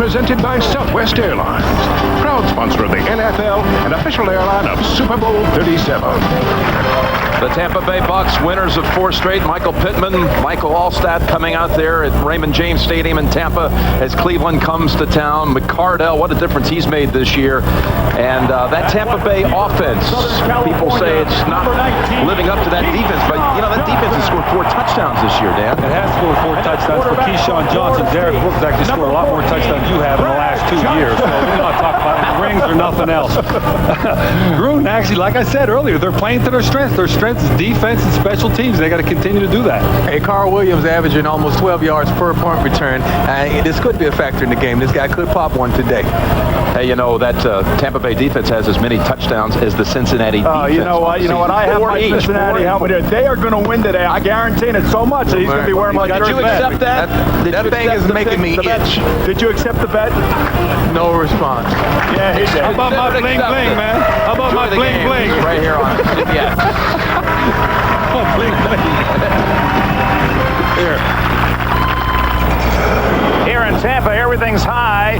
presented by Southwest Airlines, proud sponsor of the NFL and official airline of Super Bowl 37. The Tampa Bay Bucs, winners of 4 straight. Michael Pittman, Michael Allstat coming out there at Raymond James Stadium in Tampa as Cleveland comes to town. McCardell, what a difference he's made this year. And that Tampa Bay offense, people say it's not living up to that defense, but you know, that defense has scored 4 touchdowns this year, Dan. It has scored 4 touchdowns for Keyshawn Johnson. Derek Brooks actually scored a lot more touchdowns you have in the last 2 years. So we're not talking about rings or nothing else. Gruden, actually, like I said earlier, they're playing to their strengths. Their strength is defense and special teams. They got to continue to do that. Hey, Carl Williams averaging almost 12 yards per punt return. This could be a factor in the game. This guy could pop one today. Hey, you know, that Tampa Bay defense has as many touchdowns as the Cincinnati defense. You know what? I have my Cincinnati helmet. They are going to win today. I guarantee it so much that he's going to be wearing my jersey. Did you accept that? That thing is making me itch. Did you accept the bet? No response. Yeah, he did. How about my bling bling, man? How about my bling bling? Right here on CBS. Bling bling. Here in Tampa, everything's high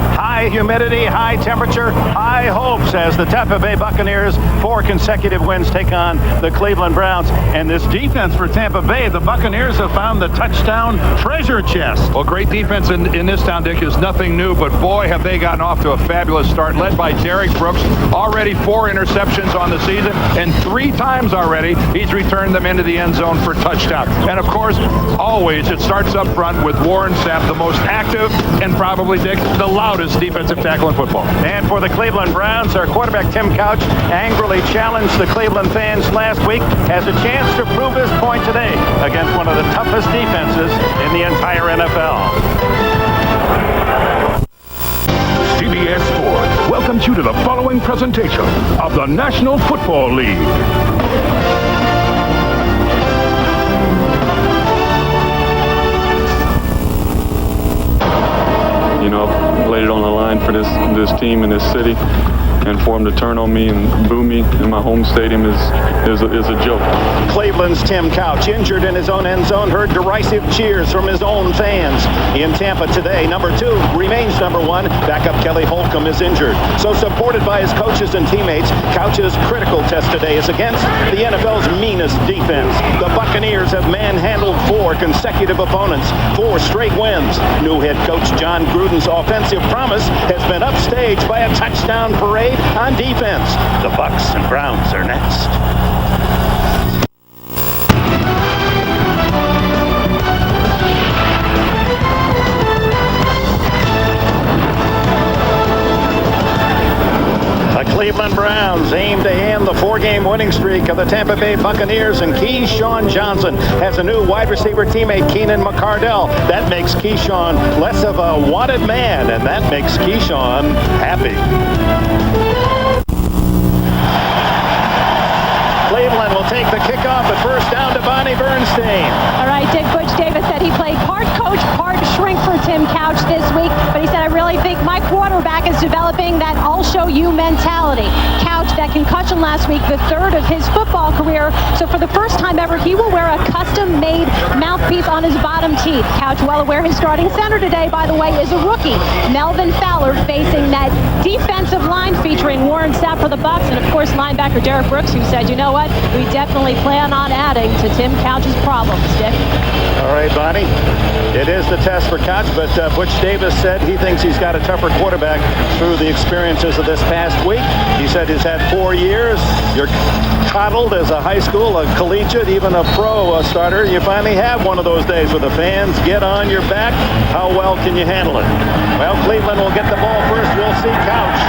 humidity, high temperature, high hopes as the Tampa Bay Buccaneers, 4 consecutive wins, take on the Cleveland Browns. And this defense for Tampa Bay, the Buccaneers have found the touchdown treasure chest. Well, great defense in this town, Dick, is nothing new, but boy, have they gotten off to a fabulous start, led by Derek Brooks. Already 4 interceptions on the season, and 3 times already he's returned them into the end zone for touchdown. And of course, always it starts up front with Warren Sapp, the most active and probably, Dick, the loudest defensive tackle in football. And for the Cleveland Browns, our quarterback Tim Couch angrily challenged the Cleveland fans last week, has a chance to prove his point today against one of the toughest defenses in the entire NFL. CBS Sports welcomes you to the following presentation of the National Football League. You know, I've laid it on the line for this team and this city, and for them to turn on me and boo me in my home stadium is a joke. Cleveland's Tim Couch, injured in his own end zone, heard derisive cheers from his own fans. In Tampa today, number 2 remains number 1. Backup Kelly Holcomb is injured. So supported by his coaches and teammates, Couch's critical test today is against the NFL's meanest defense. The Buccaneers have manhandled 4 consecutive opponents, 4 straight wins. New head coach John Gruden's offensive promise has been upstaged by a touchdown parade on defense. The Bucs and Browns are next. The Cleveland Browns aim to end the 4-game winning streak of the Tampa Bay Buccaneers, and Keyshawn Johnson has a new wide receiver teammate, Keenan McCardell. That makes Keyshawn less of a wanted man, and that makes Keyshawn happy. Cleveland will take the kickoff at first down to Bonnie Bernstein. All right, Dick Butch Davis said he played part coach, part shrink for Tim Couch this week, but he said, I really think my quarterback is developing that I'll show you mentality. Couch, that concussion last week, the 3rd of his football career, so for the first time ever, he will wear a custom-made mouthpiece on his bottom teeth. Couch, well aware his starting center today, by the way, is a rookie, Melvin Fowler, facing that defensive line featuring Warren Sapp for the Bucs, and of course, linebacker Derek Brooks, who said, you know what, we definitely plan on adding to Tim Couch's problems, Dick. All right, Bonnie. It is the test for Couch, but Butch Davis said he thinks he's got a tougher quarterback through the experiences of this past week. He said he's had 4 years. You're coddled as a high school, a collegiate, even a pro starter. You finally have one of those days where the fans get on your back. How well can you handle it? Well, Cleveland will get the ball first. We'll see Couch.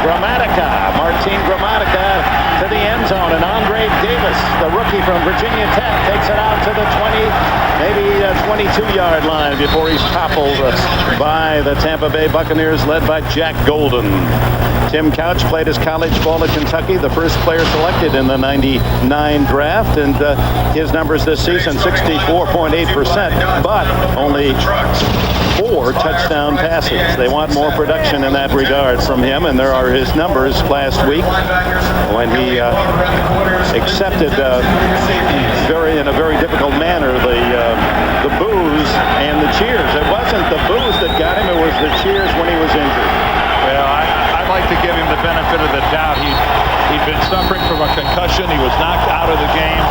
Martin Gramatica to the end zone, and Andre Davis, the rookie from Virginia Tech, takes it out to the 20, maybe 22-yard line before he's toppled by the Tampa Bay Buccaneers, led by Jack Golden. Tim Couch played his college ball at Kentucky, the first player selected in the '99 draft, and his numbers this season, 64.8%, but only 4 touchdown passes. They want more production in that regard from him, and there are his numbers last week when he accepted in a very difficult manner the boos and the cheers. It wasn't the boos that got him, it was the cheers out of the game.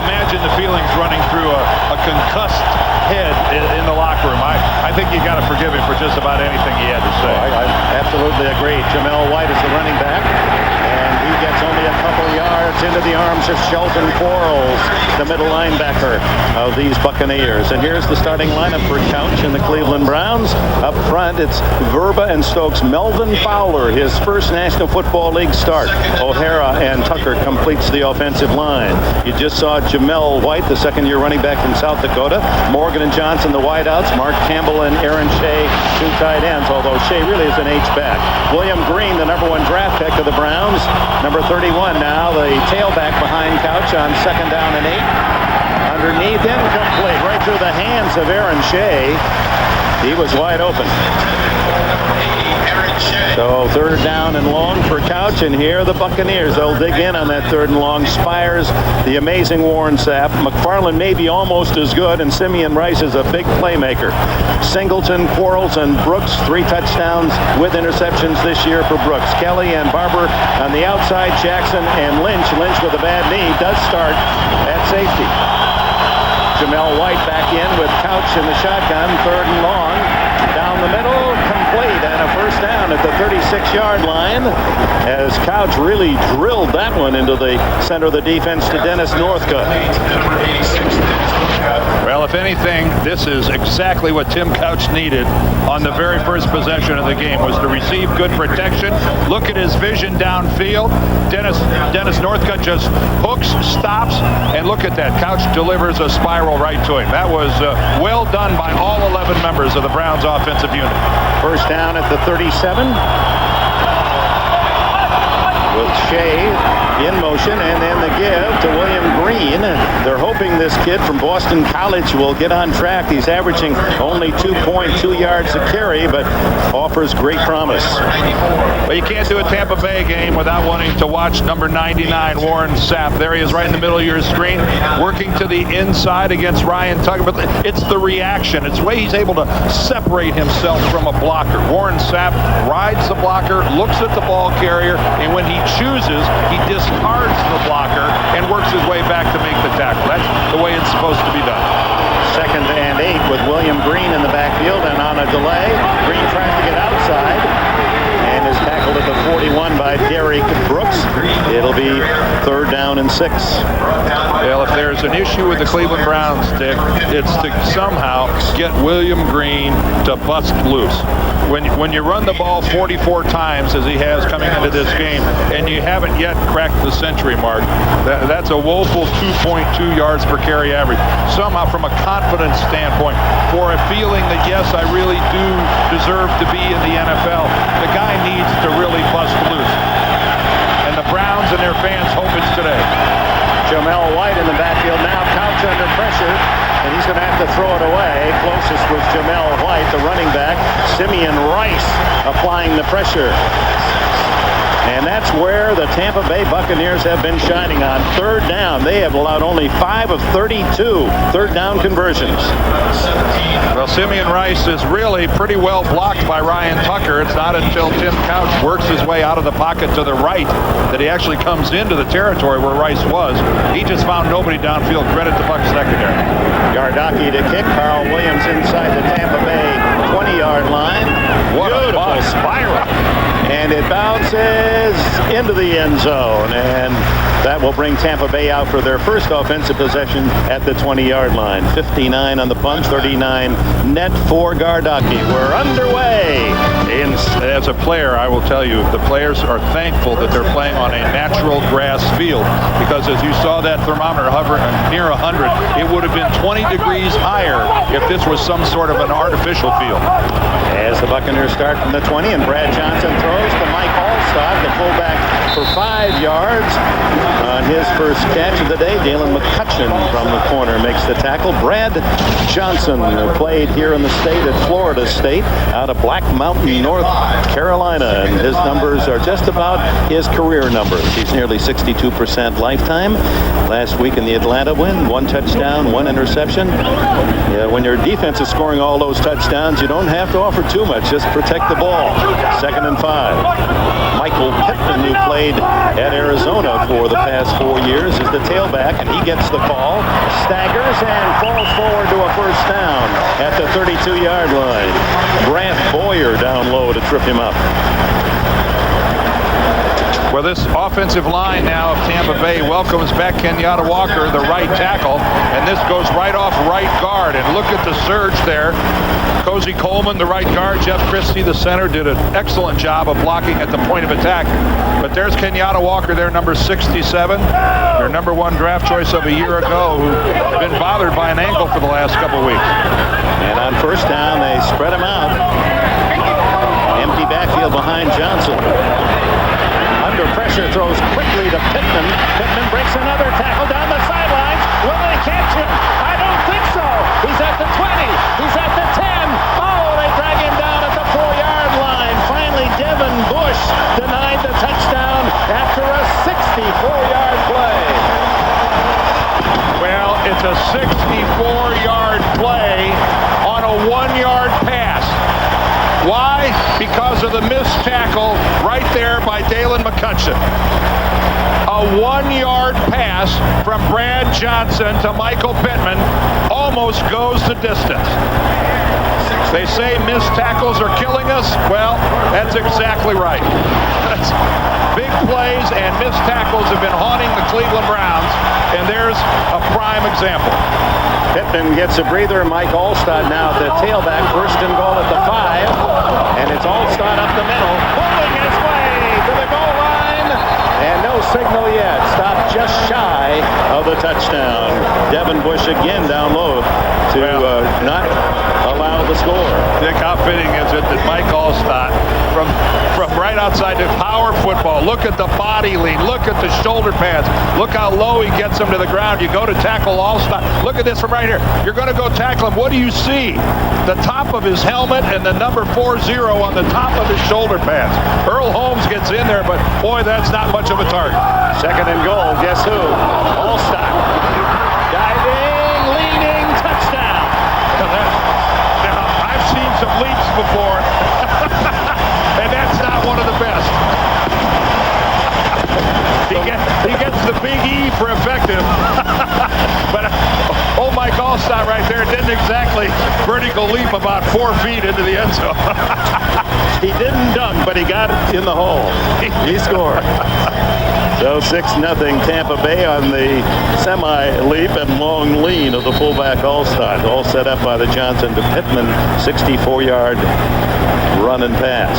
Imagine the feelings running through a concussed head in the locker room. I think you got to forgive him for just about anything he had to say. I absolutely agree. Jamel White is the running back, and he gets only a couple yards into the arms of Shelton Quarles, the middle linebacker of these Buccaneers. And here's the starting lineup for Couch and the Cleveland Browns. Up front, it's Verba and Stokes. Melvin Fowler, his first National Football League start. O'Hara and Tucker completes the offensive line. You just saw Jamel White, the second-year running back from South Dakota. Morgan and Johnson, the wideouts. Mark Campbell and Aaron Shea, two tight ends, although Shea really is an H-back. William Green, the #1 draft pick of the Browns. Number 31 now, the tailback behind Couch on 2nd down and 8. Underneath, incomplete, right through the hands of Aaron Shea. He was wide open. So 3rd down and long for Couch, and here the Buccaneers. They'll dig in on that 3rd and long. Spires, the amazing Warren Sapp. McFarland may be almost as good, and Simeon Rice is a big playmaker. Singleton, Quarles, and Brooks, 3 touchdowns with interceptions this year for Brooks. Kelly and Barber on the outside. Jackson and Lynch. Lynch with a bad knee does start at safety. Jamel White back in with Couch in the shotgun. 3rd and long. Down the middle, complete, and a 1st down at the 36-yard line as Couch really drilled that one into the center of the defense to Dennis Northcutt. Well, if anything, this is exactly what Tim Couch needed on the very first possession of the game, was to receive good protection. Look at his vision downfield. Dennis Northcutt just hooks, stops, and look at that. Couch delivers a spiral right to him. That was well done by all 11 members of the Browns offensive unit. 1st down at the 37. With Shea in motion, and then the give to William Green. They're hoping this kid from Boston College will get on track. He's averaging only 2.2 yards a carry, but offers great promise. But you can't do a Tampa Bay game without wanting to watch number 99, Warren Sapp. There he is right in the middle of your screen, working to the inside against Ryan Tucker. But it's the reaction. It's the way he's able to separate himself from a blocker. Warren Sapp rides the blocker, looks at the ball carrier, and when he chooses, he discards the blocker and works his way back to make the tackle. That's the way it's supposed to be done. 2nd and 8 with William Green in the backfield, and on a delay, Green tries to get outside and is tackled at the 41 by Derek Brooks. It'll be 3rd down and 6. Well, if there's an issue with the Cleveland Browns, Dick, it's to somehow get William Green to bust loose. When you run the ball 44 times, as he has coming into this game, and you haven't yet cracked the century mark, that's a woeful 2.2 yards per carry average. Somehow, from a confidence standpoint, for a feeling that, yes, I really do deserve to be in the NFL, the guy needs to really bust loose. And the Browns and their fans hope it's today. Jamel White in the backfield now. Couch under pressure, and he's going to have to throw it away. Closest was Jamel White, the running back. Simeon Rice applying the pressure. And that's where the Tampa Bay Buccaneers have been shining on 3rd down. They have allowed only 5 of 32 3rd down conversions. Well, Simeon Rice is really pretty well blocked by Ryan Tucker. It's not until Tim Couch works his way out of the pocket to the right that he actually comes into the territory where Rice was. He just found nobody downfield. Credit to Bucs secondary. Yardaki to kick. Carl Williams inside the Tampa Bay 20-yard line. What a beautiful spiral. And it bounces into the end zone, and that will bring Tampa Bay out for their first offensive possession at the 20-yard line. 59 on the punt, 39 net for Gardocki. We're underway. As a player, I will tell you, the players are thankful that they're playing on a natural grass field, because as you saw that thermometer hovering near 100, it would have been 20 degrees higher if this was some sort of an artificial field. As the Buccaneers start from the 20, and Brad Johnson throws to Mike Allstott, the fullback, for 5 yards. On his first catch of the day, Dalen McCutcheon from the corner makes the tackle. Brad Johnson, who played here in the state at Florida State, out of Black Mountain, North Carolina, and his numbers are just about his career numbers. He's nearly 62% lifetime. Last week in the Atlanta win, 1 touchdown, 1 interception. Yeah, when your defense is scoring all those touchdowns, you don't have to offer too much. Just protect the ball. 2nd and 5. Michael Pittman, who played at Arizona for the past 4 years, is the tailback, and he gets the call, staggers, and falls forward to a first down at the 32-yard line. Brant Boyer down low to trip him up. Well, this offensive line now of Tampa Bay welcomes back Kenyatta Walker, the right tackle, and this goes right off right guard. And look at the surge there. Cozy Coleman, the right guard, Jeff Christie, the center, did an excellent job of blocking at the point of attack. But there's Kenyatta Walker there, number 67, their number 1 draft choice of a year ago, who's been bothered by an ankle for the last couple of weeks. And on first down, they spread him out. Empty backfield behind Johnson. Under pressure, throws quickly to Pittman. Pittman breaks another tackle down the sidelines. Will they catch him? I don't think so. He's at the 20. He's at the 10. Oh, they drag him down at the 4-yard line. Finally, Devin Bush denied the touchdown after a 64-yard play. Well, it's a 64-yard play on a 1-yard pass. Why? Because of the missed tackle right there by Dalen McCutcheon. A 1-yard pass from Brad Johnson to Michael Pittman almost goes the distance. They say missed tackles are killing us. Well, that's exactly right. That's big plays and missed tackles have been haunting the Cleveland Browns, and there's a prime example. Pittman gets a breather. Mike Allstott now at the tailback. 1st and goal at the 5. And it's Allstott up the middle, pulling his way to the goal line. And no signal yet. Stopped just shy of the touchdown. Devin Bush again down low to not allow the score. Dick, how fitting is it that Mike Allstott from right outside the power football, look at the body lean, look at the shoulder pads, look how low he gets him to the ground. You go to tackle Allstott. Look at this from right here. You're going to go tackle him. What do you see? The top of his helmet and the number 40 on the top of his shoulder pads. Earl Holmes gets in there, but boy, that's not much of a target. 2nd and goal. Guess who? Allstott. Diving, leading, touchdown. Now, I've seen some leaps before, and that's not one of the best. He gets the big E for effective. But old Mike Allstott right there didn't exactly vertical leap about 4 feet into the end zone. He didn't dunk, but he got it in the hole. He scored. So 6-0 Tampa Bay on the semi-leap and long lean of the fullback Allstott. All set up by the Johnson to Pittman 64-yard run and pass.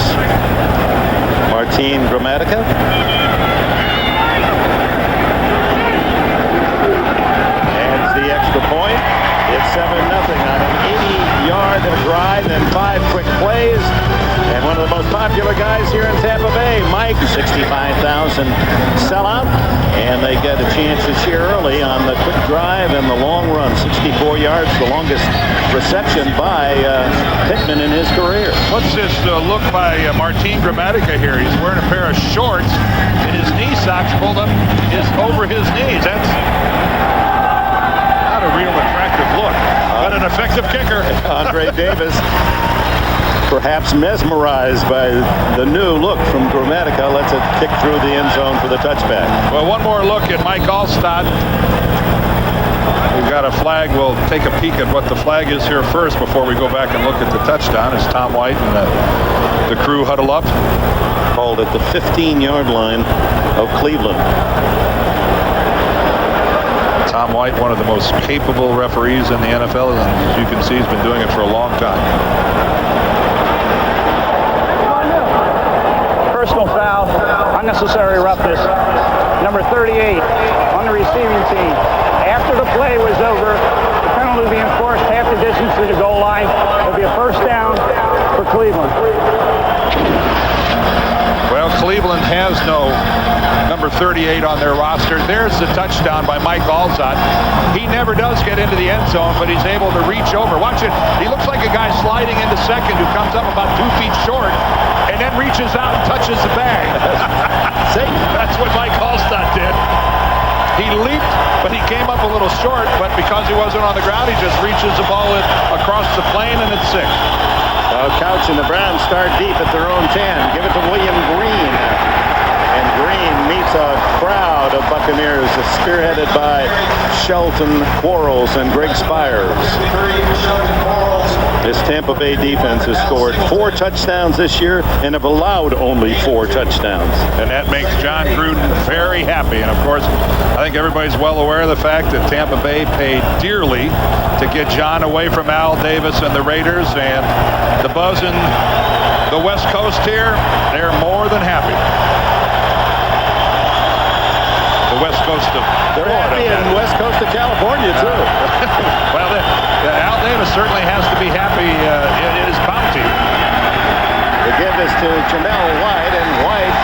Martin Gramatica. Adds the extra point. It's 7-0 on an 80-yard drive and 5 quick plays. And one of the most popular guys here in Tampa Bay, Mike, 65,000 sellout. And they get a chance to cheer early on the quick drive and the long run. 64 yards, the longest reception by Pittman in his career. What's this look by Martin Gramatica here? He's wearing a pair of shorts and his knee socks pulled up over his knees. That's not a real attractive look, but an effective kicker. Andre Davis, perhaps mesmerized by the new look from Gramatica, lets it kick through the end zone for the touchback. Well, one more look at Mike Allstott. We've got a flag. We'll take a peek at what the flag is here first before we go back and look at the touchdown as Tom White and the crew huddle up. Called at the 15-yard line of Cleveland. Tom White, one of the most capable referees in the NFL, and as you can see, he's been doing it for a long time. Personal foul, unnecessary roughness, number 38 on the receiving team. After the play was over, the penalty will be enforced half the distance to the goal line. It'll be a first down for Cleveland. Well, Cleveland has no number 38 on their roster. There's the touchdown by Mike Alzot. He never does get into the end zone, but he's able to reach over. Watch it. He looks like a guy sliding into second who comes up about 2 feet short and then reaches out and touches the bag. See, that's what Mike Alzot did. He leaped, but he came up a little short, but because he wasn't on the ground, he just reaches the ball across the plane, and it's 6. Couch and the Browns start deep at their own 10. Give it to William Green. And Green meets a crowd of Buccaneers spearheaded by Shelton Quarles and Greg Spires. This Tampa Bay defense has scored 4 touchdowns this year and have allowed only 4 touchdowns. And that makes John Gruden very happy. And of course, I think everybody's well aware of the fact that Tampa Bay paid dearly to get John away from Al Davis and the Raiders. And the buzz in the West Coast here, they're more than happy. The West Coast of They're Florida. happy in West Coast of California, too. Well, Al Davis certainly has to be happy in his bounty. They give this to Jamel White, and White,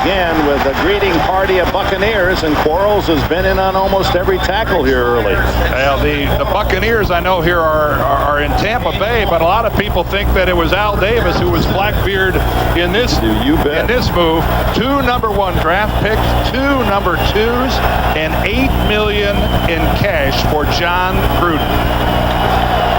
again, with a greeting party of Buccaneers, and Quarles has been in on almost every tackle here early. Well, the Buccaneers, I know here are in Tampa Bay, but a lot of people think that it was Al Davis who was Blackbeard in this in this move. 2 number 1 draft picks, 2 number 2s, and $8 million in cash for John Gruden.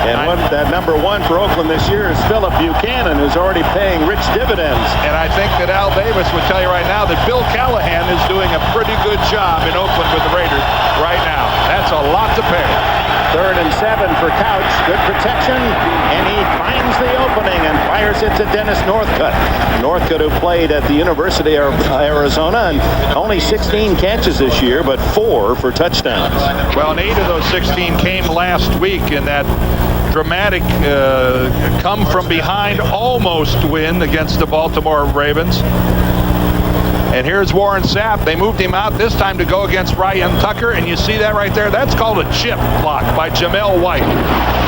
And that number 1 for Oakland this year is Philip Buchanan, who's already paying rich dividends. And I think that Al Davis would tell you right now that Bill Callahan is doing a pretty good job in Oakland with the Raiders right now. That's a lot to pay. 3rd and 7 for Couch. Good protection, and he finds the opening and fires it to Dennis Northcutt. Northcutt, who played at the University of Arizona, and only 16 catches this year, but 4 for touchdowns. Well, and 8 of those 16 came last week in that dramatic come from behind almost win against the Baltimore Ravens. And here's Warren Sapp. They moved him out this time to go against Ryan Tucker, and you see that right there? That's called a chip block by Jamel White,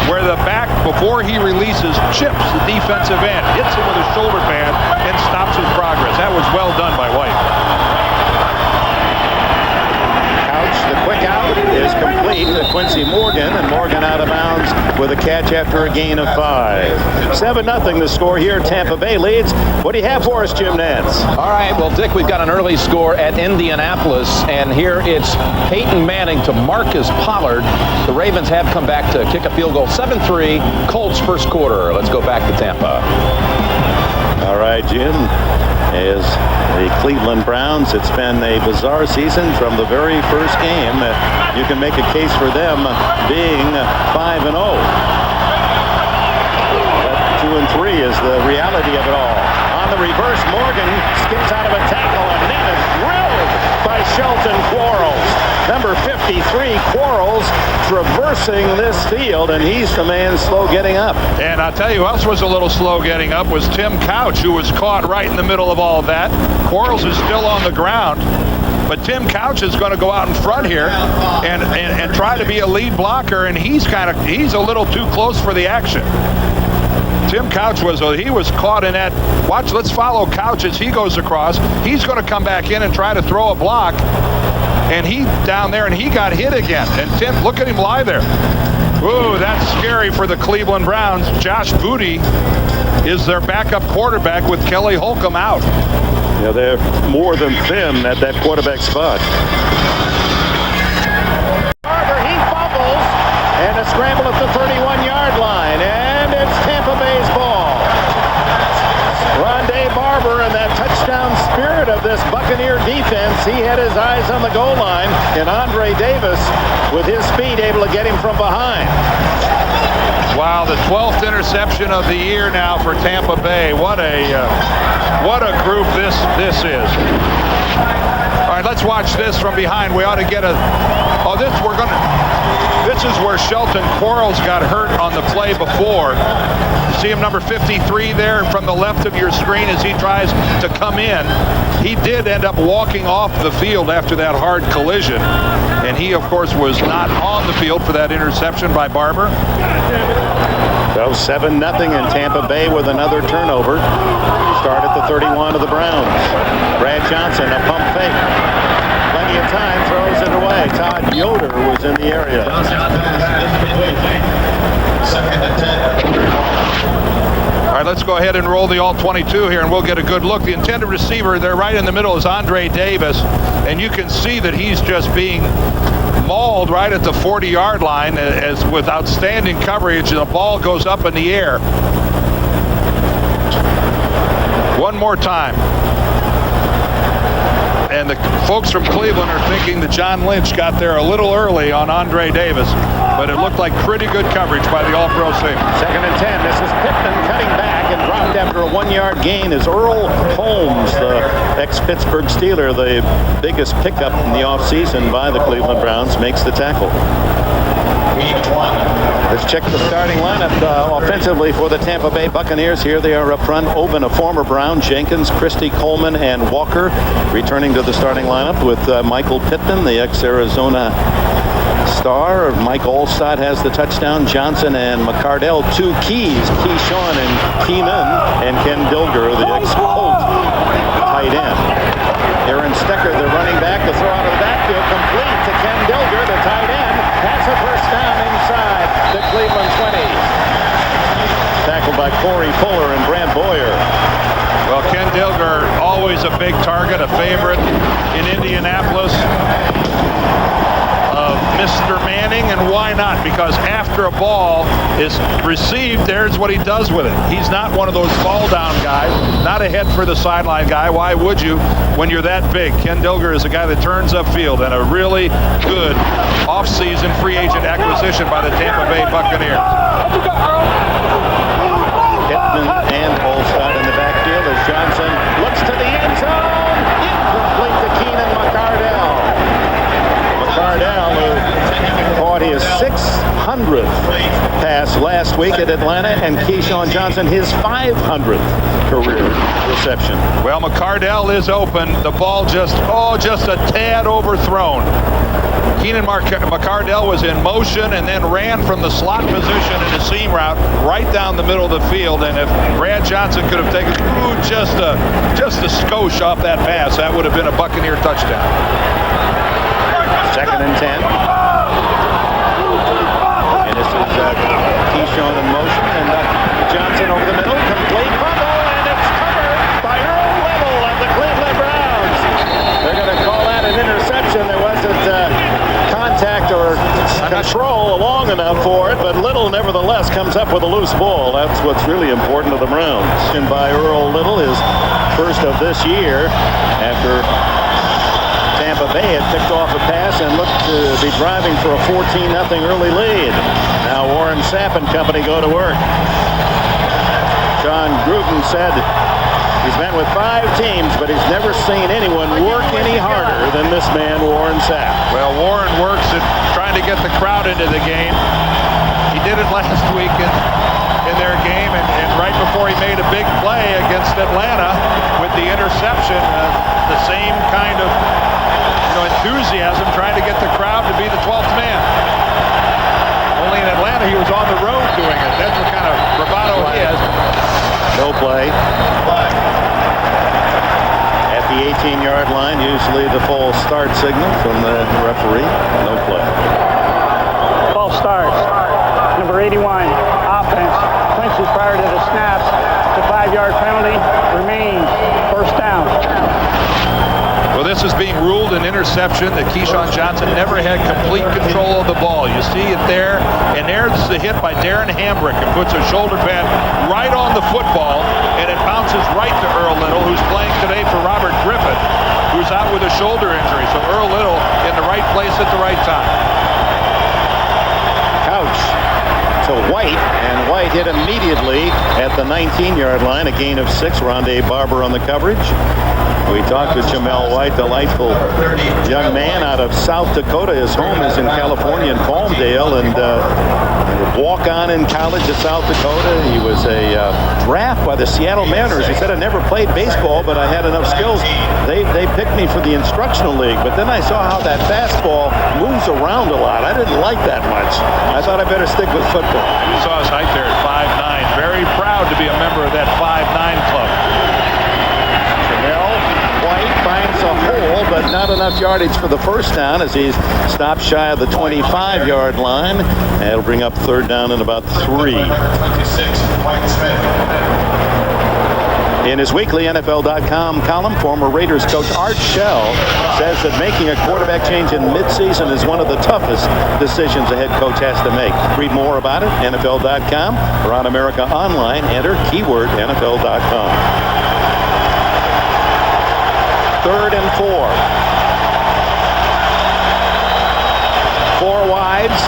where the back, before he releases, chips the defensive end, hits him with a shoulder pad, and stops his progress. That was well done by White. The quick out is complete to Quincy Morgan, and Morgan out of bounds with a catch after a gain of 5. 7-0 the score here. Tampa Bay leads. What do you have for us, Jim Nance? All right, well, Dick, we've got an early score at Indianapolis, and here it's Peyton Manning to Marcus Pollard. The Ravens have come back to kick a field goal. 7-3, Colts first quarter. Let's go back to Tampa. All right, Jim. As the Cleveland Browns, it's been a bizarre season from the very first game. You can make a case for them being 5-0. But 2-3 is the reality of it all. On the reverse, Morgan skips out of a tackle and then is drilled by Shelton Quarles. Number 53, Quarles, traversing this field, and he's the man slow getting up. And I'll tell you who else was a little slow getting up was Tim Couch, who was caught right in the middle of all that. Quarles is still on the ground, but Tim Couch is going to go out in front here and try to be a lead blocker, and he's a little too close for the action. Tim Couch was caught in that. Watch, let's follow Couch as he goes across. He's going to come back in and try to throw a block. And he down there, and he got hit again. And Tim, look at him lie there. Ooh, that's scary for the Cleveland Browns. Josh Booty is their backup quarterback with Kelly Holcomb out. Yeah, they're more than thin at that quarterback spot. He fumbles, and a scramble at the 31-yard line, and it's Tampa Bay's ball. Rondé Barber and that touchdown spirit of this Buccaneer defense. He had his eyes on the goal line, and Andre Davis, with his speed, able to get him from behind. Wow, the 12th interception of the year now for Tampa Bay. What a group this is. All right, let's watch this from behind. We ought to get this is where Shelton Quarles got hurt on the play before. See him, number 53 there from the left of your screen as he tries to come in. He did end up walking off the field after that hard collision. And he, of course, was not on the field for that interception by Barber. So 7-0 in Tampa Bay with another turnover. Start at the 31 of the Browns. Brad Johnson, a pump fake. Plenty of time, throws it away. Todd Yoder was in the area. Second and 10. All right, let's go ahead and roll the all-22 here, and we'll get a good look. The intended receiver there right in the middle is Andre Davis, and you can see that he's just being mauled right at the 40-yard line as with outstanding coverage. The ball goes up in the air. One more time. And the folks from Cleveland are thinking that John Lynch got there a little early on Andre Davis, but it looked like pretty good coverage by the All-Pro safety. Second and 10. This is Pittman cutting back and dropped after a 1-yard gain as Earl Holmes, the ex-Pittsburgh Steeler, the biggest pickup in the offseason by the Cleveland Browns, makes the tackle. Let's check the starting lineup offensively for the Tampa Bay Buccaneers. Here they are up front. Oben, a former Brown, Jenkins, Christie, Coleman, and Walker returning to the starting lineup with Michael Pittman, the ex-Arizona star. Mike Olstad has the touchdown. Johnson and McCardell, 2 keys. Keyshawn and Keenan, and Ken Dilger, the ex-Colt tight end. Aaron Stecker, the running back, the throw out of the backfield, complete to Ken Dilger, the tight end. That's a first down inside the Cleveland 20. Tackled by Corey Fuller and Brant Boyer. Well, Ken Dilger, always a big target, a favorite in Indianapolis of Mr. Manning, and why not? Because after a ball is received, there's what he does with it. He's not one of those fall down guys, not a head for the sideline guy. Why would you when you're that big? Ken Dilger is a guy that turns upfield, and a really good offseason free agent acquisition by the Tampa Bay Buccaneers. Pittman and Olstad in the backfield as Johnson looks to the end zone. Incomplete to Keenan McCardell. McCardell, who caught his 600th pass last week at Atlanta, and Keyshawn Johnson his 500th career reception. Well, McCardell is open. The ball just a tad overthrown. Keenan McCardell was in motion and then ran from the slot position in a seam route right down the middle of the field. And if Brad Johnson could have taken just a skosh off that pass, that would have been a Buccaneer touchdown. Second and 10. And this is Keyshawn in motion, and Johnson over the middle, complete fumble, and it's covered by Earl Little of the Cleveland Browns. They're going to call that an interception. There wasn't contact or control long enough for it, but Little nevertheless comes up with a loose ball. That's what's really important to the Browns. And by Earl Little, his first of this year, after Tampa Bay had picked off a pass and looked to be driving for a 14-0 early lead. Now Warren Sapp and company go to work. John Gruden said he's been with 5 teams, but he's never seen anyone work any harder than this man, Warren Sapp. Well, Warren works at trying to get the crowd into the game. He did it last week in their game, and right before he made a big play against Atlanta with the interception, the same kind of enthusiasm trying to get the crowd to be the 12th man. Only in Atlanta he was on the road doing it. That's what kind of bravado he has. No play. At the 18-yard line, usually the false start signal from the referee. No play. False start. Number 81, offense. Clinches prior to the snap. The 5-yard penalty remains. First down. Well, this is being ruled an interception that Keyshawn Johnson never had complete control of the ball. You see it there, and there's the hit by Darren Hambrick, and puts a shoulder pad right on the football, and it bounces right to Earl Little, who's playing today for Robert Griffith, who's out with a shoulder injury. So Earl Little in the right place at the right time. Couch to White, and White hit immediately at the 19-yard line, a gain of 6. Rondé Barber on the coverage. We talked with Jamel White, delightful young man out of South Dakota. His home is in California in Palmdale, and they were walk-on in college at South Dakota. He was a draft by the Seattle Mariners. He said, I never played baseball, but I had enough skills. They picked me for the instructional league, but then I saw how that fastball moves around a lot. I didn't like that much. I thought I better stick with football. You saw his height there at 5'9". Very proud to be a member of that 5'9" club. White finds a hole, but not enough yardage for the first down as he's stopped shy of the 25-yard line. That'll bring up third down and about 3. In his weekly NFL.com column, former Raiders coach Art Shell says that making a quarterback change in midseason is one of the toughest decisions a head coach has to make. Read more about it, NFL.com, or on America Online. Enter keyword NFL.com. 3rd and 4. 4 wides.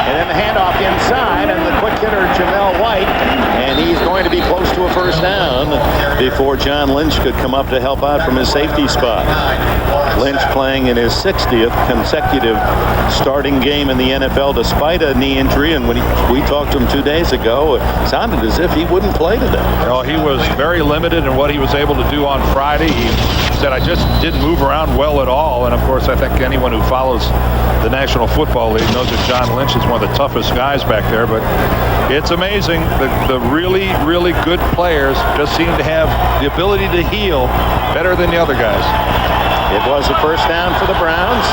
And then the handoff inside, and the quick hitter Jamel White, and he's going to be close to a first down before John Lynch could come up to help out from his safety spot. Lynch playing in his 60th consecutive starting game in the NFL despite a knee injury, and when we talked to him 2 days ago, it sounded as if he wouldn't play today. Well, he was very limited in what he was able to do on Friday. He said, I just didn't move around well at all, and of course I think anyone who follows the National Football League knows that John Lynch is one of the toughest guys back there, but it's amazing. The really, really good players just seem to have the ability to heal better than the other guys. It was a first down for the Browns.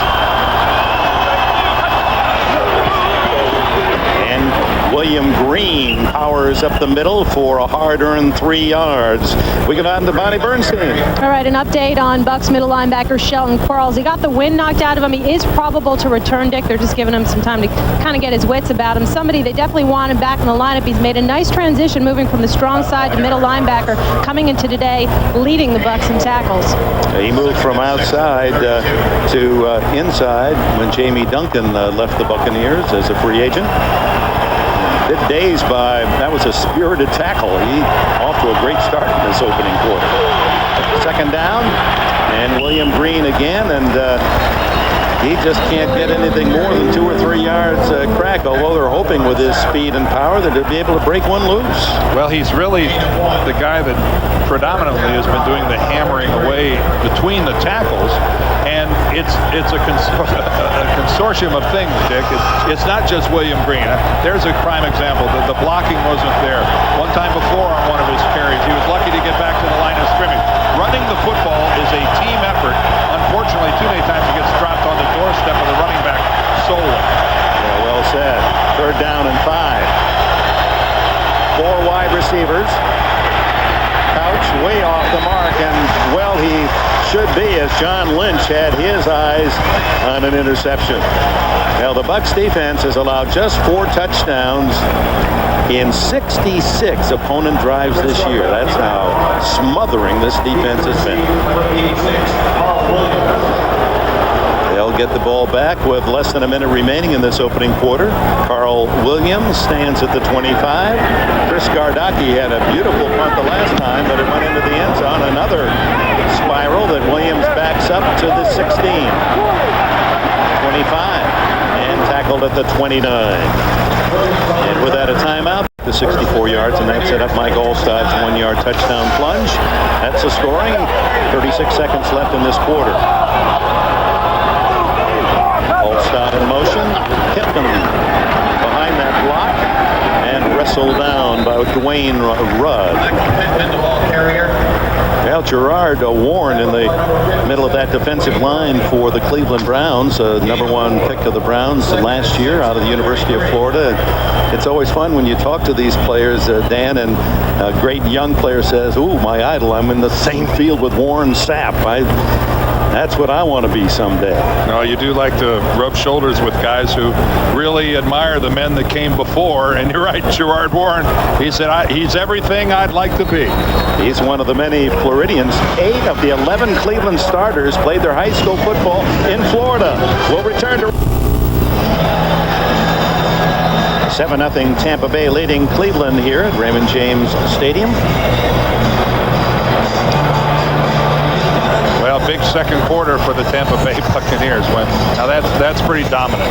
And William Green powers up the middle for a hard-earned 3 yards. We go on to Bonnie Bernstein. All right, an update on Bucs middle linebacker Shelton Quarles. He got the wind knocked out of him. He is probable to return, Dick. They're just giving him some time to kind of get his wits about him. Somebody they definitely want him back in the lineup. He's made a nice transition moving from the strong side to middle linebacker, coming into today, leading the Bucs in tackles. He moved from outside to inside when Jamie Duncan left the Buccaneers as a free agent. Bit dazed by, that was a spirited tackle. He off to a great start in this opening quarter. Second down, and William Green again, and he just can't get anything more than 2 or 3 yards crack, although they're hoping with his speed and power that he'll be able to break one loose. Well, he's really the guy that predominantly has been doing the hammering away between the tackles, and it's a consortium of things, Dick. It's not just William Green. There's a prime example. The blocking wasn't there. One time before on one of his carries, he was lucky to get back to the line of scrimmage. Running the football is a team effort. Unfortunately, too many times it gets dropped on the doorstep of the running back solely. Yeah, well said. 3rd down and 5. 4 wide receivers. Couch way off the mark, and well, he should be, as John Lynch had his eyes on an interception. Now, the Bucs defense has allowed just 4 touchdowns in 66 opponent drives this year. That's how smothering this defense has been. They'll get the ball back with less than a minute remaining in this opening quarter. Carl Williams stands at the 25. Chris Gardocki had a beautiful punt the last time, but it went into the end zone. Another spiral that Williams backs up to the 16. 25. And tackled at the 29. And without a timeout, the 64 yards, and that set up Mike Allstad's 1-yard touchdown plunge. That's the scoring. 36 seconds left in this quarter. Allstad in motion, hit them behind that block, and wrestled down by Dwayne Rudd. Well, Gerard Warren in the middle of that defensive line for the Cleveland Browns, #1 pick of the Browns last year out of the University of Florida. It's always fun when you talk to these players, Dan, and a great young player says, ooh, my idol, I'm in the same field with Warren Sapp. That's what I want to be someday. No, you do like to rub shoulders with guys who really admire the men that came before. And you're right, Gerard Warren. He said, he's everything I'd like to be. He's one of the many Floridians. 8 of the 11 Cleveland starters played their high school football in Florida. We'll return to 7-0 Tampa Bay leading Cleveland here at Raymond James Stadium. Well, big second quarter for the Tampa Bay Buccaneers. Now that's pretty dominant.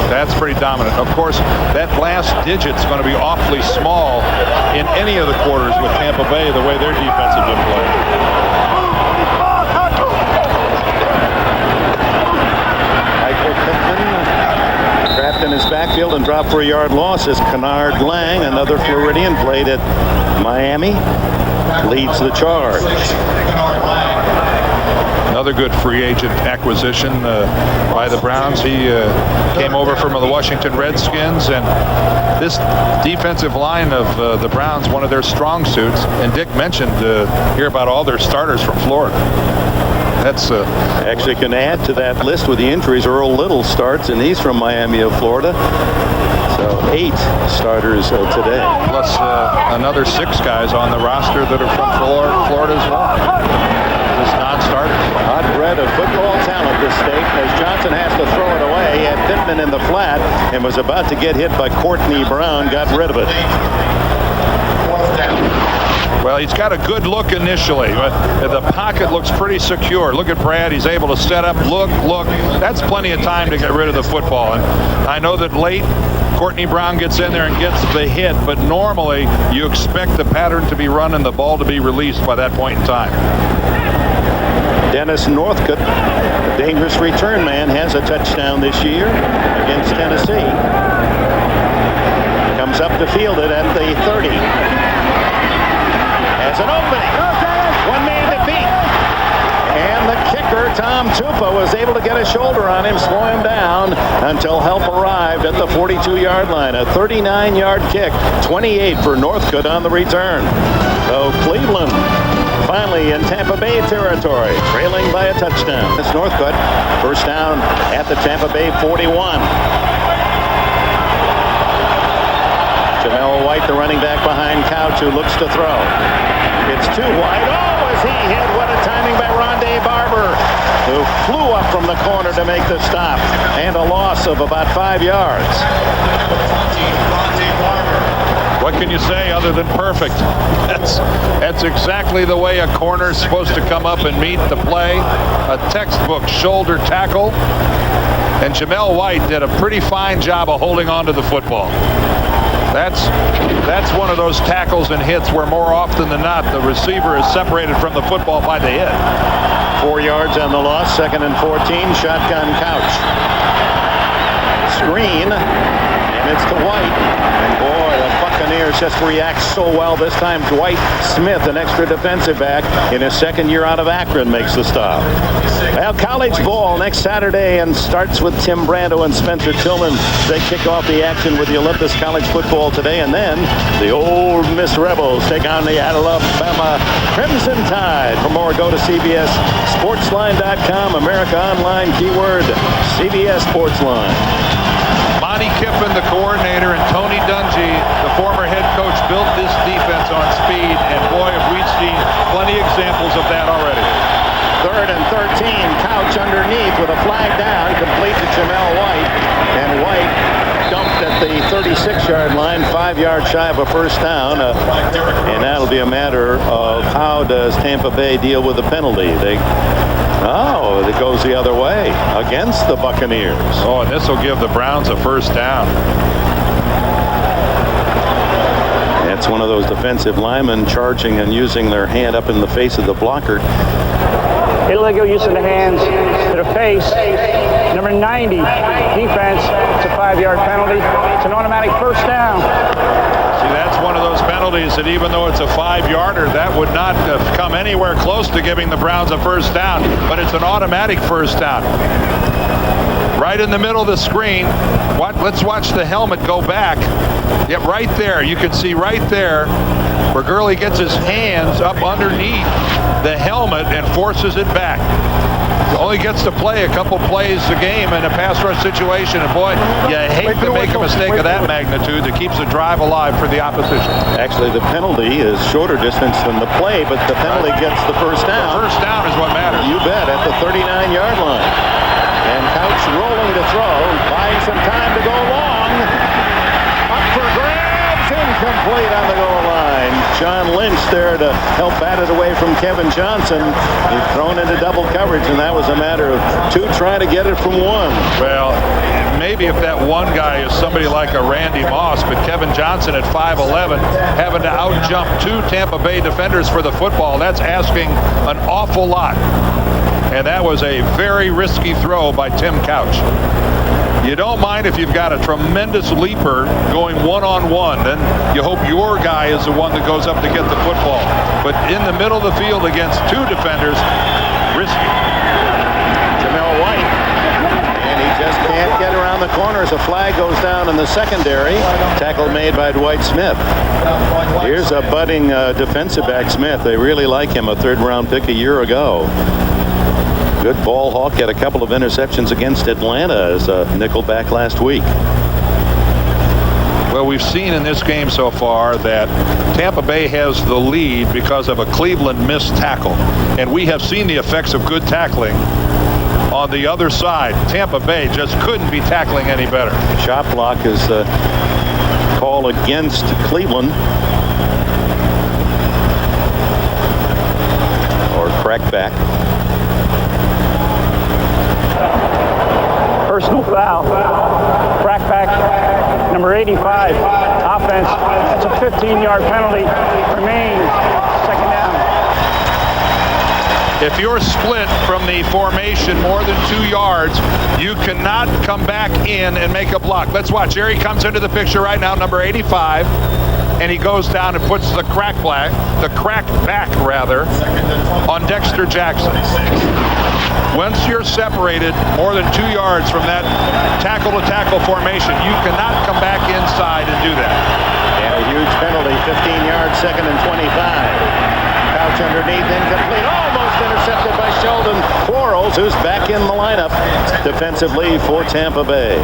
That's pretty dominant. Of course, that last digit's going to be awfully small in any of the quarters with Tampa Bay, the way their defense has been playing. Michael Pittman trapped in his backfield and dropped for a yard loss as Kennard Lang, another Floridian, played at Miami, leads the charge. Another good free agent acquisition by the Browns. He came over from the Washington Redskins, and this defensive line of the Browns, one of their strong suits. And Dick mentioned here about all their starters from Florida. That's actually can add to that list with the injuries. Earl Little starts, and he's from Miami of Florida. So 8 starters today. Plus another 6 guys on the roster that are from Florida as well. Just non-starters. Hotbed of football talent, this state, as Johnson has to throw it away. He had Pittman in the flat and was about to get hit by Courtney Brown. Got rid of it. Well, he's got a good look initially. The pocket looks pretty secure. Look at Brad. He's able to set up, look. That's plenty of time to get rid of the football. And I know that late, Courtney Brown gets in there and gets the hit, but normally you expect the pattern to be run and the ball to be released by that point in time. Dennis Northcutt, a dangerous return man, has a touchdown this year against Tennessee. Comes up to field it at the 30. Has an opening. One man to beat. And the kicker, Tom Tupa, was able to get a shoulder on him, slow him down until help arrived at the 42-yard line. A 39-yard kick, 28 for Northcutt on the return. So Cleveland finally in Tampa Bay territory, trailing by a touchdown. It's Northcutt, first down at the Tampa Bay 41. Jamel White, the running back behind Couch, who looks to throw. It's too wide. Oh, as he hit, what a timing by Rondé Barber, who flew up from the corner to make the stop, and a loss of about 5 yards. What can you say other than perfect? That's exactly the way a corner is supposed to come up and meet the play. A textbook shoulder tackle. And Jamel White did a pretty fine job of holding on to the football. That's one of those tackles and hits where more often than not the receiver is separated from the football by the hit. 4 yards on the loss, 2nd and 14, shotgun Couch. Screen, and it's to White. And boy, the Buccaneers just react so well this time. Dwight Smith, an extra defensive back in his 2nd year out of Akron, makes the stop. Well, college ball next Saturday, and starts with Tim Brando and Spencer Tillman. They kick off the action with the Olympus College football today, and then the Old Miss Rebels take on the Alabama Crimson Tide. For more, go to CBSSportsline.com. America Online, keyword CBS Sportsline. Monty Kiffin, the coordinator, and Tony Dungy, the former head coach, built this defense on speed, and boy, have we seen plenty of examples of that already. 3rd and 13, Couch underneath with a flag down, complete to Jamel White, and White dumped at the 36-yard line, 5 yards shy of a first down, and that'll be a matter of how does Tampa Bay deal with the penalty. It goes the other way against the Buccaneers. Oh, and this will give the Browns a first down. That's one of those defensive linemen charging and using their hand up in the face of the blocker. Illegal use of the hands to the face. Number 90, defense. It's a 5-yard penalty. It's an automatic first down. See, that's one of those penalties that even though it's a 5-yarder, that would not have come anywhere close to giving the Browns a first down, but it's an automatic first down. Right in the middle of the screen. Let's watch the helmet go back. Yep, right there. You can see right there where Gurley gets his hands up underneath the helmet and forces it back. Only gets to play a couple plays a game in a pass rush situation, and boy, you hate to make a mistake of that magnitude that keeps a drive alive for the opposition. Actually, the penalty is shorter distance than the play, but the penalty gets the first down. The first down is what matters. You bet, at the 39-yard line. And Couch rolling to throw, buying some time to go long. Up for grabs, incomplete on the goal line. John Lynch there to help bat it away from Kevin Johnson. He's thrown into double coverage, and that was a matter of two trying to get it from one. Well, maybe if that one guy is somebody like a Randy Moss, but Kevin Johnson at 5'11", having to out-jump two Tampa Bay defenders for the football, that's asking an awful lot. And that was a very risky throw by Tim Couch. You don't mind if you've got a tremendous leaper going one-on-one. Then you hope your guy is the one that goes up to get the football. But in the middle of the field against two defenders, risky. Jamel White. And he just can't get around the corner as a flag goes down in the secondary. Tackle made by Dwight Smith. Here's a budding defensive back, Smith. They really like him, a third-round pick a year ago. Good ball hawk, had a couple of interceptions against Atlanta as a nickel back last week. Well, we've seen in this game so far that Tampa Bay has the lead because of a Cleveland missed tackle. And we have seen the effects of good tackling on the other side. Tampa Bay just couldn't be tackling any better. Shot block is the call against Cleveland. Or crackback. Personal foul. Crackback, number 85. Offense. That's a 15-yard penalty. Remains. Second down. If you're split from the formation more than 2 yards, you cannot come back in and make a block. Let's watch. Here he comes into the picture right now, number 85. And he goes down and puts the crack back on Dexter Jackson. Once you're separated more than 2 yards from that tackle-to-tackle formation, you cannot come back inside and do that. And a huge penalty, 15 yards, 2nd and 25. Couch underneath, incomplete, almost intercepted by Sheldon Quarles, who's back in the lineup defensively for Tampa Bay.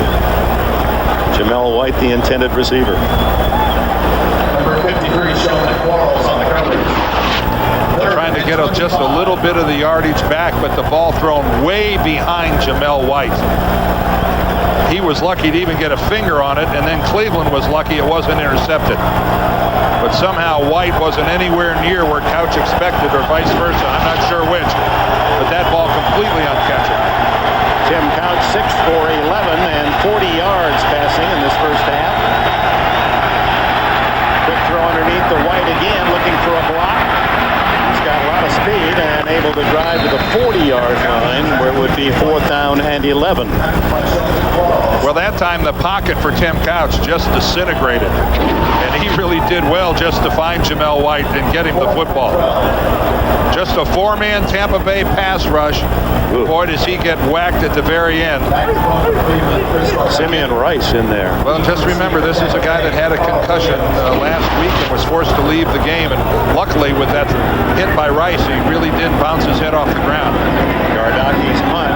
Jamel White, the intended receiver. Number 53, Sheldon Quarles on the coverage. Trying to get just a little bit of the yardage back, but the ball thrown way behind Jamel White. He was lucky to even get a finger on it, and then Cleveland was lucky it wasn't intercepted. But somehow White wasn't anywhere near where Couch expected, or vice versa. I'm not sure which, but that ball completely uncatchable. Tim Couch 6 for 11 and 40 yards passing in this first half. Quick throw underneath the White again, looking for a block. Got a lot of speed and able to drive to the 40-yard line where it would be 4th down and 11. Well, that time the pocket for Tim Couch just disintegrated, and he really did well just to find Jamel White and get him the football. Just a 4-man Tampa Bay pass rush. Boy, does he get whacked at the very end. Simeon Rice in there. Well, just remember, this is a guy that had a concussion last week and was forced to leave the game, and luckily with that hit by Rice, he really did bounce his head off the ground. Gardaki's punt.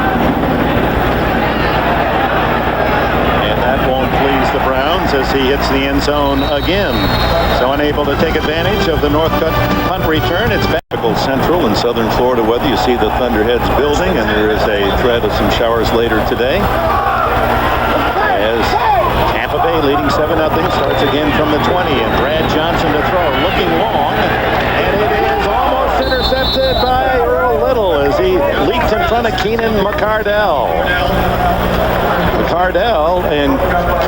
And that won't please the Browns as he hits the end zone again. So unable to take advantage of the Northcutt punt return. It's back. Central and southern Florida weather. You see the Thunderheads building, and there is a threat of some showers later today. As Tampa Bay leading 7-0 starts again from the 20, and Brad Johnson to throw, looking long, and it is almost intercepted by Earl Little as he leaped in front of Keenan McCardell. McCardell and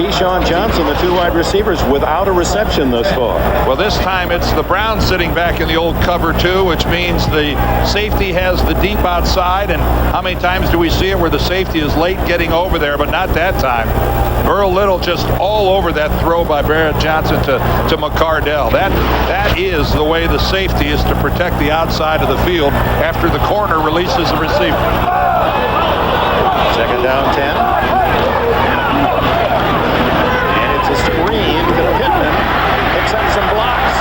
Keyshawn Johnson, the 2 wide receivers, without a reception thus far. Well, this time it's the Browns sitting back in the old cover 2, which means the safety has the deep outside. And how many times do we see it where the safety is late getting over there, but not that time. Earl Little just all over that throw by Brad Johnson to McCardell. That is the way the safety is to protect the outside of the field after the corner releases the receiver. 2nd down 10. A screen to Pittman, picks up some blocks,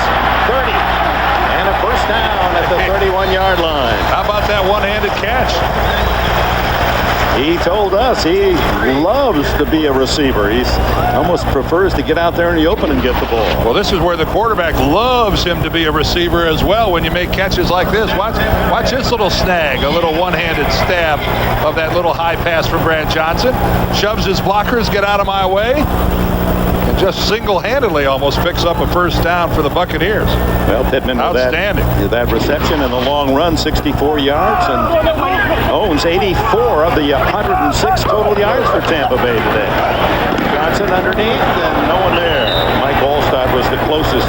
30, and a first down at the 31-yard line. How about that one-handed catch? He told us he loves to be a receiver. He almost prefers to get out there in the open and get the ball. Well, this is where the quarterback loves him to be a receiver as well when you make catches like this. Watch this little snag, a little one-handed stab of that little high pass from Brad Johnson. Shoves his blockers, get out of my way. And just single-handedly almost picks up a first down for the Buccaneers. Well, Pittman with that reception and the long run, 64 yards, and owns 84 of the 106 total yards for Tampa Bay today. Johnson underneath, and no one there. Mike Allstott was the closest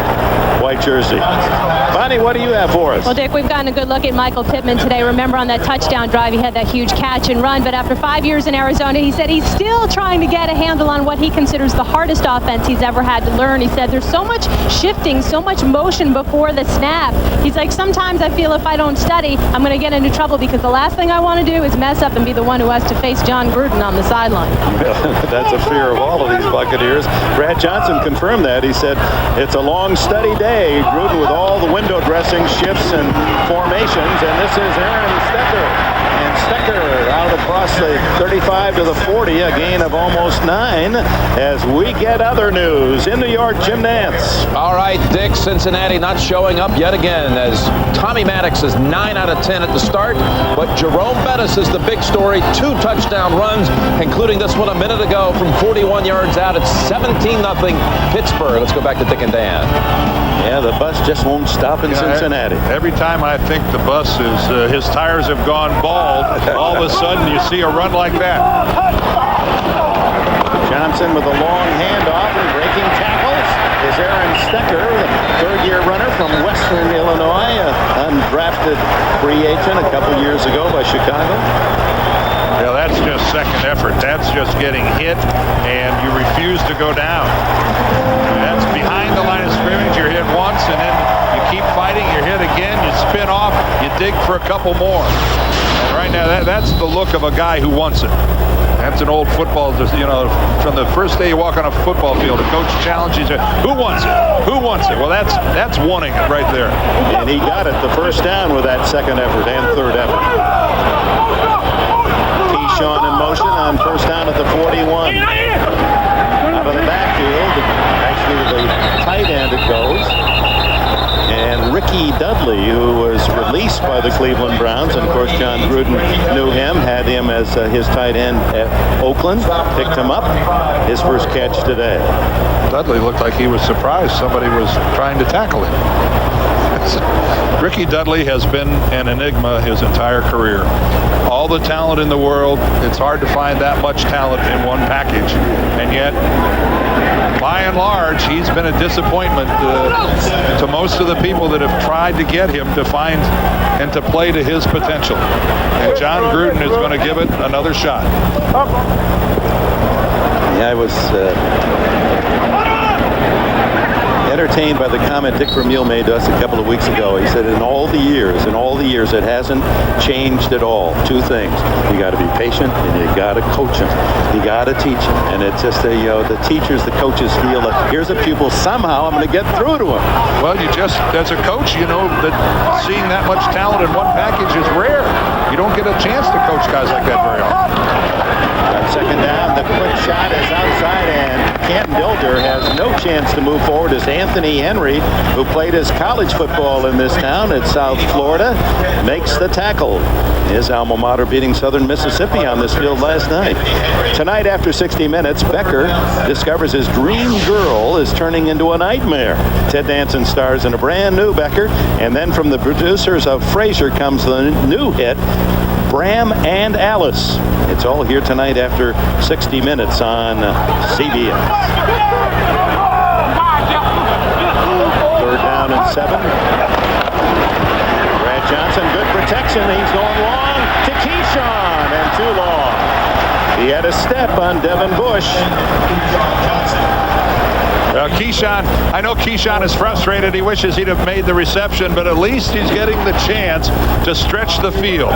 white jersey. Bonnie, what do you have for us? Well, Dick, we've gotten a good look at Michael Pittman today. Remember on that touchdown drive, he had that huge catch and run, but after 5 years in Arizona, he said he's still trying to get a handle on what he considers the hardest offense he's ever had to learn. He said there's so much shifting, so much motion before the snap. He's like, sometimes I feel if I don't study, I'm going to get into trouble because the last thing I want to do is mess up and be the one who has to face John Gruden on the sideline. That's a fear of all of these Buccaneers. Brad Johnson confirmed that. He said it's a long study day. Gruden with all the window dressing shifts and formations, and this is Aaron Stecker. And Stecker out across the 35 to the 40, a gain of almost 9 as we get other news in New York. Jim Nance. All right, Dick, Cincinnati not showing up yet again as Tommy Maddox is 9 out of 10 at the start, but Jerome Bettis is the big story. 2 touchdown runs, including this one a minute ago from 41 yards out. It's 17-0 Pittsburgh. Let's go back to Dick and Dan. Yeah, the bus just won't stop in Cincinnati. Every time I think the bus is, his tires have gone bald, all of a sudden you see a run like that. Johnson with a long handoff and breaking tackles is Aaron Stecker, the third-year runner from Western Illinois, undrafted free agent a couple years ago by Chicago. Yeah, that's just second effort. That's just getting hit, and you refuse to go down. That's behind the line of scrimmage. You're hit once, and then you keep fighting. You're hit again. You spin off. You dig for a couple more. And right now, that's the look of a guy who wants it. That's an old football, you know, from the first day you walk on a football field, the coach challenges you, who wants it? Who wants it? Well, that's wanting it right there. And he got it the first down with that second effort and third effort. Keyshawn in motion on first down at the 41. Out of the backfield, actually the tight end it goes. And Ricky Dudley, who was released by the Cleveland Browns, and of course John Gruden knew him, had him as his tight end at Oakland, picked him up, his first catch today. Dudley looked like he was surprised somebody was trying to tackle him. Ricky Dudley has been an enigma his entire career. All the talent in the world, it's hard to find that much talent in one package, and yet by and large, he's been a disappointment to most of the people that have tried to get him to find and to play to his potential. And John Gruden is going to give it another shot. Yeah, I was entertained by the comment Dick Vermeil made to us a couple of weeks ago. He said in all the years, it hasn't changed at all. 2 things. You got to be patient and you got to coach them. You got to teach them. And it's just the teachers, the coaches feel that here's a pupil, somehow I'm going to get through to him. Well, you just, as a coach, you know that seeing that much talent in one package is rare. You don't get a chance to coach guys like that very often. Second down, the quick shot is outside, and Canton Dilger has no chance to move forward as Anthony Henry, who played his college football in this town at South Florida, makes the tackle. His alma mater beating Southern Mississippi on this field last night. Tonight, after 60 minutes, Becker discovers his dream girl is turning into a nightmare. Ted Danson stars in a brand new Becker, and then from the producers of Frasier comes the new hit, Bram and Alice. It's all here tonight after 60 minutes on CBS. Third down and 7. Brad Johnson, good protection. He's going long to Keyshawn, and too long. He had a step on Devin Bush. Keyshawn, I know Keyshawn is frustrated. He wishes he'd have made the reception, but at least he's getting the chance to stretch the field.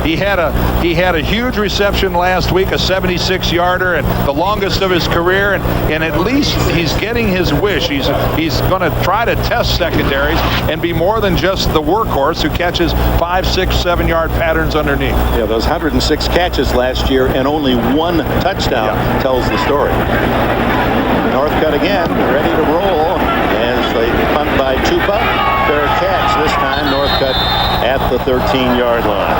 He had a huge reception last week, a 76-yarder, and the longest of his career, and at least he's getting his wish. He's going to try to test secondaries and be more than just the workhorse who catches 5, 6, 7-yard patterns underneath. Yeah, those 106 catches last year and only 1 touchdown tells the story. Northcutt again, ready to roll as they punt by Chupa. Fair catch this time. Northcutt at the 13-yard line.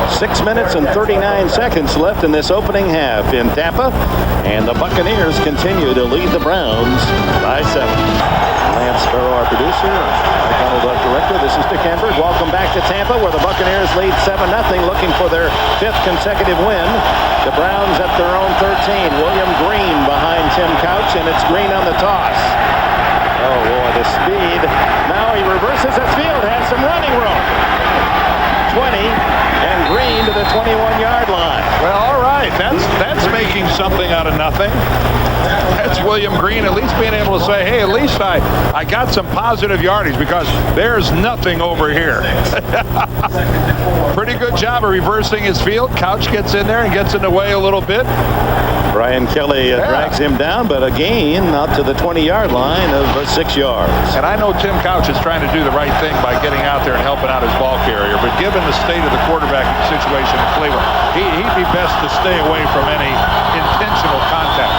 6 minutes and 39 seconds left in this opening half in Tampa, and the Buccaneers continue to lead the Browns by 7. Lance Sparrow, our producer, Mike Arnold, our director. This is Dick Enberg. Welcome back to Tampa, where the Buccaneers lead 7-0, looking for their 5th consecutive win. The Browns at their own 13. William Green behind Tim Couch, and it's Green on the toss. Oh boy, the speed. Now he reverses his field, has some running room. 20, and Green to the 21-yard line. Well, all right, that's making something out of nothing. That's William Green at least being able to say, hey, at least I got some positive yardage, because there's nothing over here. Pretty good job of reversing his field. Couch gets in there and gets in the way a little bit. Brian Kelly drags him down, but a gain out to the 20-yard line of 6 yards. And I know Tim Couch is trying to do the right thing by getting out there and helping out his ball carrier, but given the state of the quarterback situation in Cleveland, he'd be best to stay away from any intentional contact.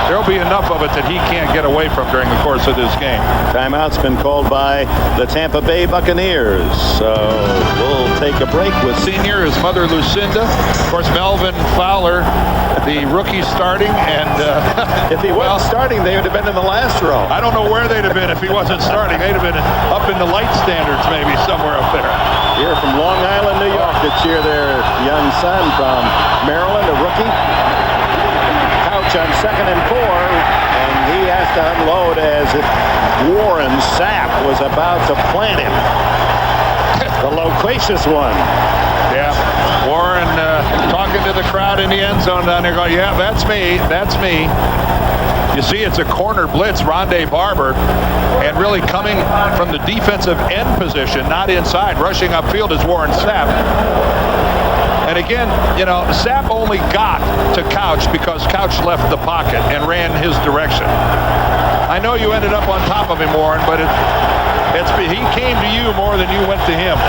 There'll be enough of it that he can't get away from during the course of this game. Timeout's been called by the Tampa Bay Buccaneers. So we'll take a break with Senior, his mother Lucinda, of course Melvin Fowler, the rookie starting, and if he wasn't starting, they would have been in the last row. I don't know where they'd have been if he wasn't starting. They'd have been up in the light standards, maybe somewhere up there. Here from Long Island, New York, to cheer their young son from Maryland, a rookie. Couch on 2nd and 4, and he has to unload as Warren Sapp was about to plant him. The loquacious one. Yeah, Warren talking to the crowd in the end zone down there going, yeah, that's me, that's me. You see, it's a corner blitz, Rondé Barber, and really coming from the defensive end position, not inside. Rushing upfield is Warren Sapp. And again, you know, Sapp only got to Couch because Couch left the pocket and ran his direction. I know you ended up on top of him, Warren, but he came to you more than you went to him.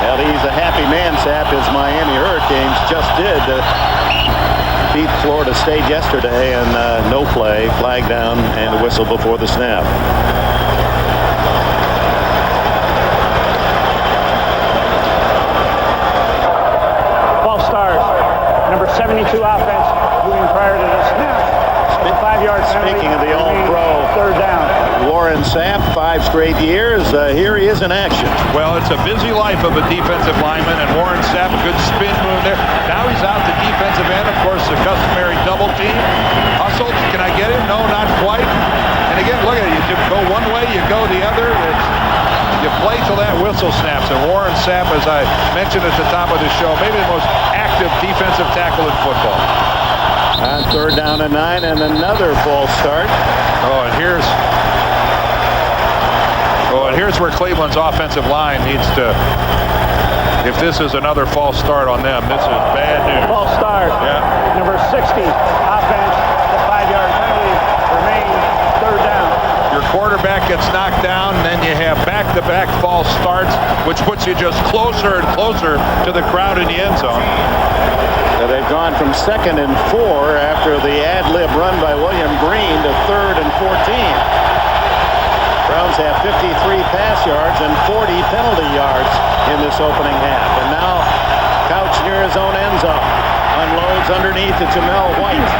Well, he's a happy man, Sapp, as Miami Hurricanes just did beat Florida State yesterday, and no play, flag down, and a whistle before the snap. False start. Number 72 offense moving prior to the snap. 5-yard penalty. Speaking of the All-Pro, 3rd down. Warren Sapp, 5 straight years. Here he is in action. Well, it's a busy life of a defensive lineman, and Warren Sapp, a good spin move there. Now he's out to defensive end, of course, the customary double team. Hustled, can I get him? No, not quite. And again, look at it. You go one way, you go the other. You play till that whistle snaps. And Warren Sapp, as I mentioned at the top of the show, maybe the most active defensive tackle in football. On 3rd down and 9, and another false start. Oh, and here's where Cleveland's offensive line needs to, if this is another false start on them, this is bad news. False start. Yeah. Number 60 offense, the 5-yard penalty remains 3rd down. Your quarterback gets knocked down, and then you have back-to-back false starts, which puts you just closer and closer to the crowd in the end zone. So they've gone from 2nd and 4 after the ad-lib run by William Green to 3rd and 14. Browns have 53 pass yards and 40 penalty yards in this opening half. And now Couch near his own end zone. Unloads underneath to Jamel White.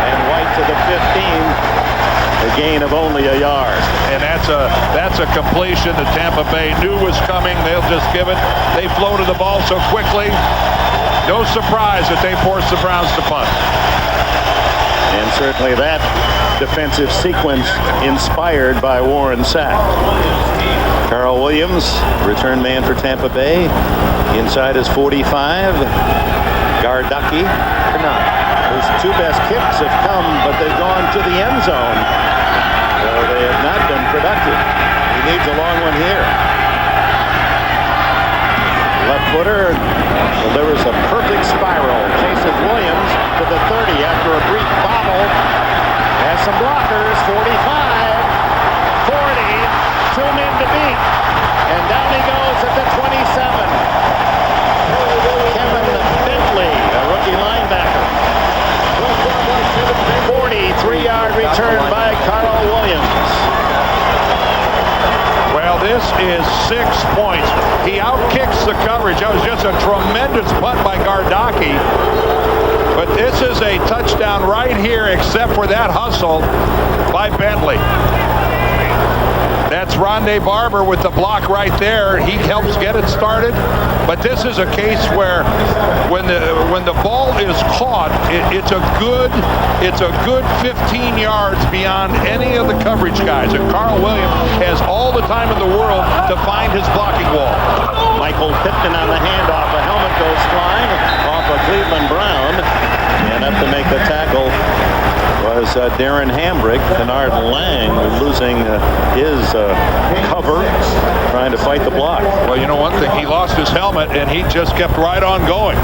And White to the 15. A gain of only a yard. And that's a completion that Tampa Bay knew was coming. They'll just give it. They floated the ball so quickly. No surprise that they forced the Browns to punt. And certainly that defensive sequence inspired by Warren Sapp. Carl Williams, return man for Tampa Bay. Inside his 45. Gardocki, his 2 best kicks have come, but they've gone to the end zone. So they have not been productive. He needs a long one here. Left footer delivers a perfect spiral. Chases Williams to the 30 after a brief bobble. Has some blockers. 45, 40, 2 men to beat. And down he goes at the 27. Kevin Bentley, a rookie linebacker. 43-yard return by Carl Williams. Well, this is 6 points. It's a tremendous punt by Gardocki. But this is a touchdown right here, except for that hustle by Bentley. That's Rondé Barber with the block right there. He helps get it started. But this is a case where when the ball is caught, it's a good 15 yards beyond any of the coverage guys. And Carl Williams has all the time in the world to find his blocking wall. Michael Pittman on the handoff. A helmet goes flying off of Cleveland Brown. And up to make the tackle was Darren Hambrick. Kennard Lang losing his cover, trying to fight the block. Well, you know one thing, he lost his helmet and he just kept right on going.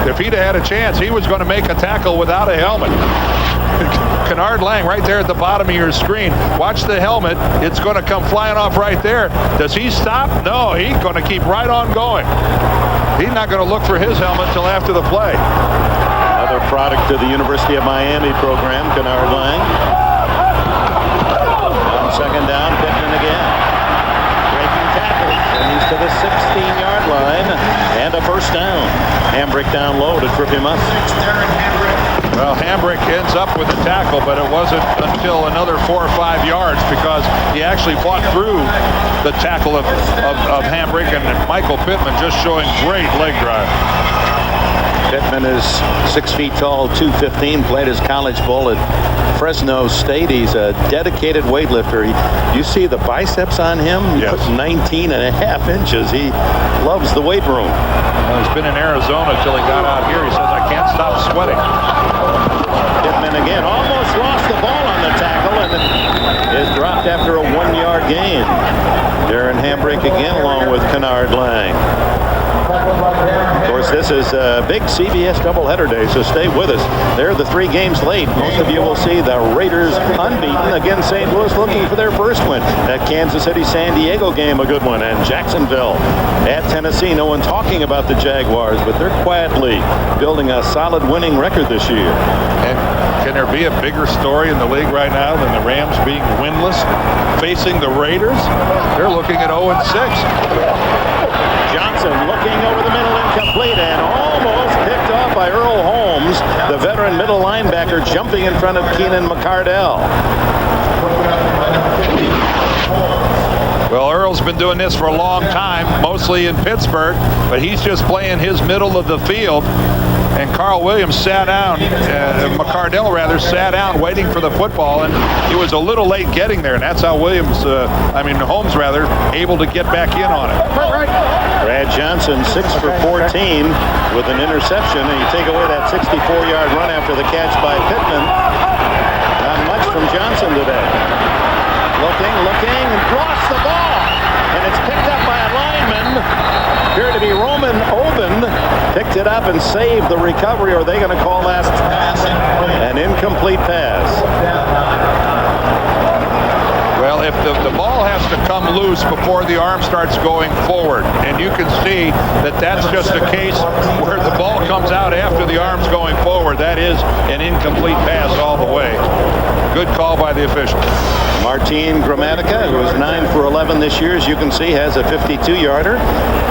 If he'd have had a chance, he was going to make a tackle without a helmet. Kennard Lang right there at the bottom of your screen. Watch the helmet. It's going to come flying off right there. Does he stop? No, he's going to keep right on going. He's not going to look for his helmet until after the play. Another product of the University of Miami program, Kennard Lang. On second down, Pittman again. Breaking tackles, and he's to the 16-yard line, and a first down. Hambrick down low to trip him up. Well, Hambrick ends up with a tackle, but it wasn't until another 4 or 5 yards because he actually fought through the tackle of Hambrick, and Michael Pittman just showing great leg drive. Pittman is 6 feet tall, 215, played his college ball at Fresno State. He's a dedicated weightlifter. You see the biceps on him? Yes. 19 and a half inches. He loves the weight room. Well, he's been in Arizona till he got out here. He says, I can't stop sweating. Pittman again almost lost the ball on the tackle and is dropped after a 1-yard gain. Darren Hambrick again along with Kennard Lang. Of course, this is a big CBS doubleheader day, so stay with us. They're the 3 games late. Most of you will see the Raiders unbeaten against St. Louis looking for their first win. That Kansas City-San Diego game, a good one. And Jacksonville at Tennessee. No one talking about the Jaguars, but they're quietly building a solid winning record this year. And can there be a bigger story in the league right now than the Rams being winless, facing the Raiders? They're looking at 0-6. Johnson looking over the middle, incomplete, and almost picked off by Earl Holmes, the veteran middle linebacker, jumping in front of Keenan McCardell. Well, Earl's been doing this for a long time, mostly in Pittsburgh, but he's just playing his middle of the field. And Carl Williams sat down, McCardell rather, sat down waiting for the football, and he was a little late getting there, and that's how Holmes rather, able to get back in on it. Brad Johnson, 6 for 14 with an interception, and you take away that 64-yard run after the catch by Pittman. Not much from Johnson today. Looking, lost the ball, and it's picked up by a lineman. Appeared to be Roman Oben. Picked it up and saved the recovery, or are they going to call that an incomplete pass? Well, if the ball has to come loose before the arm starts going forward, and you can see that that's just a case where the ball comes out after the arm's going forward. That is an incomplete pass all the way. Good call by the official. Martin Gramatica, who is 9 for 11 this year, as you can see, has a 52-yarder.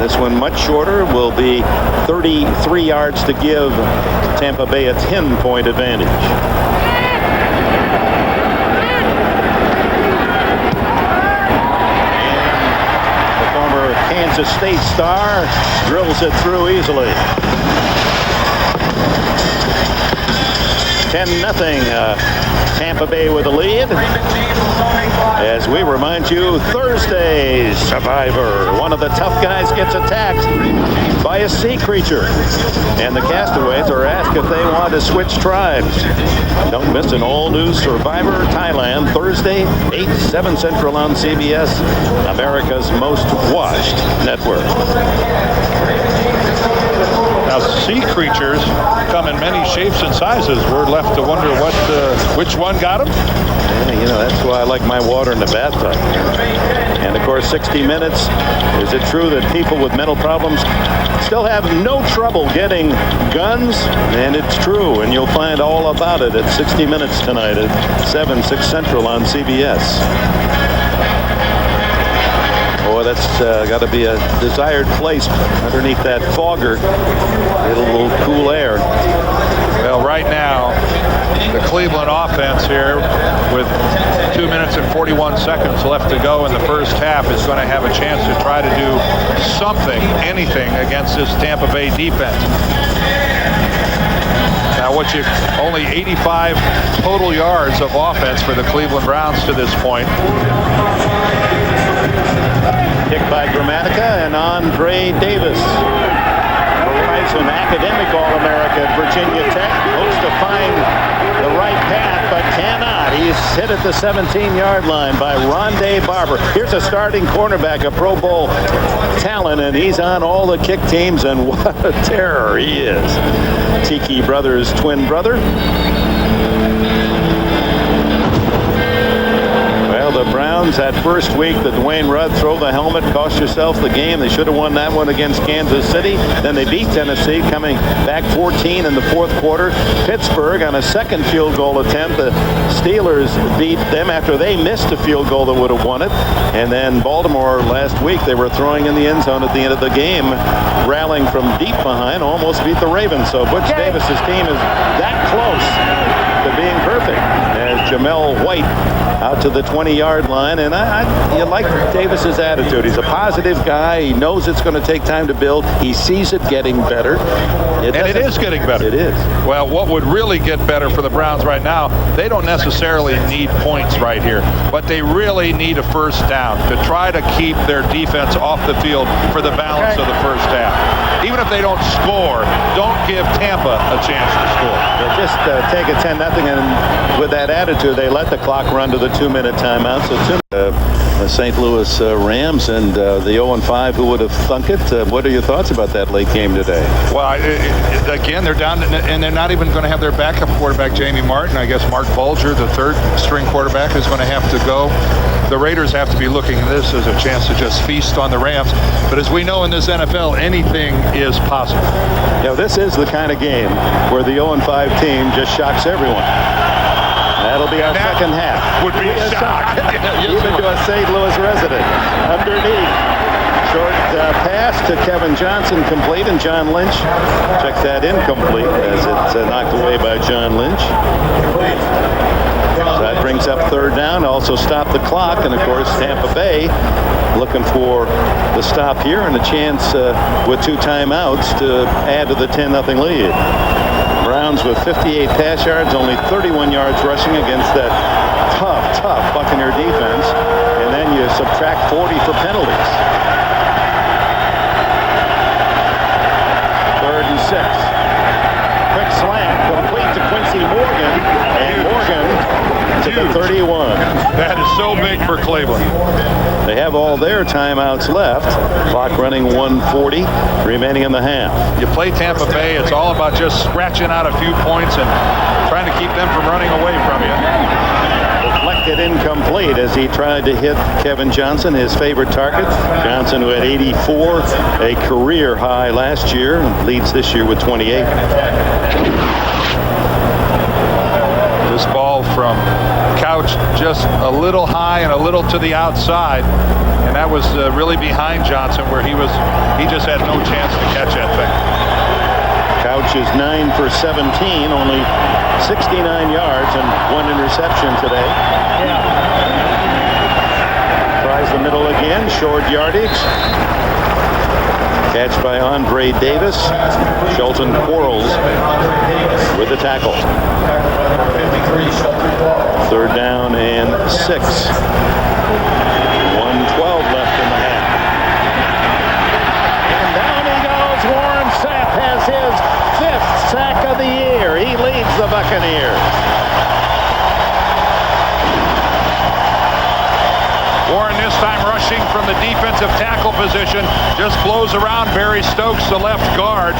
This one much shorter, will be 33 yards to give Tampa Bay a 10-point advantage. Kansas State star drills it through easily. 10-0. Tampa Bay with a lead. As we remind you, Thursday's Survivor. One of the tough guys gets attacked by a sea creature, and the castaways are asked if they want to switch tribes. Don't miss an all-new Survivor Thailand, Thursday, 8/7 Central on CBS, America's most watched network. Now, sea creatures come in many shapes and sizes. We're left to wonder which one got them. Yeah, you know, that's why I like my water in the bathtub. And of course, 60 Minutes. Is it true that people with mental problems still have no trouble getting guns? And it's true, and you'll find all about it at 60 Minutes tonight at 7, 6 Central on CBS. Boy, that's got to be a desired place underneath that fogger. Get a little cool air. Well, right now, the Cleveland offense here with 2 minutes and 41 seconds left to go in the first half is going to have a chance to try to do something, anything against this Tampa Bay defense. Now, only 85 total yards of offense for the Cleveland Browns to this point. Kick by Gramatica and Andre Davis. An academic All-America at Virginia Tech. Hopes to find the right path, but cannot. He's hit at the 17-yard line by Rondé Barber. Here's a starting cornerback, a Pro Bowl talent, and he's on all the kick teams, and what a terror he is. Tiki Brothers' twin brother. The Browns that first week, the Dwayne Rudd throw the helmet, cost yourself the game. They should have won that one against Kansas City. Then they beat Tennessee, coming back 14 in the fourth quarter. Pittsburgh on a second field goal attempt. The Steelers beat them after they missed a field goal that would have won it. And then Baltimore last week, they were throwing in the end zone at the end of the game, rallying from deep behind, almost beat the Ravens. So Butch Davis's team is that close to being perfect. As Jamel White out to the 20-yard line, and you like Davis's attitude. He's a positive guy. He knows it's going to take time to build. He sees it getting better. It is getting better. It is. Well, what would really get better for the Browns right now, they don't necessarily need points right here, but they really need a first down to try to keep their defense off the field for the balance of the first half. Even if they don't score, don't give Tampa a chance to score. They'll just take a 10-0, and with that attitude, they let the clock run to the 2-minute timeout. So the St. Louis Rams and the 0-5, who would have thunk it? What are your thoughts about that late game today? Well, again, they're down, and they're not even going to have their backup quarterback, Jamie Martin. I guess Mark Bulger, the third-string quarterback, is going to have to go. The Raiders have to be looking at this as a chance to just feast on the Rams. But as we know in this NFL, anything is possible. You know, this is the kind of game where the 0-5 team just shocks everyone. That'll be our second half. Would be a shock. Even to a St. Louis resident. Underneath. Short pass to Kevin Johnson, complete, and John Lynch checks that incomplete as it's knocked away by John Lynch. So that brings up third down, also stop the clock, and of course Tampa Bay looking for the stop here and a chance with 2 timeouts to add to the 10-0 lead. Browns with 58 pass yards, only 31 yards rushing against that tough Buccaneer defense, and then you subtract 40 for penalties. 3rd and 6. Quick slant, complete to Quincy Morgan, and Morgan to the 31. That is so big for Cleveland. They have all their timeouts left. Clock running 1:40 remaining in the half. You play Tampa Bay, it's all about just scratching out a few points and trying to keep them from running away from you. Deflected incomplete as he tried to hit Kevin Johnson, his favorite target. Johnson, who had 84, a career high last year, leads this year with 28. This ball from Couch just a little high and a little to the outside, and that was really behind Johnson, where he just had no chance to catch that thing. Couch is 9 for 17, only 69 yards and 1 interception today. Tries the middle again, short yardage. Catch by Andre Davis. Shelton Quarles with the tackle. 3rd down and 6. 1:12 left in the half. And down he goes. Warren Sapp has his 5th sack of the year. He leads the Buccaneers. Warren this time rushing from the defensive tackle position, just blows around Barry Stokes, the left guard.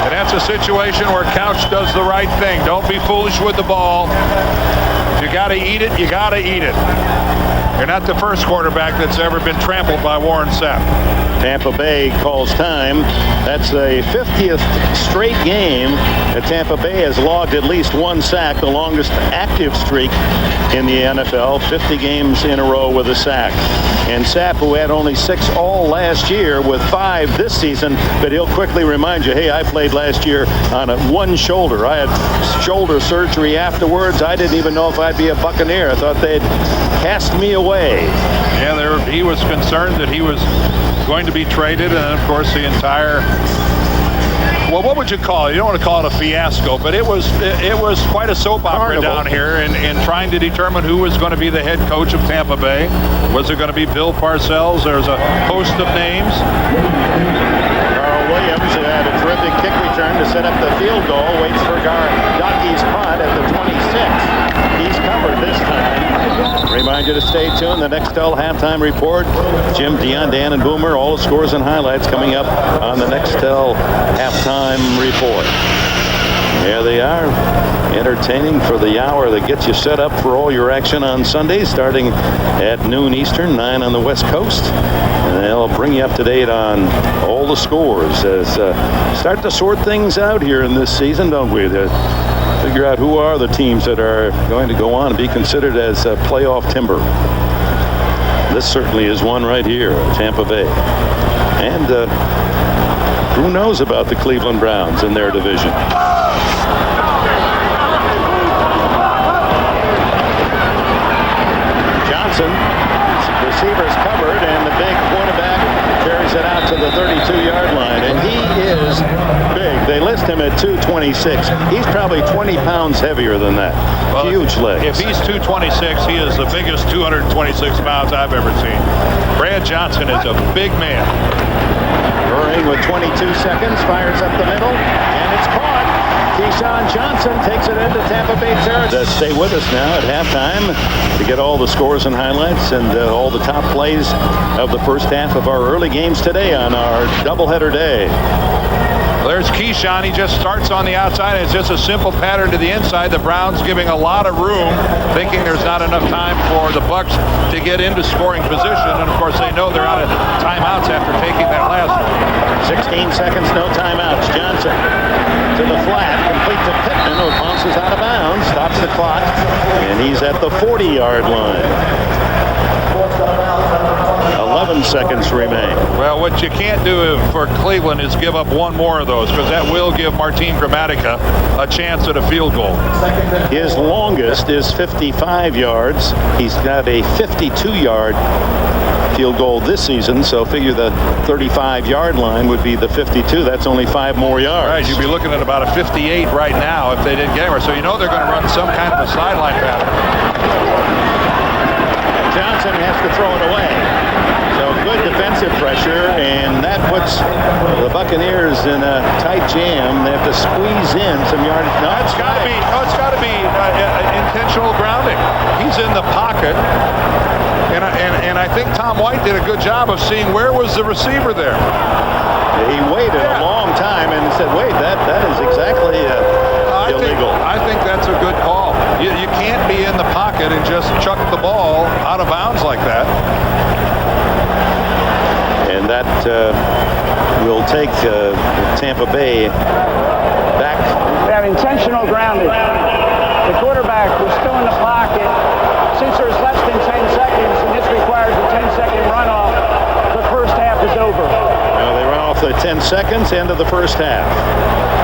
And that's a situation where Couch does the right thing. Don't be foolish with the ball. If you got to eat it, you got to eat it. You're not the first quarterback that's ever been trampled by Warren Sapp. Tampa Bay calls time. That's a 50th straight game Tampa Bay has logged at least one sack, the longest active streak in the NFL, 50 games in a row with a sack. And Sapp, who had only 6 all last year with 5 this season, but he'll quickly remind you, hey, I played last year on one shoulder. I had shoulder surgery afterwards. I didn't even know if I'd be a Buccaneer. I thought they'd cast me away. Yeah, he was concerned that he was going to be traded, and of course the entire, well, what would you call it? You don't want to call it a fiasco, but it was quite a soap opera down here in trying to determine who was going to be the head coach of Tampa Bay. Was it going to be Bill Parcells? There's a host of names. Carl Williams had a terrific kick return to set up the field goal. Waits for Gocky's punt at the 26. He's covered this time. Remind you to stay tuned. The Nextel halftime report. Jim, Dion, Dan, and Boomer. All the scores and highlights coming up on the Nextel halftime report. There they are, entertaining for the hour that gets you set up for all your action on Sunday, starting at noon Eastern, 9 on the West Coast. And they'll bring you up to date on all the scores as start to sort things out here in this season, don't we? Figure out who are the teams that are going to go on and be considered as playoff timber. This certainly is one right here, Tampa Bay. And who knows about the Cleveland Browns in their division? Johnson, receivers covered, and the big quarterback carries it out to the 32-yard line, and he is big. They list him at 226. He's probably 20 pounds heavier than that. Well, huge legs. If he's 226, he is the biggest 226 pounds I've ever seen. Brad Johnson is a big man. Hurrying with 22 seconds, fires up the middle, and it's caught. Keyshawn Johnson takes it into Tampa Bay territory. Stay with us now at halftime to get all the scores and highlights and all the top plays of the first half of our early games today on our doubleheader day. There's Keyshawn. He just starts on the outside. It's just a simple pattern to the inside. The Browns giving a lot of room, thinking there's not enough time for the Bucs to get into scoring position. And, of course, they know they're out of timeouts after taking that last one. 16 seconds, no timeouts. Johnson to the flat, complete to Pittman, who bounces out of bounds, stops the clock, and he's at the 40-yard line. 11 seconds remain. Well, what you can't do for Cleveland is give up one more of those, because that will give Martin Gramatica a chance at a field goal. His longest is 55 yards. He's got a 52-yard field goal this season, so figure the 35-yard line would be the 52. That's only 5 more yards. Right, you'd be looking at about a 58 right now if they didn't get anywhere. So you know they're going to run some kind of a sideline pattern. Johnson has to throw it away. So good defensive pressure, and that puts the Buccaneers in a tight jam. They have to squeeze in some yardage. No, it's got to be intentional grounding. He's in the pocket, and I think Tom White did a good job of seeing where was the receiver there. He waited a long time and said, "Wait, that is exactly illegal." I think that's a good call. You can't be in the pocket and just chuck the ball out of bounds like that. And that will take Tampa Bay back. We have intentional grounding. The quarterback was still in the pocket. Since there's less than 10 seconds, and this requires a 10-second runoff, the first half is over. Now they run off the 10 seconds, end of the first half.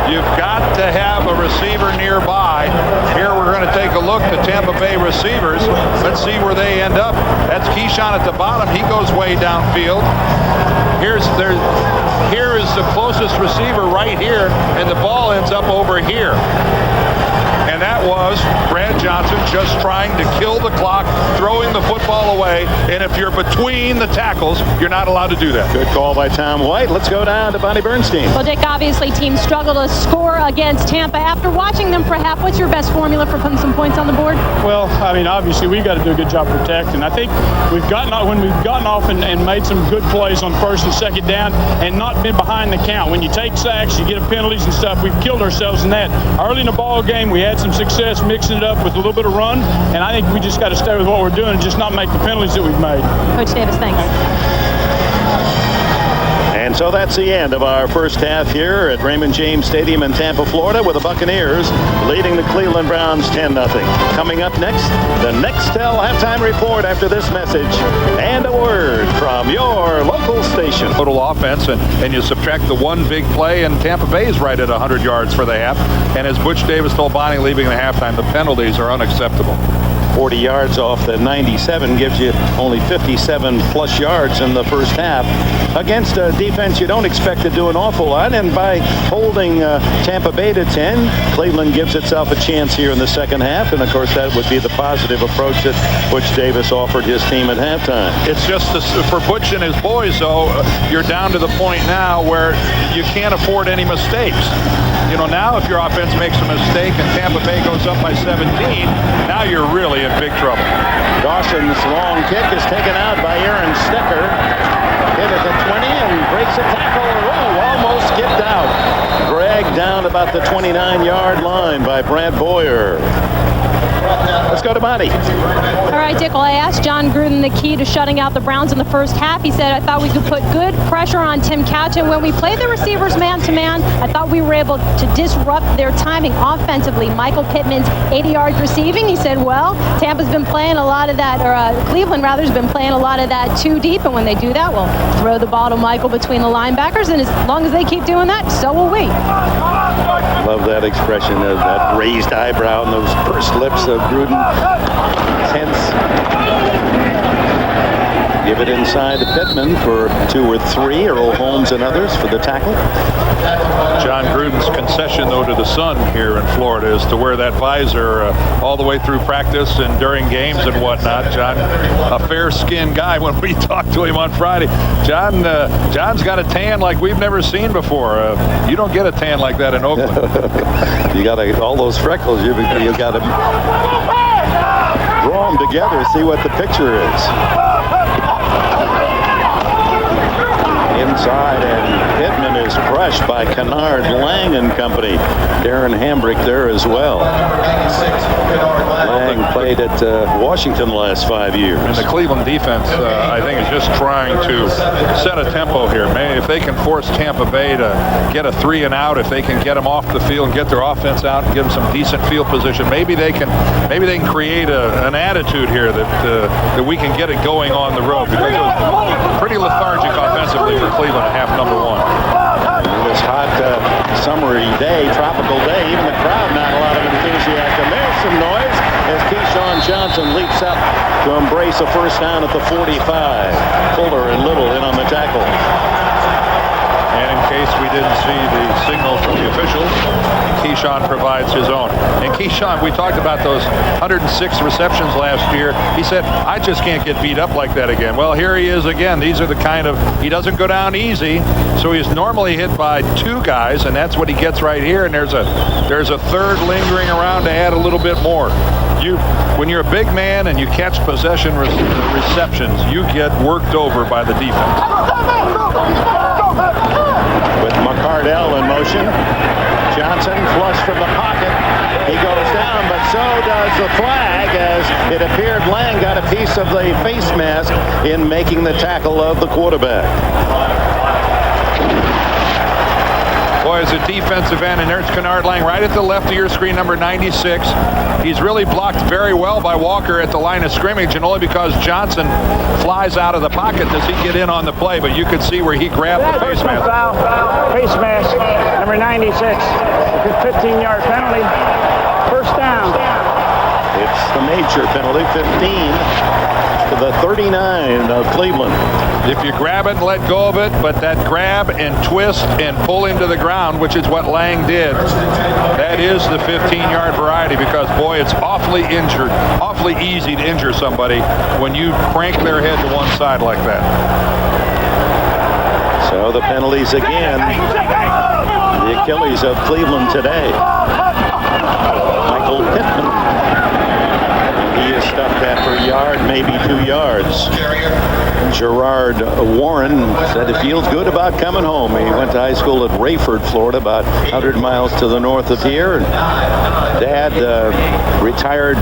You've got to have a receiver nearby. Here we're going to take a look at Tampa Bay receivers. Let's see where they end up. That's Keyshawn at the bottom. He goes way downfield. Here is the closest receiver right here, and the ball ends up over here. And that was Brad Johnson just trying to kill the clock, throwing the football away. And if you're between the tackles, you're not allowed to do that. Good call by Tom White. Let's go down to Bonnie Bernstein. Well, Dick, obviously teams struggle to score against Tampa. After watching them for half, what's your best formula for putting some points on the board? Well, I mean, obviously we've got to do a good job protecting. I think when we've gotten off and made some good plays on first and second down and not been behind the count. When you take sacks, you get penalties and stuff. We've killed ourselves in that. Early in the ball game, we had some success mixing it up with a little bit of run, and I think we just got to stay with what we're doing and just not make the penalties that we've made. Coach Davis, thanks. And So that's the end of our first half here at Raymond James Stadium in Tampa, Florida, with the Buccaneers leading the Cleveland Browns 10-0. Coming up next, the Nextel halftime report after this message and a word from your local station. Total offense, and you subtract the one big play, and Tampa Bay is right at 100 yards for the half. And as Butch Davis told Bonnie leaving the halftime, the penalties are unacceptable. 40 yards off the 97 gives you only 57 plus yards in the first half against a defense you don't expect to do an awful lot. And by holding Tampa Bay to 10, Cleveland gives itself a chance here in the second half. And of course, that would be the positive approach that Butch Davis offered his team at halftime. It's just for Butch and his boys, though, you're down to the point now where you can't afford any mistakes. You know, now if your offense makes a mistake and Tampa Bay goes up by 17, now you're really in big trouble. Dawson's long kick is taken out by Aaron Stecker. Hit at the 20 and breaks a tackle. Oh, almost skipped out. Dragged down about the 29-yard line by Brad Boyer. Let's go to Bonnie. All right, Dick. Well, I asked John Gruden the key to shutting out the Browns in the first half. He said, I thought we could put good pressure on Tim Couch. And when we played the receivers man-to-man, I thought we were able to disrupt their timing offensively. Michael Pittman's 80 yards receiving. He said, well, Tampa's been playing a lot of that, or Cleveland, rather, has been playing a lot of that too deep. And when they do that, we'll throw the ball to Michael between the linebackers. And as long as they keep doing that, so will we. Love that expression, that raised eyebrow and those pursed lips of Gruden. Tense. Give it inside to Pittman for 2 or 3. Earl Holmes and others for the tackle. John Gruden's concession, though, to the sun here in Florida is to wear that visor all the way through practice and during games and whatnot. John, a fair-skinned guy. When we talked to him on Friday, John's got a tan like we've never seen before. You don't get a tan like that in Oakland. You got all those freckles. You got to draw them together, see what the picture is. Inside, and Pittman is crushed by Kennard, Lang and company. Darren Hambrick there as well. Lang played at Washington the last 5 years. And the Cleveland defense, I think, is just trying to set a tempo here. Maybe if they can force Tampa Bay to get a 3 and out, if they can get them off the field and get their offense out and give them some decent field position, maybe they can create an attitude here that we can get it going on the road, because it was pretty lethargic offensively for Cleveland at half number 1. This hot summery day, tropical day, even the crowd not a lot of enthusiasm. There's some noise as Keyshawn Johnson leaps up to embrace a first down at the 45. Fuller and Little in on the tackle. And in case we didn't see the signal from the officials, Keyshawn provides his own. And Keyshawn, we talked about those 106 receptions last year. He said, I just can't get beat up like that again. Well, here he is again. These are the kind of, he doesn't go down easy. So he's normally hit by 2 guys, and that's what he gets right here. And there's a third lingering around to add a little bit more. When you're a big man and you catch possession receptions, you get worked over by the defense. With McCardell in motion, Johnson flush from the pocket. He goes down, but so does the flag, as it appeared Lang got a piece of the face mask in making the tackle of the quarterback. Boy, as a defensive end, and there's Kennard Lang right at the left of your screen, number 96. He's really blocked very well by Walker at the line of scrimmage, and only because Johnson flies out of the pocket does he get in on the play, but you could see where he grabbed the face mask. Foul. Face mask, number 96. 15-yard penalty. First down. It's the major penalty, 15 to the 39 of Cleveland. If you grab it and let go of it, but that grab and twist and pull him to the ground, which is what Lang did, that is the 15-yard variety, because, boy, it's awfully easy to injure somebody when you crank their head to one side like that. So the penalties again. The Achilles of Cleveland today. Michael Pittman. He is stuffed after a yard, maybe 2 yards. Gerard Warren said he feels good about coming home. He went to high school at Rayford, Florida, about 100 miles to the north of here. And Dad retired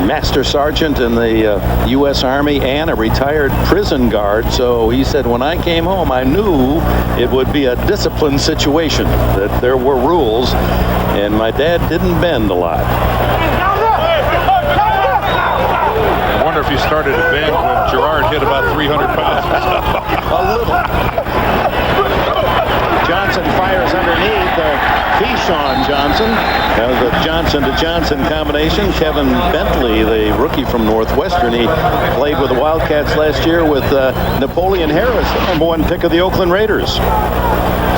Master Sergeant in the U.S. Army and a retired prison guard. So he said, when I came home, I knew it would be a disciplined situation, that there were rules, and my dad didn't bend a lot. I wonder if he started to bend when Gerard hit about 300 pounds. A little. Johnson fires underneath. Keyshawn Johnson. That was a Johnson to Johnson combination. Kevin Bentley, the rookie from Northwestern, he played with the Wildcats last year with Napoleon Harris, the #1 pick of the Oakland Raiders.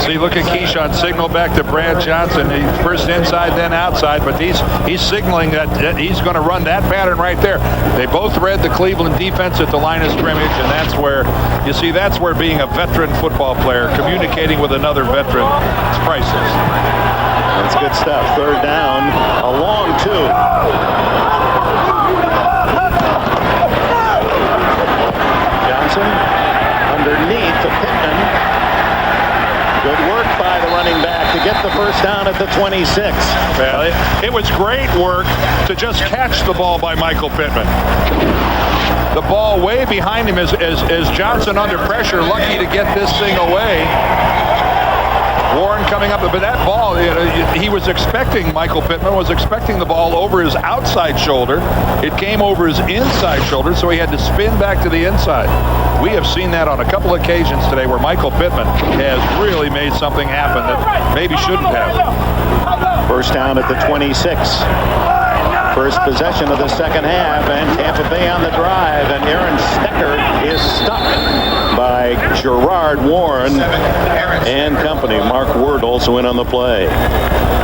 See, look at Keyshawn signal back to Brad Johnson. He first inside, then outside, but he's signaling that he's going to run that pattern right there. They both read the Cleveland defense at the line of scrimmage, and that's where, you see, that's where being a veteran football player, communicating with another veteran, is priceless. That's good stuff. Third down, a long two. Johnson underneath to Pittman. Good work by the running back to get the first down at the 26. Well, it was great work to just catch the ball by Michael Pittman. The ball way behind him is Johnson under pressure, lucky to get this thing away. Warren coming up, but that ball, he was expecting, Michael Pittman was expecting the ball over his outside shoulder. It came over his inside shoulder, so he had to spin back to the inside. We have seen that on a couple occasions today where Michael Pittman has really made something happen that maybe shouldn't have. First down at the 26. First possession of the second half, and Tampa Bay on the drive, and Aaron Stecker is stuck by Gerard Warren and company. Mark Word also in on the play.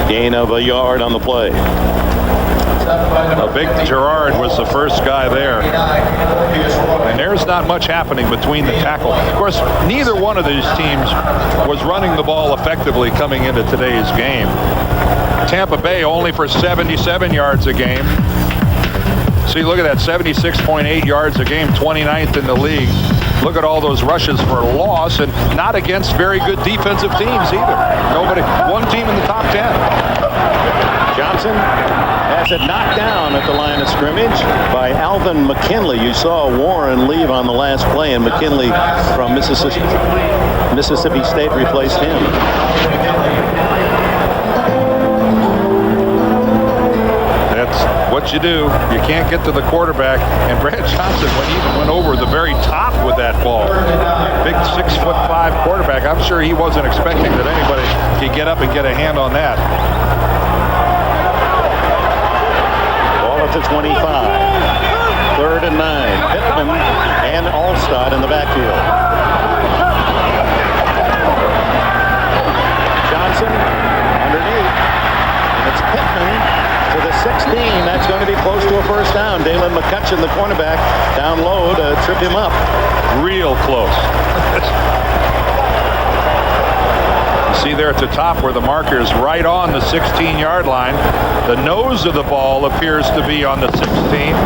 Gain of a yard on the play. A big Gerard was the first guy there. And there's not much happening between the tackle. Of course, neither one of these teams was running the ball effectively coming into today's game. Tampa Bay only for 77 yards a game. See, look at that, 76.8 yards a game, 29th in the league. Look at all those rushes for a loss, and not against very good defensive teams either. Nobody, one team in the top 10. Johnson has it knocked down at the line of scrimmage by Alvin McKinley. You saw Warren leave on the last play, and McKinley from Mississippi State replaced him. What you do, you can't get to the quarterback, and Brad Johnson went over the very top with that ball. Big 6'5" quarterback. I'm sure he wasn't expecting that anybody could get up and get a hand on that. Ball at the 25. 3rd and 9. Pittman and Alstott in the backfield. Johnson underneath, and it's Pittman to the 16. That's going to be close to a first down. Dalen McCutcheon, the cornerback, down low to trip him up. Real close. You see there at the top where the marker is right on the 16-yard line. The nose of the ball appears to be on the 16.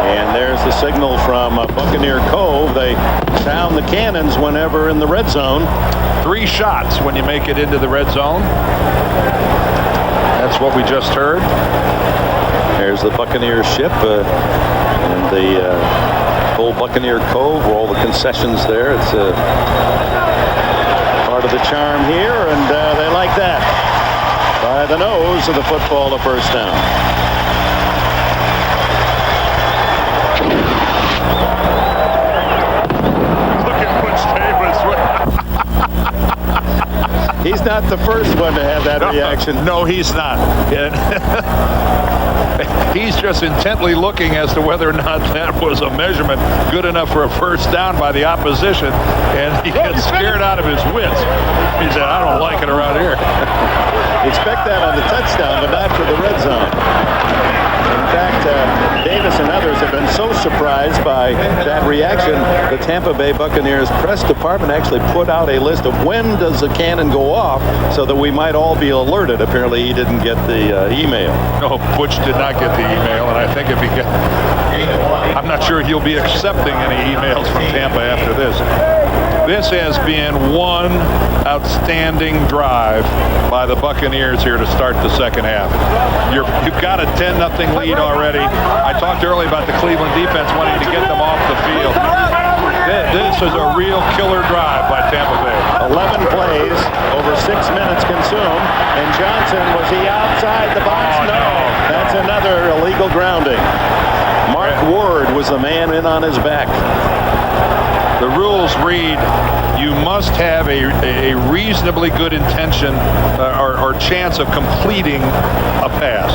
And there's the signal from Buccaneer Cove. They sound the cannons whenever in the red zone. 3 shots when you make it into the red zone. That's what we just heard. There's the Buccaneer ship and the whole Buccaneer Cove, where all the concessions there. It's part of the charm here, and they like that. By the nose of the football, a first down. Look at Butch Davis. He's not the first one to have that reaction. No, he's not. He's just intently looking as to whether or not that was a measurement good enough for a first down by the opposition, and he gets scared out of his wits. He said, I don't like it around here. Expect that on the touchdown, but not for the red zone. In fact, Davis and others have been so surprised by that reaction, the Tampa Bay Buccaneers press department actually put out a list of when does the cannon go off so that we might all be alerted. Apparently he didn't get the email. No, Butch did not get the email, and I think if he gets, I'm not sure he'll be accepting any emails from Tampa after this. This has been one outstanding drive by the Buccaneers here to start the second half. You've got a 10-0 lead already. I talked earlier about the Cleveland defense wanting to get them off the field. This is a real killer drive by Tampa Bay. 11 plays, over 6 minutes consumed, and Johnson, was he outside the box? Oh, no. That's another illegal grounding. Mark Ward was the man in on his back. The rules read you must have a reasonably good intention or chance of completing a pass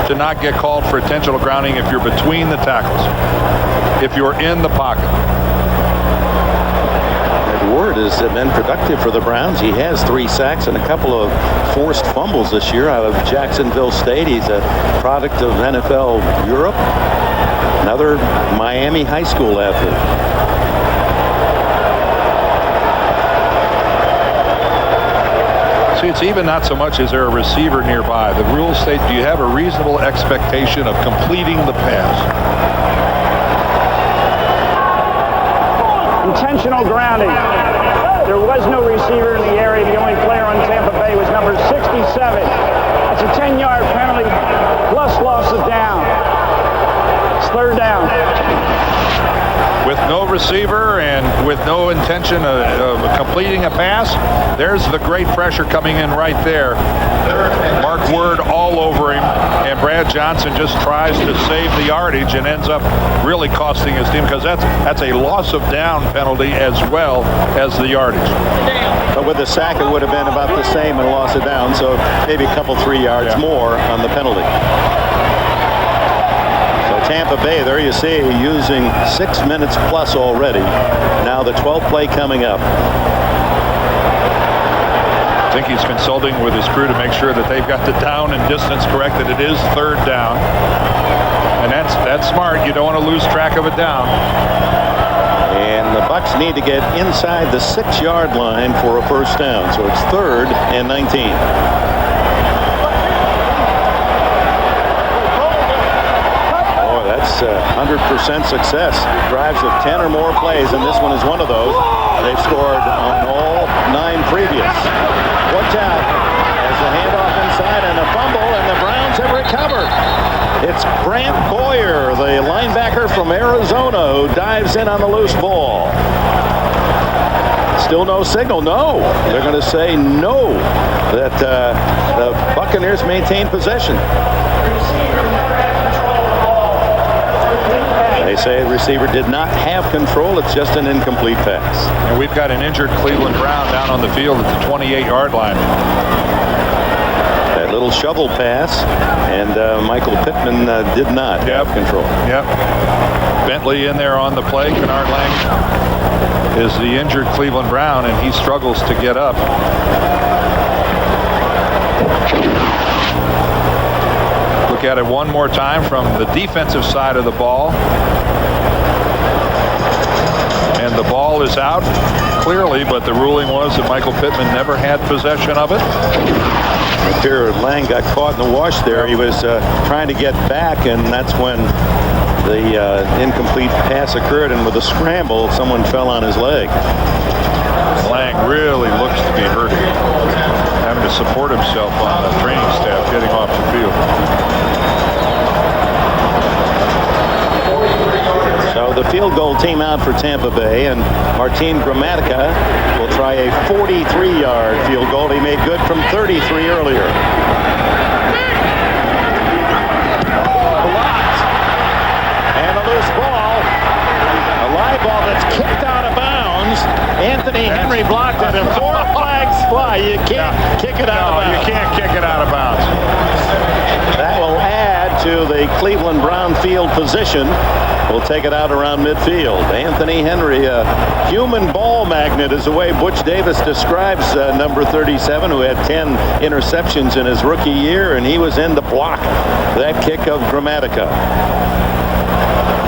to not get called for intentional grounding if you're between the tackles, if you're in the pocket. Ward has been productive for the Browns. He has 3 sacks and a couple of forced fumbles this year out of Jacksonville State. He's a product of NFL Europe. Another Miami high school athlete. See, it's even not so much is there a receiver nearby. The rules state, do you have a reasonable expectation of completing the pass? Intentional grounding. There was no receiver in the area. The only player on Tampa Bay was number 67. That's a 10-yard penalty plus loss of down. It's third down. With no receiver and with no intention of completing a pass, there's the great pressure coming in right there. Mark Word all over him, and Brad Johnson just tries to save the yardage and ends up really costing his team, because that's a loss of down penalty as well as the yardage. But with the sack, it would have been about the same and loss of down, so maybe a couple 3 yards more on the penalty. Tampa Bay, there you see, using 6 minutes plus already. Now the 12th play coming up. I think he's consulting with his crew to make sure that they've got the down and distance correct, that it is third down. And that's smart. You don't want to lose track of a down. And the Bucs need to get inside the 6-yard line for a first down. So it's 3rd and 19. 100% success. Drives of 10 or more plays, and this one is one of those. They've scored on all 9 previous. Watch out. There's a handoff inside and a fumble, and the Browns have recovered. It's Brant Boyer, the linebacker from Arizona, who dives in on the loose ball. Still no signal. No. They're going to say no, that the Buccaneers maintain possession. They say the receiver did not have control. It's just an incomplete pass. And we've got an injured Cleveland Brown down on the field at the 28-yard line. That little shovel pass, and Michael Pittman did not have control. Yep. Bentley in there on the play. Kennard Lang is the injured Cleveland Brown, and he struggles to get up. Look at it one more time from the defensive side of the ball. And the ball is out clearly, but the ruling was that Michael Pittman never had possession of it. Here, Lang got caught in the wash there. He was trying to get back, and that's when the incomplete pass occurred, and with a scramble, someone fell on his leg. Lang really looks to be hurting, having to support himself on the training staff getting off the field. So the field goal team out for Tampa Bay, and Martin Gramatica will try a 43-yard field goal. He made good from 33 earlier. Blocked. And a loose ball. A live ball that's kicked out of bounds. Anthony Henry blocked it, and 4 flags fly. You can't kick it out of bounds. You can't kick it out of bounds. That will add to the Cleveland Brown field position. We'll take it out around midfield. Anthony Henry, a human ball magnet, is the way Butch Davis describes number 37, who had 10 interceptions in his rookie year, and he was in to block that kick of Gramatica.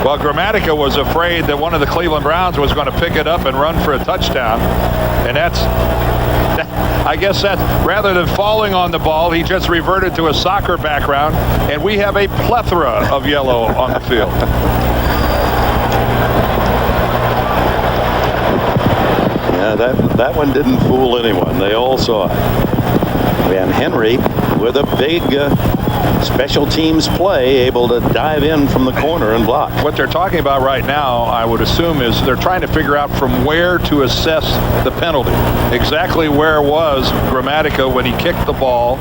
Well, Gramatica was afraid that one of the Cleveland Browns was going to pick it up and run for a touchdown, and I guess that rather than falling on the ball, he just reverted to a soccer background, and we have a plethora of yellow on the field. That one didn't fool anyone. They all saw it. And Henry with a big special teams play, able to dive in from the corner and block. What they're talking about right now, I would assume, is they're trying to figure out from where to assess the penalty. Exactly where was Gramatica when he kicked the ball?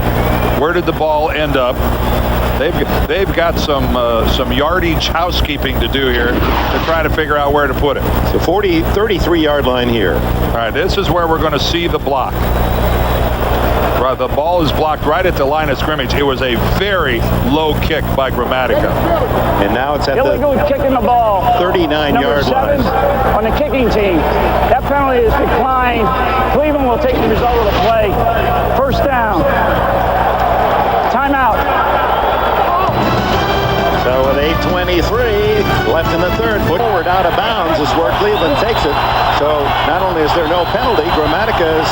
Where did the ball end up? They've got some yardage housekeeping to do here to try to figure out where to put it. So 33-yard line here. All right, this is where we're going to see the block. The ball is blocked right at the line of scrimmage. It was a very low kick by Gramatica. And now it's at illegal kicking the ball. 39-yard line. On the kicking team. That penalty is declined. Cleveland will take the result of the play. First down. Timeout. So with 8:23 left in the third, forward out of bounds is where Cleveland takes it. So not only is there no penalty, Gramatica is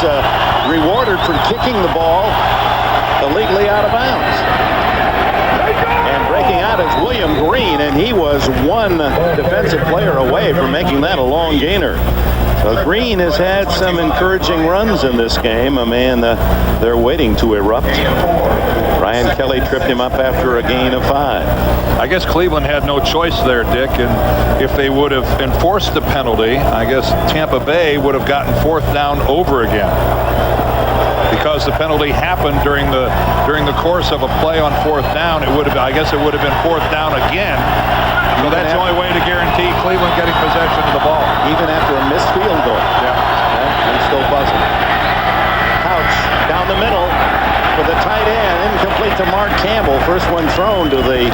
rewarded for kicking the ball illegally out of bounds. And breaking out is William Green, and he was one defensive player away from making that a long gainer. So Green has had some encouraging runs in this game, a man they're waiting to erupt. Ryan Kelly tripped him up after a gain of 5. I guess Cleveland had no choice there, Dick, and if they would have enforced the penalty, I guess Tampa Bay would have gotten fourth down over again. Because the penalty happened during the course of a play on fourth down, I guess it would have been fourth down again. So that's the only way to guarantee Cleveland getting possession of the ball. Even after a missed field goal. Yeah. I'm still buzzing. Couch down the middle for the tight end, incomplete to Mark Campbell. First one thrown to the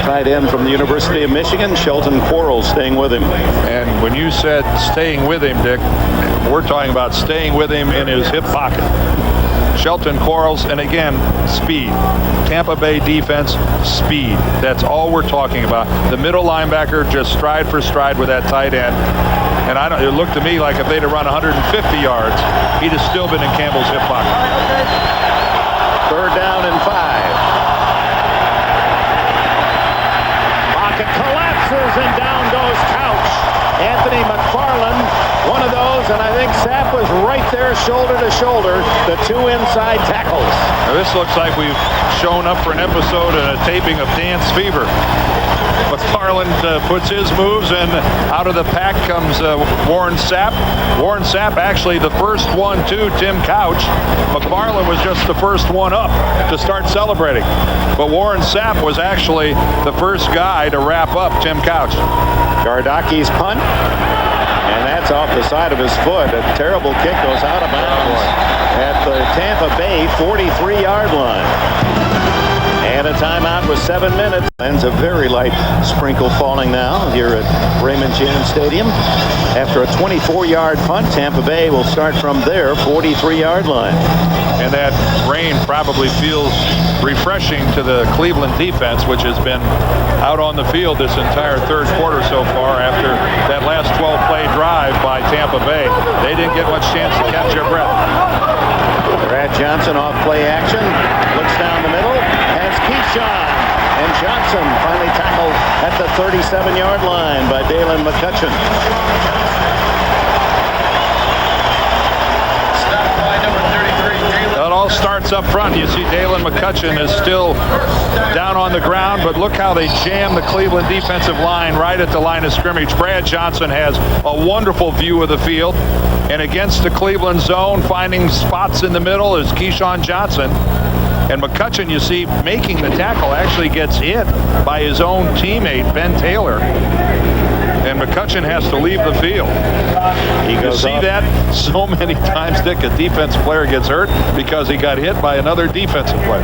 tight end from the University of Michigan, Shelton Quarles, staying with him. And when you said staying with him, Dick, we're talking about staying with him in his hip pocket. Shelton Quarles, and again, speed. Tampa Bay defense, speed. That's all we're talking about. The middle linebacker just stride for stride with that tight end. And it looked to me like if they'd have run 150 yards, he'd have still been in Campbell's hip pocket. Third down and 5. Pocket collapses and down goes Couch. Anthony McFarland, one of those, and I think Sapp was right there shoulder to shoulder, the two inside tackles. Now this looks like we've shown up for an episode and a taping of Dance Fever. McFarland puts his moves, and out of the pack comes Warren Sapp. Warren Sapp actually the first one to Tim Couch. McFarland was just the first one up to start celebrating. But Warren Sapp was actually the first guy to wrap up Tim Couch. Gardaki's punt, and that's off the side of his foot. A terrible kick goes out of bounds at the Tampa Bay 43-yard line. And a timeout with 7 minutes. And a very light sprinkle falling now here at Raymond James Stadium. After a 24-yard punt, Tampa Bay will start from their 43-yard line. And that rain probably feels refreshing to the Cleveland defense, which has been out on the field this entire third quarter so far after that last 12-play drive by Tampa Bay. They didn't get much chance to catch their breath. Brad Johnson off play action. Looks down the middle. Has Keyshawn. And Johnson finally tackled at the 37-yard line by Dalen McCutcheon. It all starts up front. You see Dalen McCutcheon is still down on the ground, but look how they jam the Cleveland defensive line right at the line of scrimmage. Brad Johnson has a wonderful view of the field, and against the Cleveland zone, finding spots in the middle is Keyshawn Johnson. And McCutcheon, you see, making the tackle, actually gets hit by his own teammate, Ben Taylor. And McCutcheon has to leave the field. You see that so many times, Dick, a defensive player gets hurt because he got hit by another defensive player.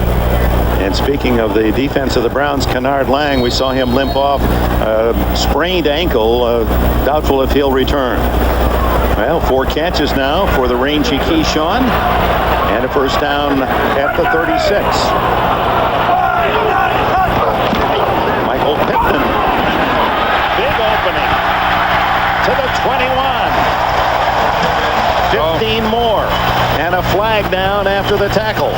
And speaking of the defense of the Browns, Kennard Lang, we saw him limp off, sprained ankle, doubtful if he'll return. Well, 4 catches now for the rangy Keyshawn, and a first down at the 36. Michael Pittman. Big opening to the 21. 15 more, and a flag down after the tackle.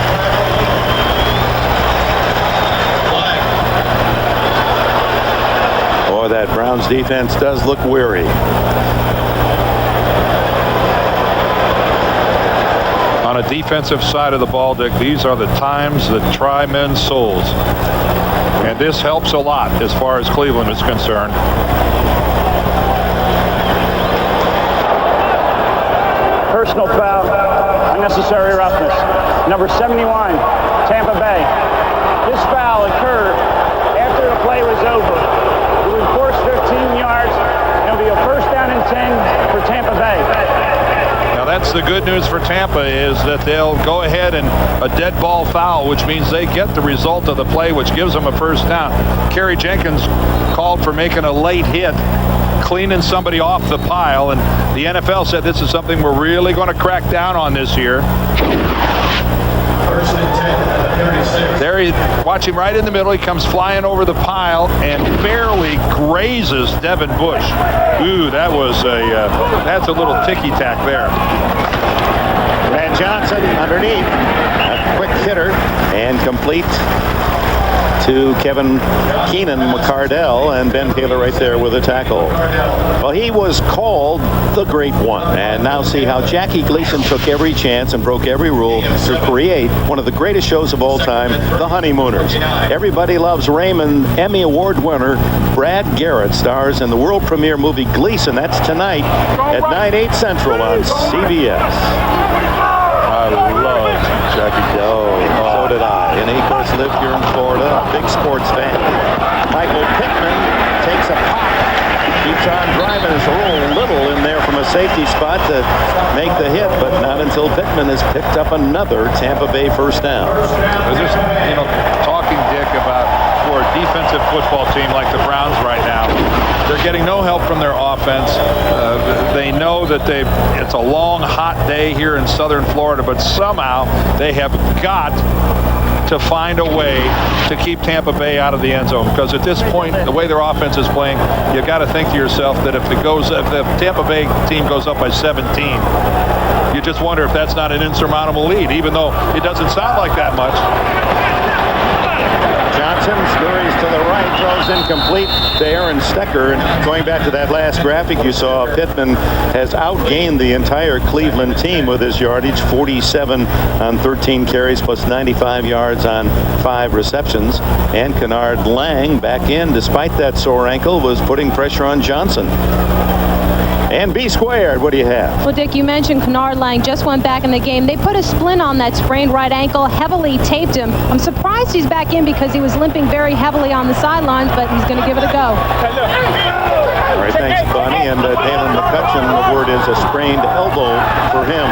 Boy, that Browns defense does look weary. on a defensive side of the ball, Dick, these are the times that try men's souls. And this helps a lot as far as Cleveland is concerned. Personal foul, unnecessary roughness. Number 71, Tampa Bay. This foul occurred after the play was over. It was forced 15 yards. It'll be a first down and 10 for Tampa Bay. Now that's the good news for Tampa, is that they'll go ahead and a dead ball foul, which means they get the result of the play, which gives them a first down. Kerry Jenkins called for making a late hit, cleaning somebody off the pile, and the NFL said this is something we're really going to crack down on this year. First and 10, 36. There he, watch him right in the middle. He comes flying over the pile and barely grazes Devin Bush. Ooh, that was that's a little ticky-tack there. Brad Johnson underneath, a quick hitter and complete to Kevin Keenan McCardell, and Ben Taylor right there with a tackle. Well, he was called the Great One, and now see how Jackie Gleason took every chance and broke every rule to create one of the greatest shows of all time, The Honeymooners. Everybody loves Raymond. Emmy Award winner Brad Garrett stars in the world premiere movie Gleason. That's tonight at 9/8 Central on CBS. I love Jackie. So did I. And he, of course, lived here in Florida, a big sports fan. Michael Pittman takes a pop. Keeps on driving. There's a little in there from a safety spot to make the hit, but not until Pittman has picked up another Tampa Bay first down. We're just, talking, Dick, about for a defensive football team like the Browns right now, they're getting no help from their offense. They know that it's a long, hot day here in southern Florida, but somehow they have got to find a way to keep Tampa Bay out of the end zone, because at this point, the way their offense is playing, you've got to think to yourself that if the Tampa Bay team goes up by 17, you just wonder if that's not an insurmountable lead, even though it doesn't sound like that much. Johnson scurries to the right, throws incomplete to Aaron Stecker. And going back to that last graphic you saw, Pittman has outgained the entire Cleveland team with his yardage, 47 on 13 carries plus 95 yards on 5 receptions. And Kennard Lang, back in despite that sore ankle, was putting pressure on Johnson. And B squared, what do you have? Well, Dick, you mentioned Kennard Lang just went back in the game. They put a splint on that sprained right ankle, heavily taped him. I'm surprised he's back in because he was limping very heavily on the sidelines, but he's going to give it a go. All right, thanks, Bonnie. And Dalen McCutcheon, the word is a sprained elbow for him.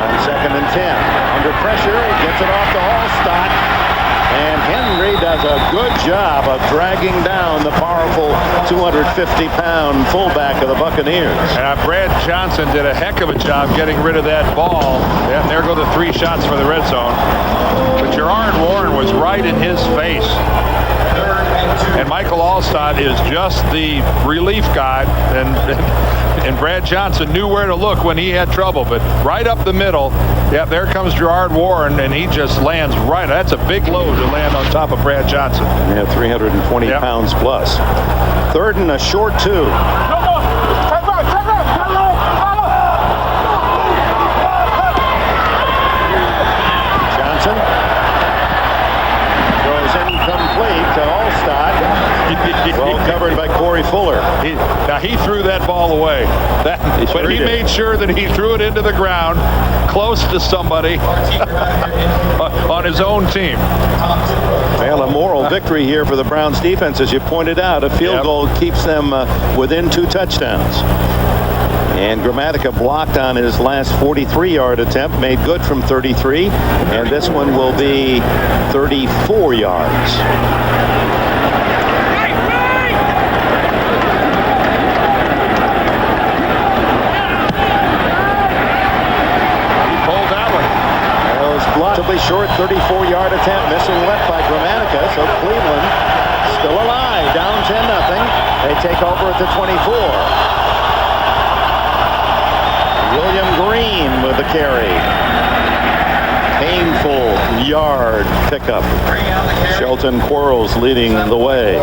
On 2nd and 10. Under pressure, gets it off to Allstott. And Henry does a good job of dragging down the powerful 250-pound fullback of the Buccaneers. And Brad Johnson did a heck of a job getting rid of that ball. And there go the 3 shots for the red zone. But Gerard Warren was right in his face. And Michael Allstott is just the relief guy, and Brad Johnson knew where to look when he had trouble. But right up the middle, yeah, there comes Gerard Warren, and he just lands right. That's a big load to land on top of Brad Johnson. Yeah, 320 pounds plus. 3rd and a short 2. Incomplete to Allstott. Well covered by Corey Fuller. Now he threw that ball away. But he made sure that he threw it into the ground close to somebody on his own team. Well, a moral victory here for the Browns defense. As you pointed out, a field goal keeps them within 2 touchdowns. And Gramatica blocked on his last 43-yard attempt, made good from 33, and this one will be 34 yards. He pulled that one. That was blocked. Short 34-yard attempt, missing left by Gramatica, so Cleveland still alive, down 10-0. They take over at the 24. William Green with the carry. Painful yard pickup. Shelton Quarles leading the way.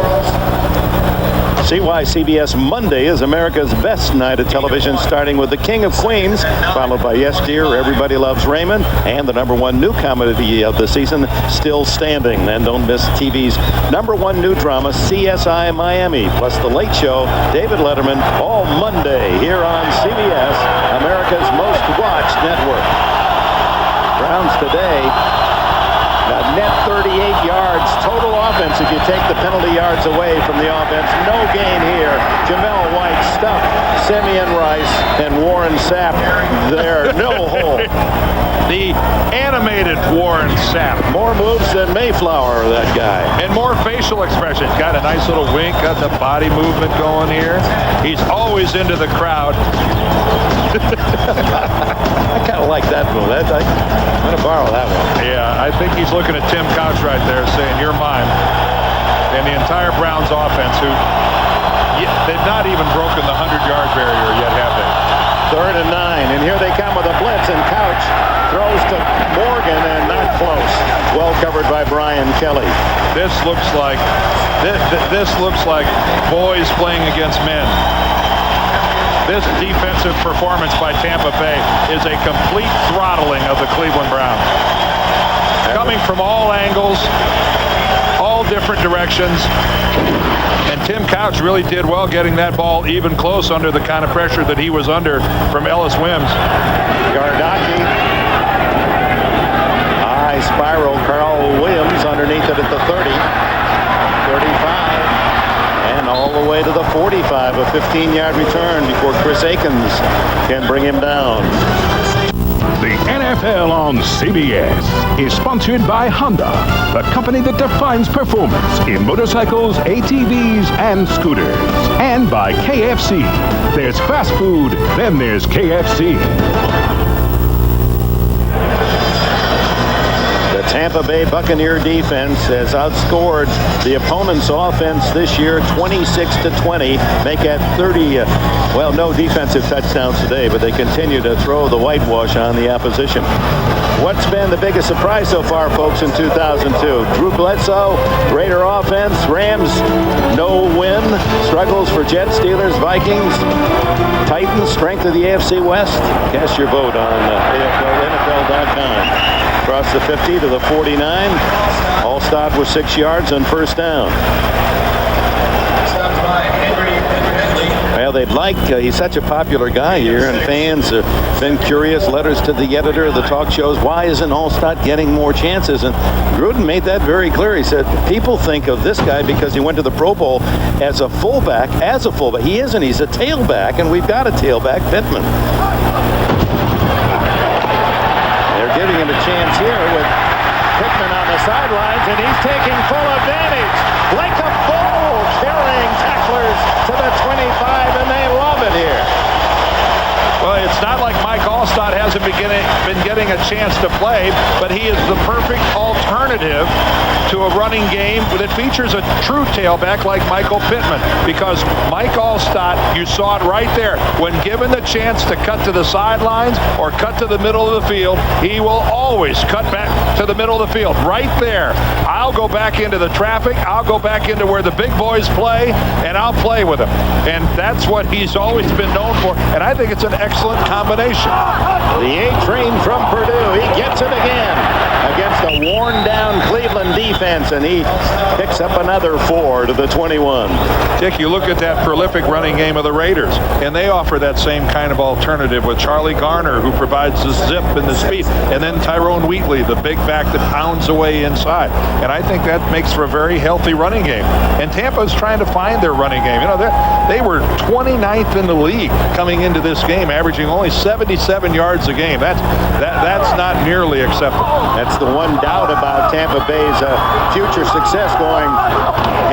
See why CBS Monday is America's best night of television, starting with The King of Queens, followed by Yes Dear, Everybody Loves Raymond, and the #1 new comedy of the season, Still Standing. And don't miss TV's #1 new drama, CSI Miami, plus The Late Show, David Letterman, all Monday here on CBS, America's most watched network. Browns today got net 38 yards total offense if you take the penalty yards away from the offense. No gain here. Jamel White stuffed Simeon Rice and Warren Sapp there. No hole. The animated Warren Sapp. More moves than Mayflower, that guy. And more facial expressions. Got a nice little wink, got the body movement going here. He's always into the crowd. I kind of like that move. I'm going to borrow that one. Yeah, I think he's looking at Tim Couch right there saying, you're mine. And the entire Browns offense, who they've not even broken the 100-yard barrier yet, have they? 3rd and 9, and here they come with a blitz, and Couch throws to Morgan and not close. Well covered by Brian Kelly. This looks like boys playing against men. This defensive performance by Tampa Bay is a complete throttling of the Cleveland Browns. Coming from all angles, all different directions. And Tim Couch really did well getting that ball even close under the kind of pressure that he was under from Ellis Wims. Gardocki. High spiral. Carl Williams underneath it at the 30. 35. And all the way to the 45. A 15-yard return before Chris Akins can bring him down. The NFL on CBS is sponsored by Honda, the company that defines performance in motorcycles, ATVs, and scooters. And by KFC. There's fast food, then there's KFC. The Tampa Bay Buccaneer defense has outscored the opponent's offense this year 26-20. Make it 30. Well, no defensive touchdowns today, but they continue to throw the whitewash on the opposition. What's been the biggest surprise so far, folks, in 2002? Drew Bledsoe, Raider offense, Rams, no win. Struggles for Jets, Steelers, Vikings, Titans, strength of the AFC West. Cast your vote on NFL.com. Across the 50 to the 49. Allstott with 6 yards on first down. Well, they'd like, he's such a popular guy here, and fans have been curious. Letters to the editor of the talk shows, why isn't Allstott getting more chances? And Gruden made that very clear. He said, people think of this guy because he went to the Pro Bowl as a fullback. He isn't. He's a tailback, and we've got a tailback, Pittman. They're giving him a chance here with Pittman on the sidelines, and he's taking full advantage. Like a bull, carrying tacklers to the 25, and they love it here. Well, it's not like Mike Allstott hasn't been getting a chance to play, but he is the perfect alternative to a running game that features a true tailback like Michael Pittman. Because Mike Allstott, you saw it right there, when given the chance to cut to the sidelines or cut to the middle of the field, he will always cut back to the middle of the field. Right there. I'll go back into the traffic. I'll go back into where the big boys play, and I'll play with him. And that's what he's always been known for. And I think it's an excellent combination. The A-train from Purdue. He gets it again against a worn-down Cleveland defense, and he picks up another 4 to the 21. Dick, you look at that prolific running game of the Raiders, and they offer that same kind of alternative with Charlie Garner, who provides the zip and the speed, and then Tyrone Wheatley, the big back that pounds away inside. And I think that makes for a very healthy running game. And Tampa's trying to find their running game. You know, they were 29th in the league coming into this game, averaging only 77 yards a game. That's not nearly acceptable. That's the one doubt about Tampa Bay's future success going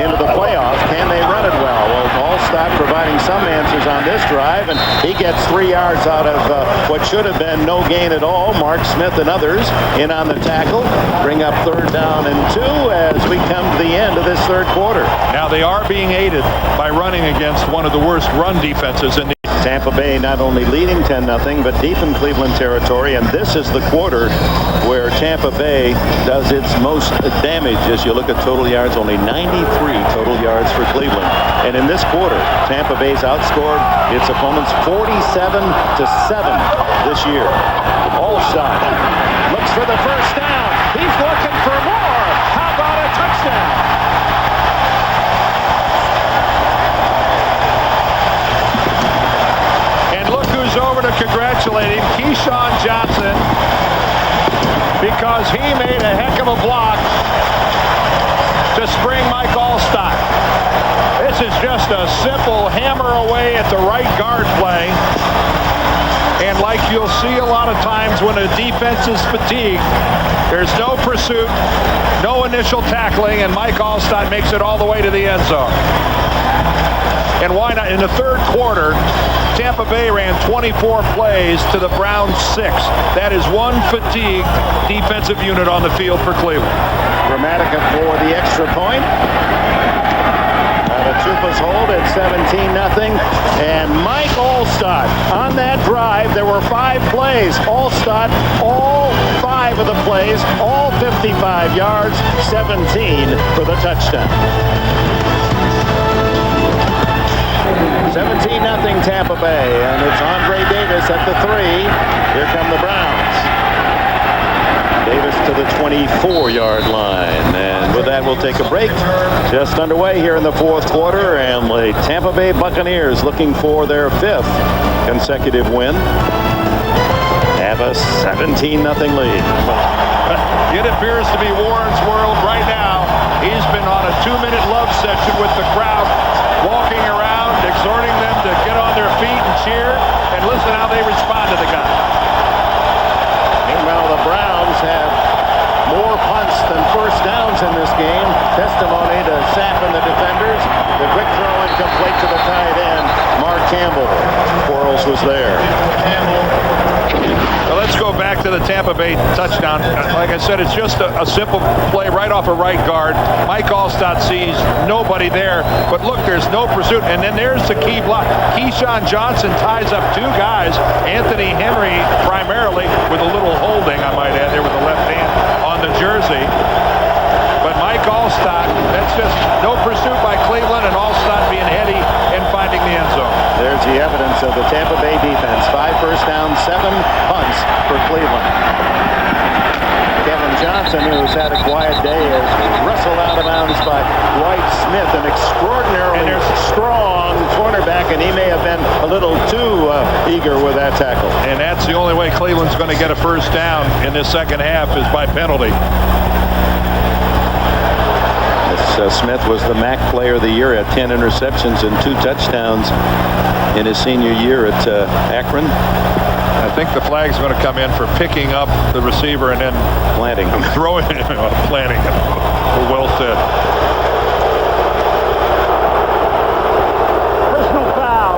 into the playoffs. Can they run it well? Well, Allstott providing some answers on this drive, and he gets 3 yards out of what should have been no gain at all. Mark Smith and others in on the tackle. Bring up 3rd down and 2 as we come to the end of this 3rd quarter. Now they are being aided by running against one of the worst run defenses in the Tampa Bay not only leading 10-0, but deep in Cleveland territory. And this is the quarter where Tampa Bay does its most damage. As you look at total yards, only 93 total yards for Cleveland. And in this quarter, Tampa Bay's outscored its opponents 47-7 this year. Allstott looks for the first down. He's looking for more. How about a touchdown? And look who's over to congratulate him, Keyshawn Johnson, because he made a heck of a block to spring Mike Allstott. This is just a simple hammer away at the right guard play. And like you'll see a lot of times when a defense is fatigued, there's no pursuit, no initial tackling, and Mike Allstott makes it all the way to the end zone. And why not? In the third quarter, Tampa Bay ran 24 plays to the Browns 6. That is one fatigued defensive unit on the field for Cleveland. Dramatica for the extra point. The Chupas hold at 17-0. And Mike Allstott on that drive, there were 5 plays. Allstott, all 5 of the plays, all 55 yards, 17 for the touchdown. 17-0 Tampa Bay, and it's Andre Davis at the 3. Here come the Browns. Davis to the 24-yard line. And with that, we'll take a break. Just underway here in the fourth quarter, and the Tampa Bay Buccaneers looking for their 5th consecutive win. Have a 17-0 lead. It appears to be Warren's world right now. He's been on a 2-minute love session with the crowd, walking around, exhorting them to get on their feet and cheer, and listen how they respond to the guy. Meanwhile, the Browns have more punts than first downs in this game. Testimony to Sapp and the defenders. The quick throw incomplete to the tight end, Mark Campbell. Quarles was there. Well, let's go back to the Tampa Bay touchdown. Like I said, it's just a simple play right off a right guard. Mike Allstott sees nobody there, but look, there's no pursuit. And then there's the key block. Keyshawn Johnson ties up 2 guys. Anthony Henry primarily with a little holding, I might add, there with the left hand on the jersey. But Mike Allstott, that's just no pursuit by Cleveland, and Allstott being heady and finding the end zone. There's the evidence of the Tampa Bay defense. 5 first downs, 7 punts for Cleveland. Kevin Johnson, who's had a quiet day, is wrestled out of bounds by Dwight Smith, an extraordinarily strong cornerback, and he may have been a little too eager with that tackle. And that's the only way Cleveland's going to get a first down in this second half is by penalty. Smith was the MAC Player of the Year at 10 interceptions and 2 touchdowns in his senior year at Akron. I think the flag's going to come in for picking up the receiver and then planting him. Throwing him, planting him. Well said. Personal foul.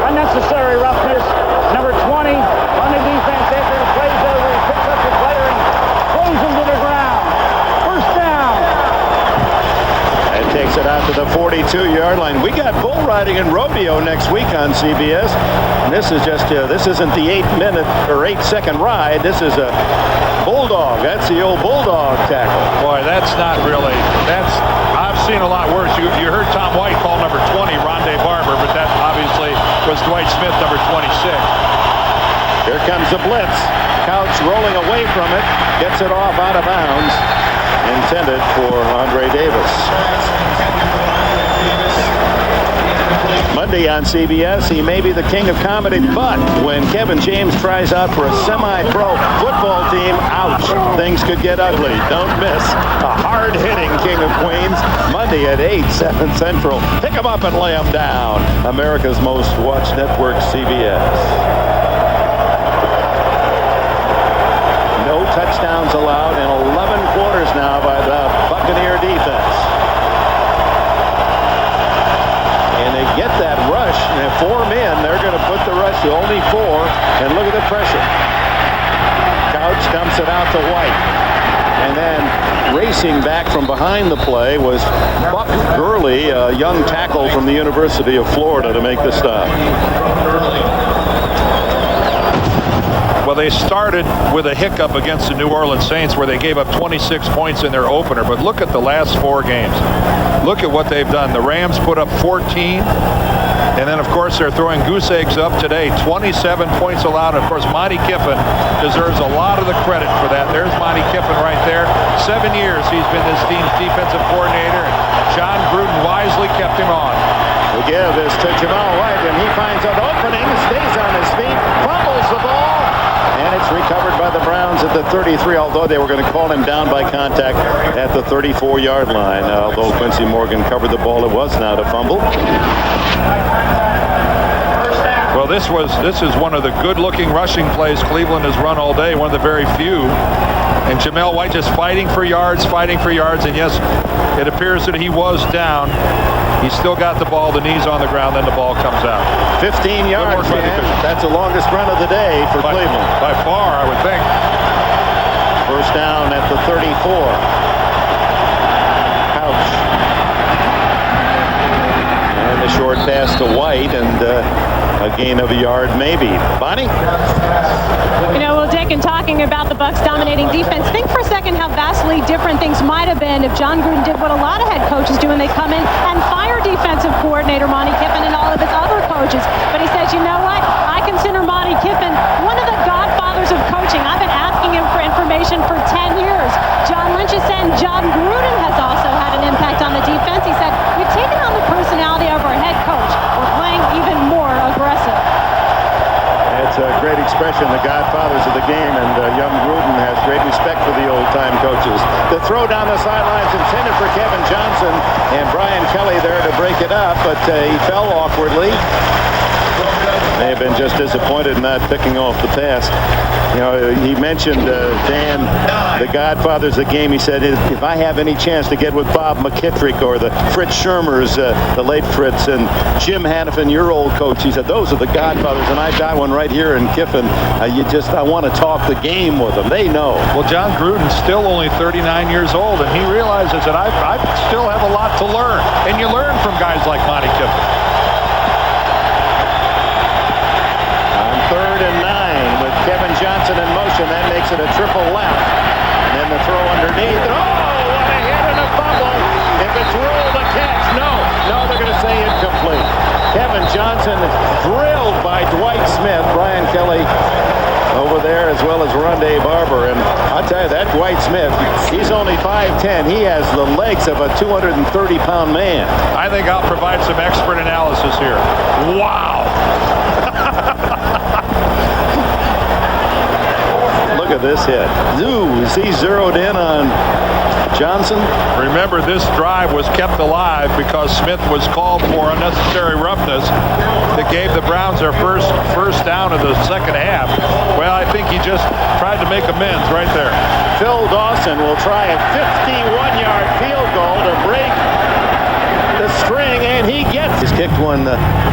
Unnecessary roughness. Number 20 on the defense after the play's over. He picks up the player and throws him to the ground. First down. And takes it out to the 42-yard line. We got bull riding and rodeo next week on CBS. And this is just, this isn't the 8-minute or 8-second ride. This is a bulldog. That's the old bulldog tackle. Boy, that's not really, I've seen a lot worse. You heard Tom White call number 20 Rondé Barber, but that obviously was Dwight Smith, number 26. Here comes the blitz. Couch rolling away from it. Gets it off out of bounds. Intended for Andre Davis. Monday on CBS, he may be the king of comedy, but when Kevin James tries out for a semi-pro football team, ouch, things could get ugly. Don't miss a hard-hitting King of Queens, Monday at 8, 7 Central. Pick him up and lay him down. America's most watched network, CBS. No touchdowns allowed in 11 quarters now by the Buccaneer defense. And they get that rush, and if 4 men, they're going to put the rush to only 4, and look at the pressure. Couch dumps it out to White, and then racing back from behind the play was Buck Gurley, a young tackle from the University of Florida, to make the stop. Well, they started with a hiccup against the New Orleans Saints where they gave up 26 points in their opener. But look at the last 4 games. Look at what they've done. The Rams put up 14. And then, of course, they're throwing goose eggs up today. 27 points allowed. Of course, Monty Kiffin deserves a lot of the credit for that. There's Monty Kiffin right there. 7 years he's been this team's defensive coordinator. And John Gruden wisely kept him on. The give is to Jamal White, and he finds an opening, stays on his feet, fumbles the ball, and it's recovered by the Browns at the 33, although they were going to call him down by contact at the 34-yard line. Although Quincy Morgan covered the ball, it was not a fumble. Well, this is one of the good-looking rushing plays Cleveland has run all day, one of the very few. And Jamel White just fighting for yards, and yes, it appears that he was down. He's still got the ball, the knees on the ground, then the ball comes out. 15 yards, man. That's the longest run of the day for Cleveland. By far, I would think. First down at the 34. Couch. And the short pass to White, and a gain of a yard maybe. Bonnie? You know, well, Dick, in talking about the Bucs dominating defense, think for a second how vastly different things might have been if John Gruden did what a lot of head coaches do, and they come in and fire defensive coordinator Monty Kiffin and all of his other coaches. But he says, you know what? I consider Monty Kiffin one of the godfathers of coaching. I've been asking him for information for 10 years. John Lynch is saying John Gruden has also had an impact on the defense. He said, we've taken on the personality of our head coach. We're playing even more aggressive. It's a great expression, the godfathers of the game, and young Gruden has great respect for the old-time coaches. The throw down the sidelines intended for Kevin Johnson, and Brian Kelly there to break it up, but he fell awkwardly. May have been just disappointed in not picking off the pass. You know, he mentioned, Dan, the godfathers of the game. He said, if I have any chance to get with Bob McKittrick or the Fritz Shermers, the late Fritz, and Jim Hannafin, your old coach, he said, those are the godfathers, and I got one right here in Kiffin. I want to talk the game with them. They know. Well, John Gruden's still only 39 years old, and he realizes that I still have a lot to learn. And you learn from guys like Monty Kiffin. 3rd and 9 with Kevin Johnson in motion. That makes it a triple left. And then the throw underneath. Oh, what a hit and a fumble. If it's ruled a catch, no, they're going to say incomplete. Kevin Johnson drilled by Dwight Smith. Brian Kelly over there, as well as Rondé Barber. And I'll tell you, that Dwight Smith, he's only 5'10". He has the legs of a 230-pound man. I think I'll provide some expert analysis here. Wow. Look at this hit. Is he zeroed in on Johnson? Remember, this drive was kept alive because Smith was called for unnecessary roughness that gave the Browns their first down of the second half. Well, I think he just tried to make amends right there. Phil Dawson will try a 51-yard field goal to break the string, and he gets. He's kicked one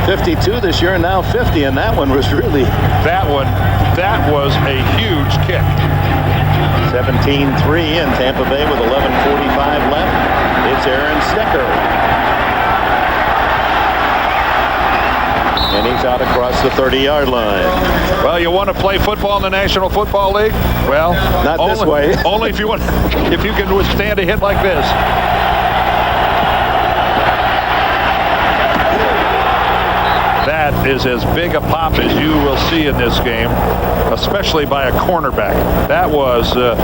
52 this year, and now 50, and that one was really. That was a huge kick. 17-3 in Tampa Bay with 11:45 left. It's Aaron Stecker. And he's out across the 30-yard line. Well, you want to play football in the National Football League? Well, not this way. Only if you can withstand a hit like this. That is as big a pop as you will see in this game, especially by a cornerback. That was a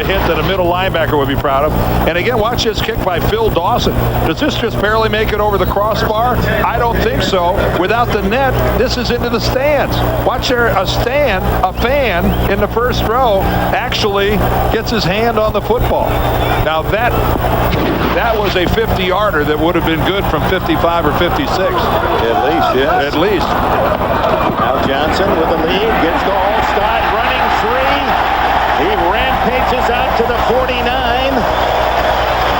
hit that a middle linebacker would be proud of. And again, watch this kick by Phil Dawson. Does this just barely make it over the crossbar? I don't think so. Without the net, this is into the stands. Watch there, a fan in the first row actually gets his hand on the football. Now that was a 50-yarder that would have been good from 55 or 56. At least, yes. At least. Now Johnson with the lead, gets to Allstott, running free. He rampages out to the 49.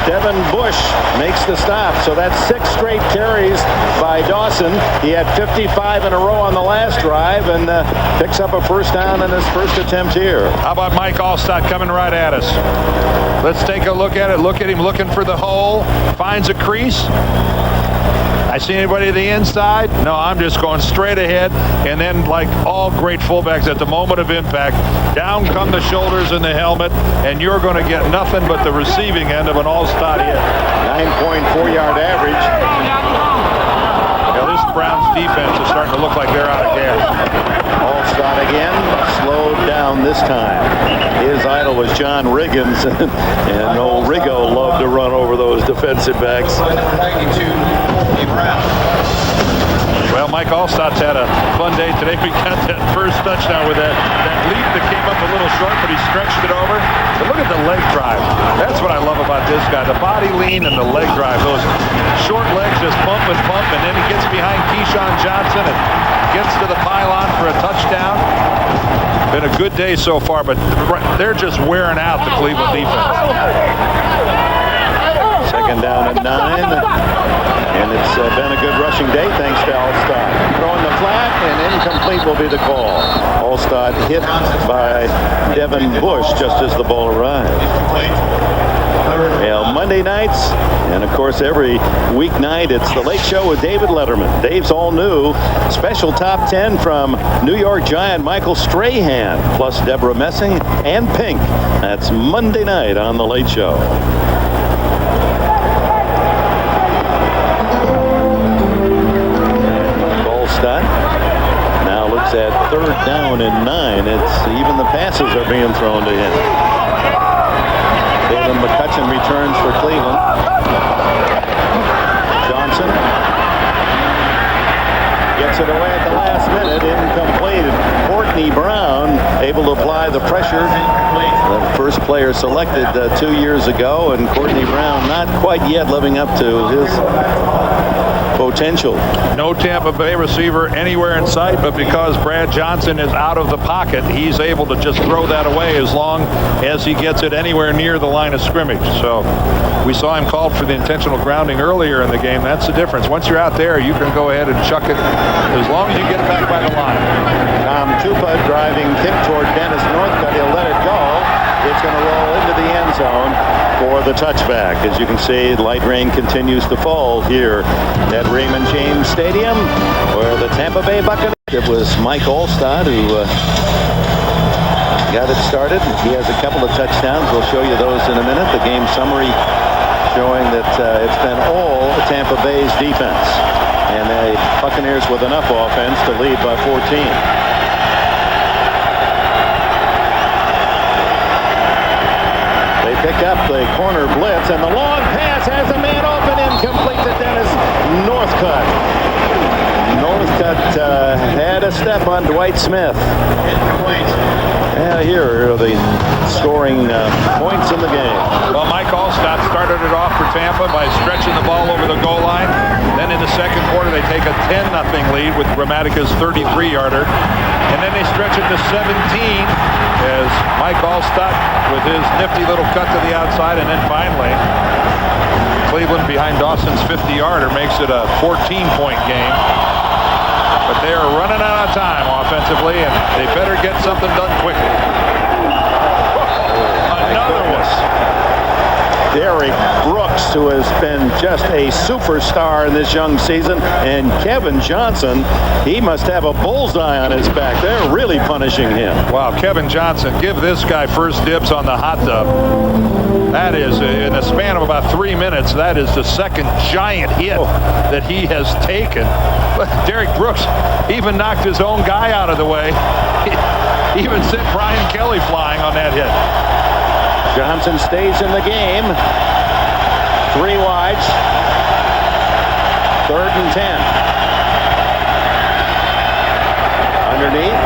Devin Bush Bush makes the stop. So that's 6 straight carries by Dawson. He had 55 in a row on the last drive and picks up a first down in his first attempt here. How about Mike Allstott coming right at us? Let's take a look at it. Look at him looking for the hole. Finds a crease. I see anybody to the inside? No, I'm just going straight ahead. And then, like all great fullbacks, at the moment of impact, down come the shoulders and the helmet, and you're going to get nothing but the receiving end of an Allstott hit. 9.4-yard average. Now, this Browns defense is starting to look like they're out of gas. Allstott again, slowed down this time. His idol was John Riggins, and old Riggo loved to run over those defensive backs. Well, Mike Allstott's had a fun day today. We got that first touchdown with that leap that came up a little short, but he stretched it over. But look at the leg drive. That's what I love about this guy. The body lean and the leg drive. Those short legs just pump, and then he gets behind Keyshawn Johnson and gets to the pylon for a touchdown. Been a good day so far, but they're just wearing out the Cleveland defense. Second down and 9. And it's been a good rushing day thanks to Allstott. Throwing the flat, and incomplete will be the call. Allstott hit by Devin Bush just as the ball arrived. Well, Monday nights, and of course every weeknight, it's the Late Show with David Letterman. Dave's all new special top 10 from New York Giant Michael Strahan, plus Deborah Messing and Pink. That's Monday night on the Late Show. Now looks at 3rd down and 9. It's even the passes are being thrown to him. David McCutcheon returns for Cleveland. Johnson gets it away at the last minute, incomplete. Courtney Brown able to apply the pressure. The first player selected 2 years ago, and Courtney Brown not quite yet living up to his potential. No Tampa Bay receiver anywhere in sight, but because Brad Johnson is out of the pocket, he's able to just throw that away as long as he gets it anywhere near the line of scrimmage. So we saw him called for the intentional grounding earlier in the game. That's the difference. Once you're out there, you can go ahead and chuck it as long as you get it back by the line. Tom Tupa driving kick toward Dennis Northcutt. He'll let it go. It's going to roll into the end zone for the touchback. As you can see, light rain continues to fall here at Raymond James Stadium, where the Tampa Bay Buccaneers. It was Mike Allstott who got it started. He has a couple of touchdowns. We'll show you those in a minute. The game summary showing that it's been all Tampa Bay's defense, and the Buccaneers with enough offense to lead by 14. Pick up the corner blitz, and the long pass has a man open, incomplete to Dennis Northcutt. Northcutt had a step on Dwight Smith. And here are the scoring points in the game. Well, Mike Allstott started it off for Tampa by stretching the ball over the goal line. Then in the second quarter, they take a 10-0 lead with Grammatica's 33-yarder. And then they stretch it to 17 as Mike Allstott with his nifty little cut to the outside. And then finally, Cleveland behind Dawson's 50-yarder makes it a 14-point game. But they are running out of time offensively, and they better get something done quickly. Another one. Derek Brooks, who has been just a superstar in this young season, and Kevin Johnson, he must have a bullseye on his back. They're really punishing him. Wow, Kevin Johnson, give this guy first dibs on the hot tub. That is, in a span of about 3 minutes, that is the second giant hit that he has taken. Derek Brooks even knocked his own guy out of the way. He even sent Brian Kelly flying on that hit. Johnson stays in the game. 3 wide. 3rd and 10. Underneath.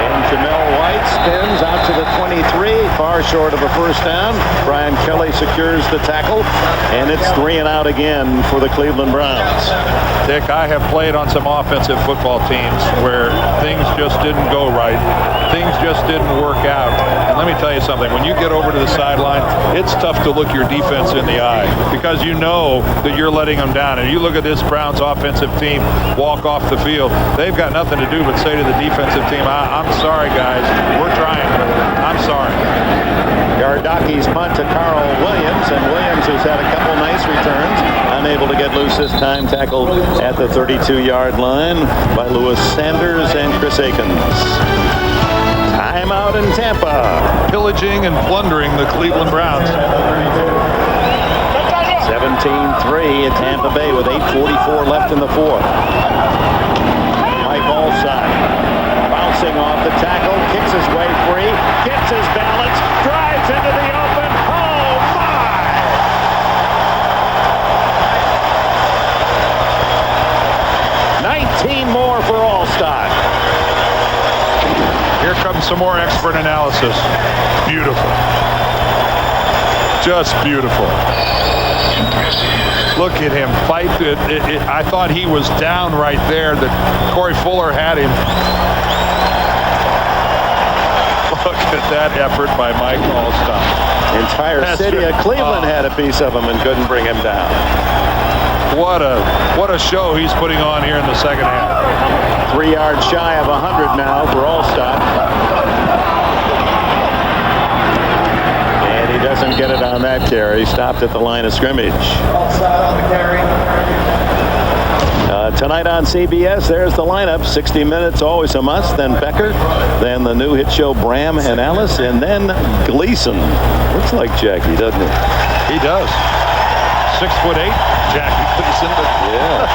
And Jamel White spins out to the 23, far short of a first down. Brian Kelly secures the tackle, and it's 3 and out again for the Cleveland Browns. Dick, I have played on some offensive football teams where things just didn't go right. Things just didn't work out. And let me tell you something, when you get over to the sideline, it's tough to look your defense in the eye because you know that you're letting them down. And you look at this Browns offensive team walk off the field, they've got nothing to do but say to the defensive team, I'm sorry, guys. We're trying. I'm sorry. Gardaki's punt to Carl Williams, and Williams, who's had a couple nice returns, unable to get loose this time, tackled at the 32-yard line by Lewis Sanders and Chris Akins. Timeout in Tampa. Pillaging and plundering the Cleveland Browns. 17-3 at Tampa Bay with 8:44 left in the fourth. Mike Allstott bouncing off the tackle, kicks his way free, gets his balance, drives into the open. Oh my! $19 more for Allstott. Here comes some more expert analysis. Beautiful. Just beautiful. Look at him fight. I thought he was down right there. That Corey Fuller had him. Look at that effort by Mike Allstott. Entire city of Cleveland had a piece of him and couldn't bring him down. What a show he's putting on here in the second half. 3 yards shy of 100 now for Allstott. And he doesn't get it on that carry. Stopped at the line of scrimmage. Allstott on the carry. Tonight on CBS, there's the lineup. 60 Minutes, always a must. Then Becker, then the new hit show Bram and Alice, and then Gleason. Looks like Jackie, doesn't he? He does. 6'8", Jackie Gleason. Yeah.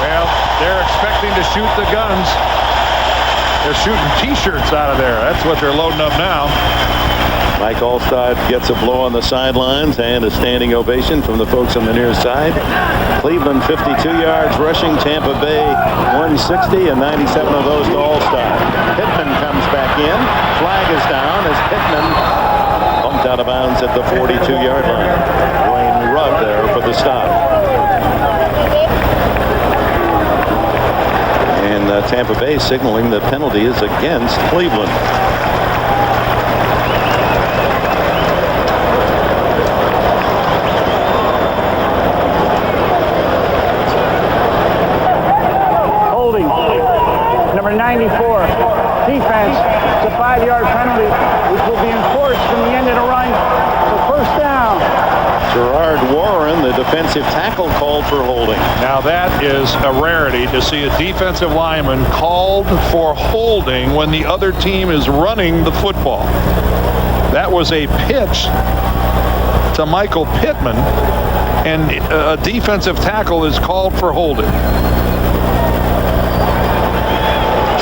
Well, they're expecting to shoot the guns. They're shooting T-shirts out of there. That's what they're loading up now. Mike Allstott gets a blow on the sidelines and a standing ovation from the folks on the near side. Cleveland 52 yards rushing, Tampa Bay 160, and 97 of those to Allstott. Pittman comes back in. Flag is down as Pittman bumped out of bounds at the 42-yard line. Dwayne Rudd there for the stop. And Tampa Bay signaling the penalty is against Cleveland. Number 94, defense. It's a 5-yard penalty, which will be enforced from the end of the run. So first down. Gerard Warren, the defensive tackle, called for holding. Now that is a rarity to see a defensive lineman called for holding when the other team is running the football. That was a pitch to Michael Pittman, and a defensive tackle is called for holding.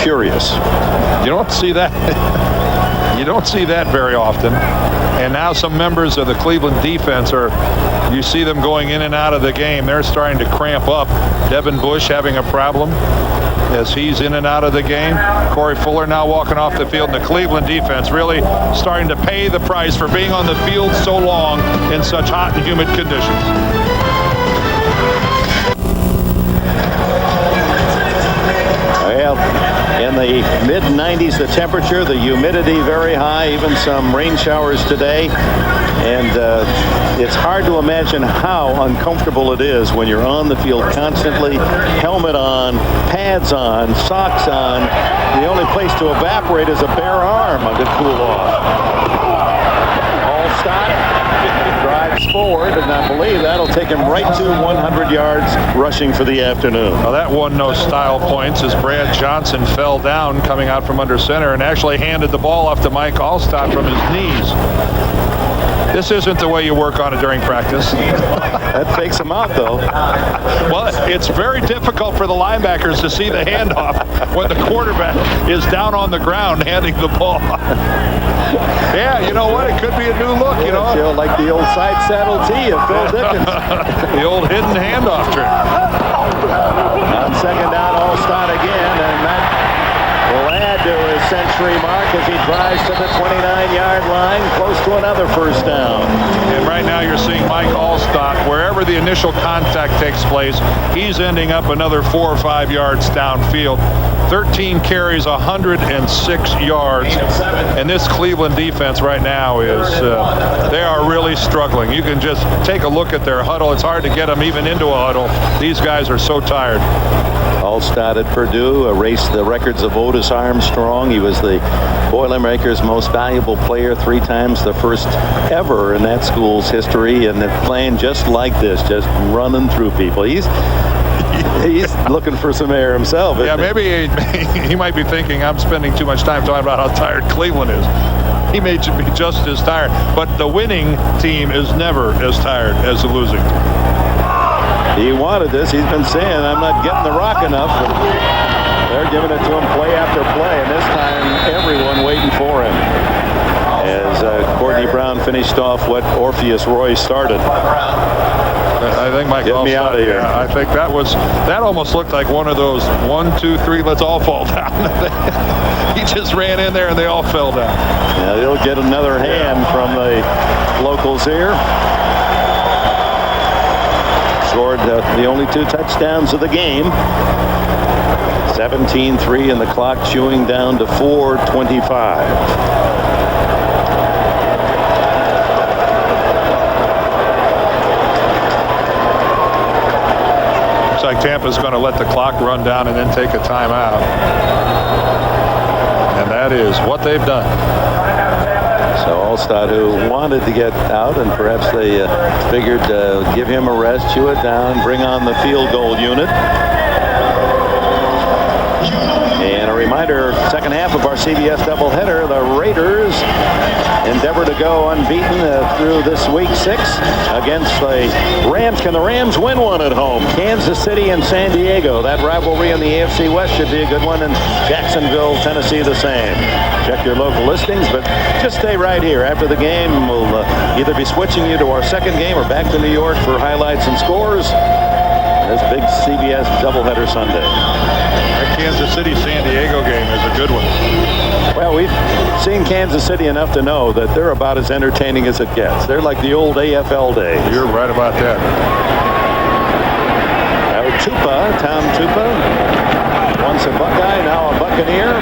Curious. You don't see that. You don't see that very often. And now some members of the Cleveland defense you see them going in and out of the game. They're starting to cramp up. Devin Bush having a problem as he's in and out of the game. Corey Fuller now walking off the field. And the Cleveland defense really starting to pay the price for being on the field so long in such hot and humid conditions. Well, in the mid-90s, the temperature, the humidity very high, even some rain showers today. And it's hard to imagine how uncomfortable it is when you're on the field constantly, helmet on, pads on, socks on. The only place to evaporate is a bare arm to cool off. Allstott drives forward, and I believe that'll take him right to 100 yards rushing for the afternoon. Well, that won no style points as Brad Johnson fell down coming out from under center and actually handed the ball off to Mike Allstott from his knees. This isn't the way you work on it during practice. That takes him out, though. Well, it's very difficult for the linebackers to see the handoff when the quarterback is down on the ground handing the ball. Yeah, you know what? It could be a new look, you know. Feel like the old side saddle tee of Phil Dickens. The old hidden handoff trick. On second down, Allstott again, and that will add to his century mark as he drives to the 29-yard line, close to another first down. And right now you're seeing Mike Allstott, wherever the initial contact takes place, he's ending up another 4 or 5 yards downfield. 13 carries, 106 yards. And this Cleveland defense right now is, they are really struggling. You can just take a look at their huddle. It's hard to get them even into a huddle. These guys are so tired. Allstott at Purdue erased the records of Otis Armstrong. He was the Boilermakers' most valuable player, 3 times the first ever in that school's history, and they're playing just like this, just running through people. He's looking for some air himself. Yeah, maybe he might be thinking I'm spending too much time talking about how tired Cleveland is. He may be just as tired, but the winning team is never as tired as the losing. He wanted this. He's been saying, I'm not getting the rock enough. And they're giving it to him play after play, and this time everyone waiting for him. As Courtney Brown finished off what Orpheus Roy started. I think Mike, get me out of here. Yeah, I think that almost looked like one of those 1, 2, 3, let's all fall down. He just ran in there and they all fell down. Now they'll get another hand from the locals here. Scored the only 2 touchdowns of the game. 17-3 and the clock chewing down to 4:25. Looks like Tampa's going to let the clock run down and then take a timeout. And that is what they've done. So Allstott, who wanted to get out, and perhaps they figured give him a rest, chew it down, bring on the field goal unit. And a reminder, second half of our CBS doubleheader, the Raiders endeavor to go unbeaten through this week 6 against the Rams. Can the Rams win one at home? Kansas City and San Diego. That rivalry in the AFC West should be a good one, and Jacksonville, Tennessee the same. Check your local listings, but just stay right here. After the game, we'll either be switching you to our second game or back to New York for highlights and scores. This big CBS doubleheader Sunday. That Kansas City-San Diego game is a good one. Well, we've seen Kansas City enough to know that they're about as entertaining as it gets. They're like the old AFL days. You're right about that. Now Tom Tupa, once a Buckeye, now a Buccaneer.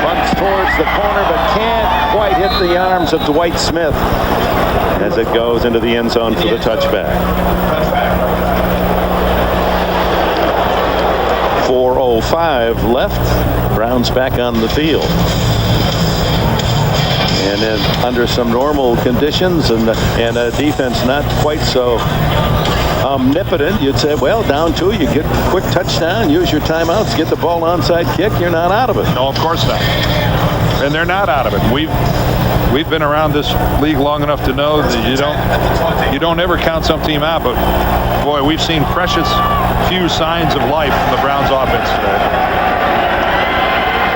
Bunts towards the corner, but can't quite hit the arms of Dwight Smith as it goes into the end zone for the touchback. 4:05 left. Browns back on the field. And then under some normal conditions and a defense not quite so omnipotent, you'd say, well, down 2, you get a quick touchdown, use your timeouts, get the ball onside kick, you're not out of it. No, of course not. And they're not out of it. We've been around this league long enough to know that you don't ever count some team out, but boy, we've seen precious few signs of life from the Browns offense today.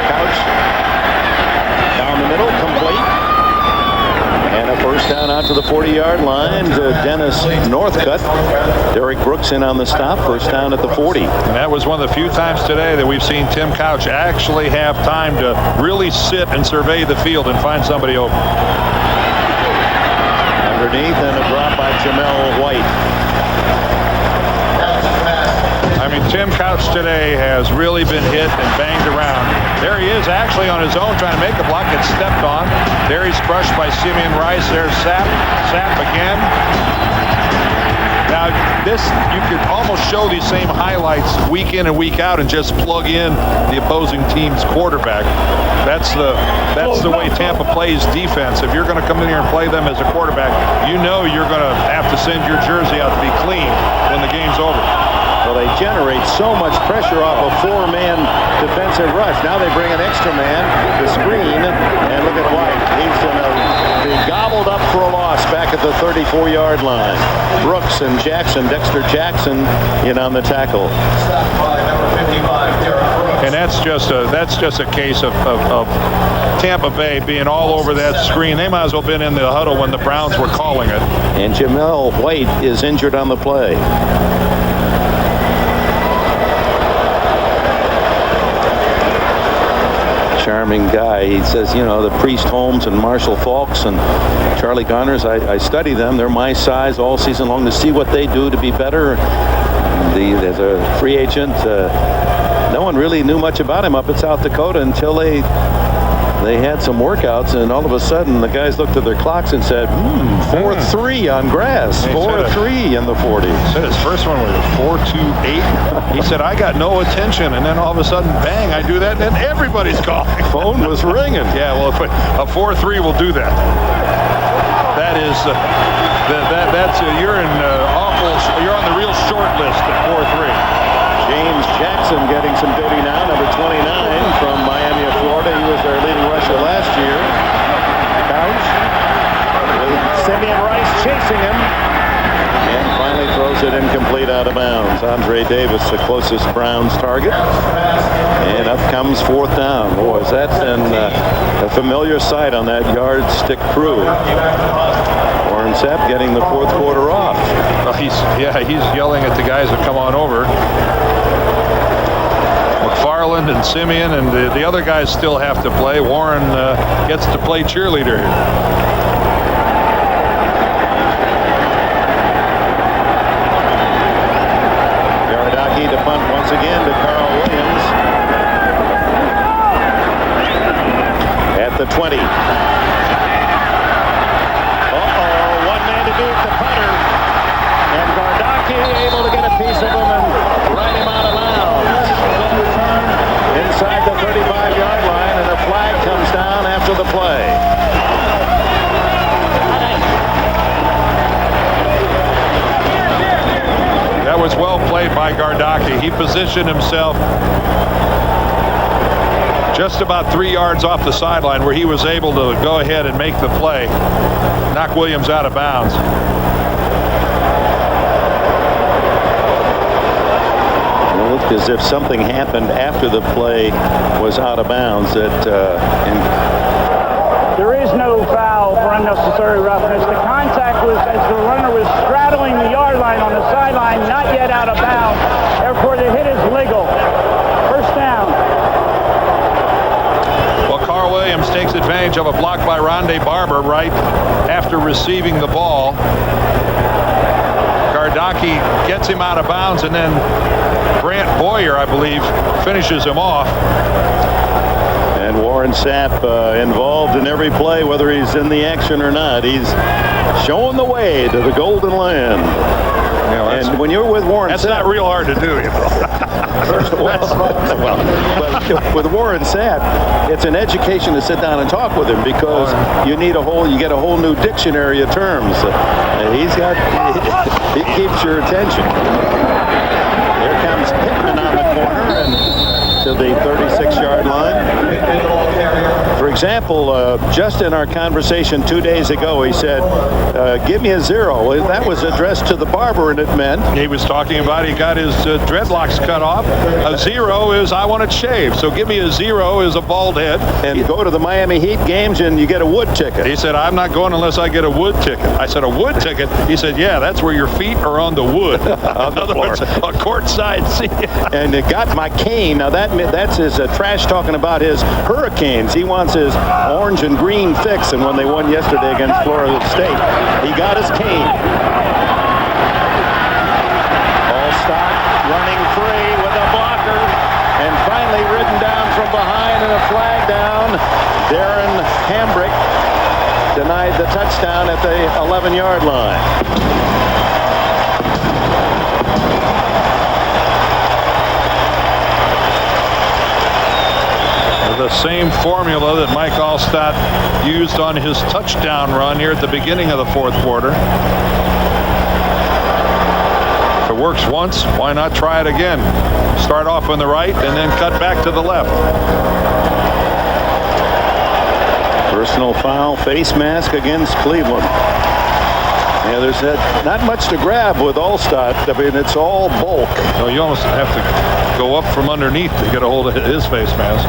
Couch down the middle, complete. And a first down out to the 40-yard line to Dennis Northcutt. Derek Brooks in on the stop. First down at the 40. And that was one of the few times today that we've seen Tim Couch actually have time to really sit and survey the field and find somebody open. Underneath, and a drop by Jamel White. I mean, Tim Couch today has really been hit and banged around. There he is, actually on his own, trying to make a block, gets stepped on. There he's crushed by Simeon Rice. There's Sapp again. Now, this, you could almost show these same highlights week in and week out and just plug in the opposing team's quarterback. That's the way Tampa plays defense. If you're going to come in here and play them as a quarterback, you know you're going to have to send your jersey out to be clean when the game's over. Well, they generate so much pressure off a 4-man defensive rush. Now they bring an extra man, the screen, and look at White. He's going to be gobbled up for a loss back at the 34-yard line. Brooks and Dexter Jackson in on the tackle. And that's just a case of Tampa Bay being all over that screen. They might as well have been in the huddle when the Browns were calling it. And Jamel White is injured on the play. charming guy. He says, you know, the Priest Holmes and Marshall Faulks and Charlie Garners, I study them. They're my size all season long to see what they do to be better. There's a free agent. No one really knew much about him up at South Dakota until they had some workouts, and all of a sudden the guys looked at their clocks and said, 4.3 on grass, 4.3 in the 40s. He said his first one was a 4.28. He said, I got no attention, and then all of a sudden, bang, I do that, and then everybody's calling. Phone was ringing. Yeah, well, a 4.3 will do that. That is, you're on the real short list at 4.3. James Jackson getting some duty now, number 29 from Miami of Florida. He was their leading rusher last year. Couch with Simeon Rice chasing him. And finally throws it incomplete out of bounds. Andre Davis, the closest Browns target. And up comes 4th down. Boy, is that a familiar sight on that yardstick crew. Warren Sapp getting the 4th quarter off. Well, he's yelling at the guys that come on over. McFarland and Simeon and the other guys still have to play. Warren gets to play cheerleader here. Garadaki to punt once again to Carl Williams. At the 20. One man to beat the punter. And Garadaki able to get a piece of him and run him out of bounds. Inside the 35-yard line, and a flag comes down after the play. That was well played by Gardaki. He positioned himself just about 3 yards off the sideline where he was able to go ahead and make the play, knock Williams out of bounds. It looked as if something happened after the play was out of bounds. There is no foul for unnecessary roughness. The contact was as the runner was straddling the yard line on the sideline, not yet out of bounds. Therefore, the hit is legal. First down. Well, Carl Williams takes advantage of a block by Rondé Barber right after receiving the ball. Gardaki gets him out of bounds, and then Grant Boyer, I believe, finishes him off. And Warren Sapp involved in every play, whether he's in the action or not. He's showing the way to the Golden Land. And when you're with Warren Sapp, that's not real hard to do, you know. Well, with Warren Sapp, it's an education to sit down and talk with him because you get a whole new dictionary of terms. He keeps your attention. Here comes Pittman on the corner and to the 36-yard line. For example, just in our conversation 2 days ago, he said, give me a 0. Well, that was addressed to the barber, and it meant he was talking about he got his dreadlocks cut off. A 0 is I want it shaved. So give me a 0 is a bald head. And go to the Miami Heat games and you get a wood ticket. He said, I'm not going unless I get a wood ticket. I said, a wood ticket? He said, yeah, that's where your feet are on the wood. In other words, a courtside seat. And it got my cane. Now that's his trash talking about his Hurricanes. He wants his orange and green fix, and when they won yesterday against Florida State, he got his cane. Allstott running free with a blocker, and finally ridden down from behind and a flag down. Darren Hambrick denied the touchdown at the 11-yard line. The same formula that Mike Allstott used on his touchdown run here at the beginning of the 4th quarter. If it works once, why not try it again? Start off on the right and then cut back to the left. Personal foul, face mask against Cleveland. Yeah, there's not much to grab with Allstott. I mean, it's all bulk. No, you almost have to go up from underneath to get a hold of his face mask.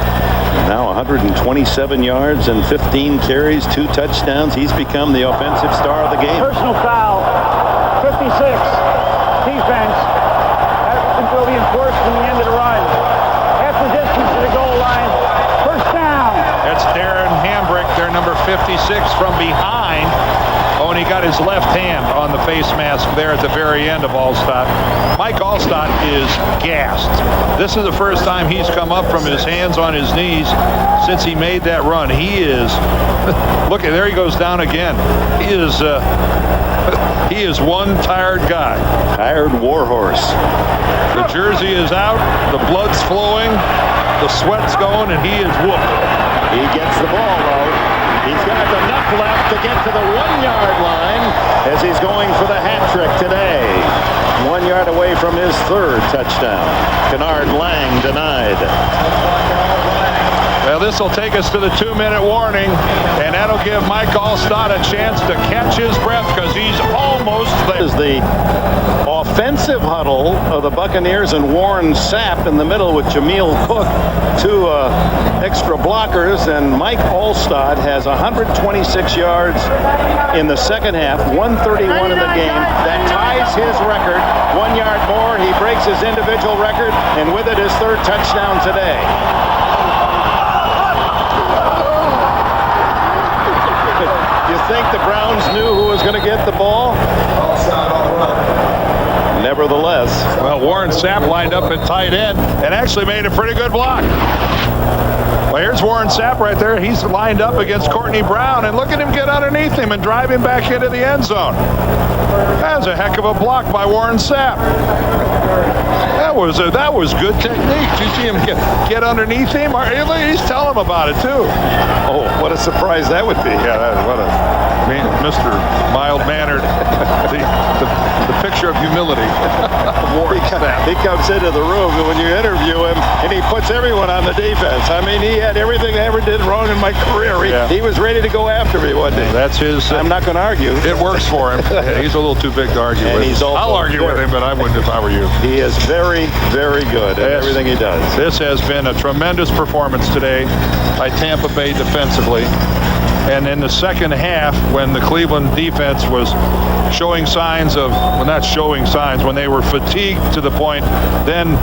Now 127 yards and 15 carries, 2 touchdowns. He's become the offensive star of the game. Personal foul, 56. Defense. That will be enforced from the end of the run. Half the distance to the goal line. First down. 56 from behind. Oh, and he got his left hand on the face mask there at the very end of Allstott. Mike Allstott is gassed. This is the first time he's come up from his hands on his knees since he made that run. He is, look, there he goes down again. He is one tired guy. Tired warhorse. The jersey is out, the blood's flowing, the sweat's going, and he is whooped. He gets the ball, though. He's got enough left to get to the 1-yard line as he's going for the hat trick today. 1 yard away from his third touchdown. Kennard Lang denied. Well, this will take us to the 2-minute warning, and that'll give Mike Allstott a chance to catch his breath because he's almost there. This is the offensive huddle of the Buccaneers, and Warren Sapp in the middle with Jameel Cook, 2 extra blockers, and Mike Allstott has 126 yards in the second half, 131 in the game. That ties his record. 1 yard more, he breaks his individual record, and with it his third touchdown today. You think the Browns knew who was going to get the ball? Nevertheless. Well, Warren Sapp lined up at tight end and actually made a pretty good block. Well, here's Warren Sapp right there. He's lined up against Courtney Brown, and look at him get underneath him and drive him back into the end zone. That was a heck of a block by Warren Sapp. That was good technique. Did you see him get underneath him? He's telling him about it too. Oh, what a surprise that would be. Yeah, Mr. Mild-mannered, the picture of humility. He comes into the room when you interview him, and he puts everyone on the defense. I mean, he had everything I ever did wrong in my career. He was ready to go after me one day. That's his. I'm not going to argue. It works for him. He's a little too big to argue with. I'll argue with him, but I wouldn't if I were you. He is very, very good at everything he does. This has been a tremendous performance today by Tampa Bay defensively. And in the second half, when the Cleveland defense was showing signs of, well, not showing signs, when they were fatigued to the point, then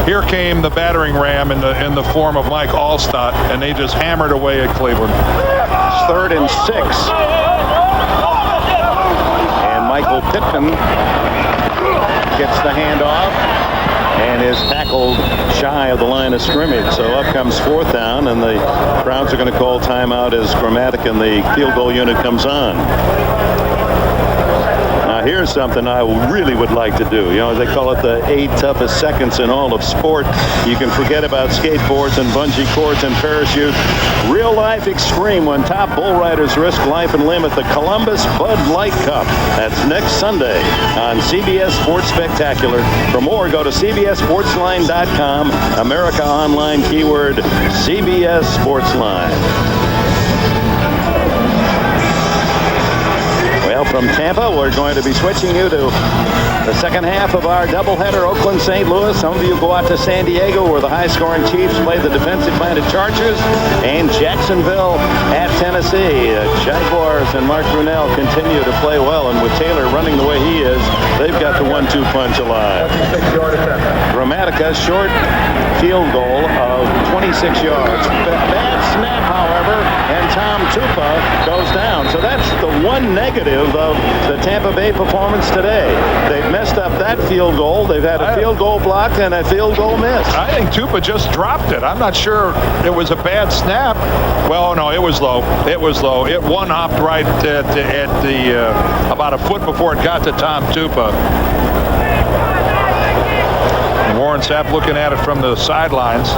here came the battering ram in the form of Mike Allstott, and they just hammered away at Cleveland. 3rd and 6. And Michael Pittman gets the handoff and is tackled shy of the line of scrimmage. So up comes 4th down, and the Browns are going to call timeout as Grammatic and the field goal unit comes on. Now here's something I really would like to do. You know, they call it the 8 toughest seconds in all of sport. You can forget about skateboards and bungee cords and parachutes. Real life extreme when top bull riders risk life and limb at the Columbus Bud Light Cup. That's next Sunday on CBS Sports Spectacular. For more, go to CBSSportsline.com. America Online, keyword CBS Sportsline. Well, from Tampa, we're going to be switching you to the second half of our doubleheader, Oakland, St. Louis. Some of you go out to San Diego, where the high-scoring Chiefs play the defensive-minded Chargers, and Jacksonville at Tennessee. Jaguars and Mark Brunell continue to play well, and with Taylor running the way he is, they've got the 1-2 punch alive. Grammatica, short field goal of 26 yards. Bad snap, however, and Tom Tupa goes down. So that's the one negative of the Tampa Bay performance today. They've messed up that field goal. They've had a field goal blocked and a field goal missed. I think Tupa just dropped it. I'm not sure it was a bad snap. Well, no, it was low. It was low. It one-hopped right at the about a foot before it got to Tom Tupa. Warren Sapp looking at it from the sidelines.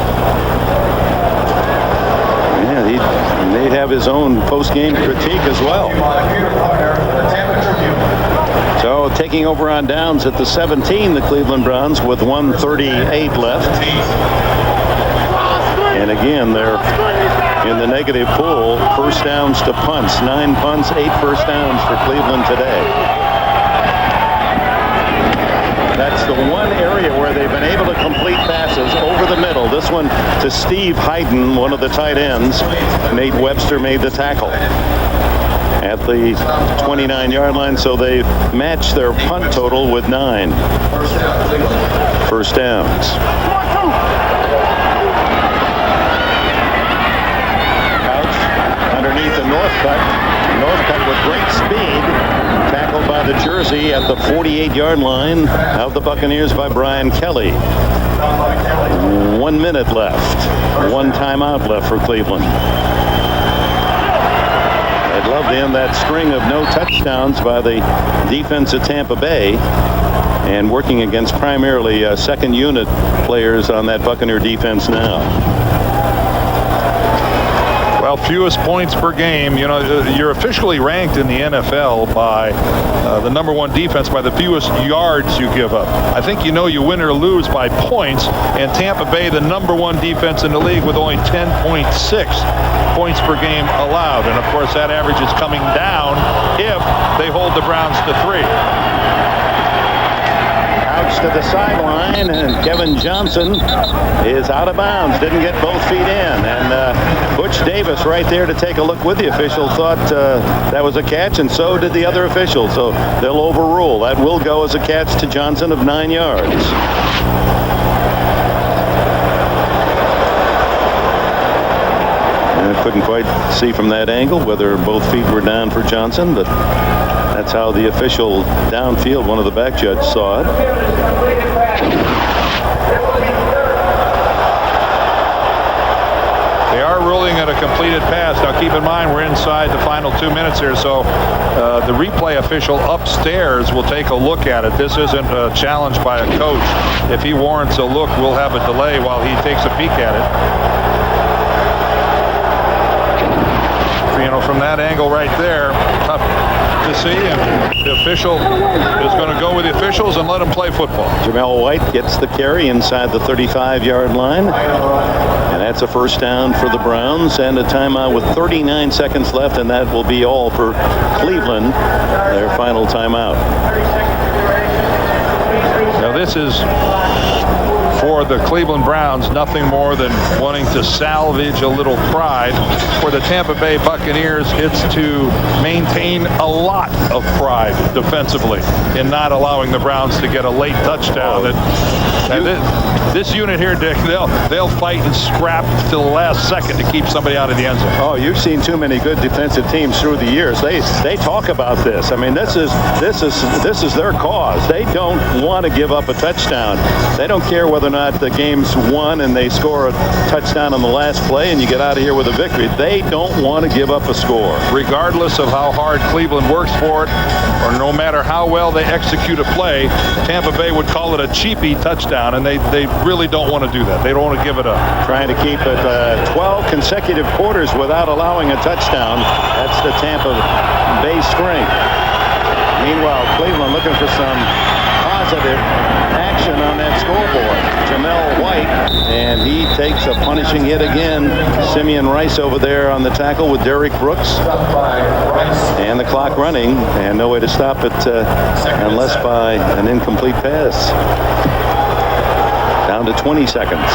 Yeah, he may have his own post-game critique as well. So taking over on downs at the 17, the Cleveland Browns with 1:38 left. And again, they're in the negative pool. First downs to punts. 9 punts, 8 first downs for Cleveland today. That's the one area where they've been able to complete passes over the middle. This one to Steve Hayden, one of the tight ends. Nate Webster made the tackle at the 29-yard line, so they've matched their punt total with 9 first downs. Couch underneath Northcutt. Northcutt with great speed. Tackled by the jersey at the 48-yard line of the Buccaneers by Brian Kelly. 1 minute left. One timeout left for Cleveland. I'd love to end that string of no touchdowns by the defense of Tampa Bay, and working against primarily second unit players on that Buccaneer defense now. Well, fewest points per game. You know, you're officially ranked in the NFL by the #1 defense by the fewest yards you give up. I think you win or lose by points, and Tampa Bay, the #1 defense in the league with only 10.6 points per game allowed. And of course, that average is coming down if they hold the Browns to 3. Couch to the sideline, and Kevin Johnson is out of bounds. Didn't get both feet in. And Butch Davis right there to take a look with the official thought that was a catch, and so did the other official. So they'll overrule. That will go as a catch to Johnson of 9 yards. I couldn't quite see from that angle whether both feet were down for Johnson, but that's how the official downfield, one of the back judges, saw it. They are ruling it a completed pass. Now keep in mind we're inside the final 2 minutes here, so the replay official upstairs will take a look at it. This isn't a challenge by a coach. If he warrants a look, we'll have a delay while he takes a peek at it. You know, from that angle right there, tough to see, and the official is going to go with the officials and let them play football. Jamel White gets the carry inside the 35-yard line, and that's a first down for the Browns, and a timeout with 39 seconds left, and that will be all for Cleveland, their final timeout. Now this is, for the Cleveland Browns, nothing more than wanting to salvage a little pride. For the Tampa Bay Buccaneers, it's to maintain a lot of pride defensively in not allowing the Browns to get a late touchdown. This unit here, Dick, they'll fight and scrap till the last second to keep somebody out of the end zone. Oh, you've seen too many good defensive teams through the years. They talk about this. I mean, this is their cause. They don't want to give up a touchdown. They don't care whether or not the game's won and they score a touchdown on the last play and you get out of here with a victory. They don't want to give up a score. Regardless of how hard Cleveland works for it, or no matter how well they execute a play, Tampa Bay would call it a cheapy touchdown, and they really don't want to do that. They don't want to give it up. Trying to keep it 12 consecutive quarters without allowing a touchdown. That's the Tampa Bay strength. Meanwhile, Cleveland looking for some positive action on that scoreboard. Jamel White, and he takes a punishing hit again. Simeon Rice over there on the tackle with Derek Brooks. And the clock running, and no way to stop it unless by an incomplete pass. Down to 20 seconds.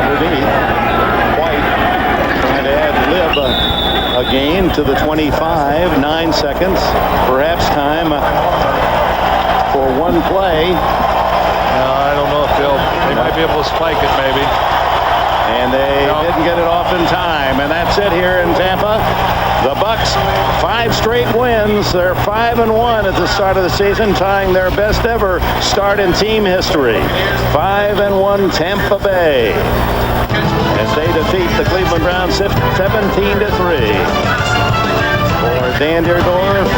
Underneath, White trying to ad-lib a gain to the 25. 9 seconds. Perhaps time for one play. I don't know if they might be able to spike it maybe. And they didn't get it off in time. And that's it here in Tampa. The Bucs, 5 straight wins. They're 5-1 at the start of the season, tying their best ever start in team history. 5-1 Tampa Bay, as they defeat the Cleveland Browns 17-3. For Dan Dierdorf,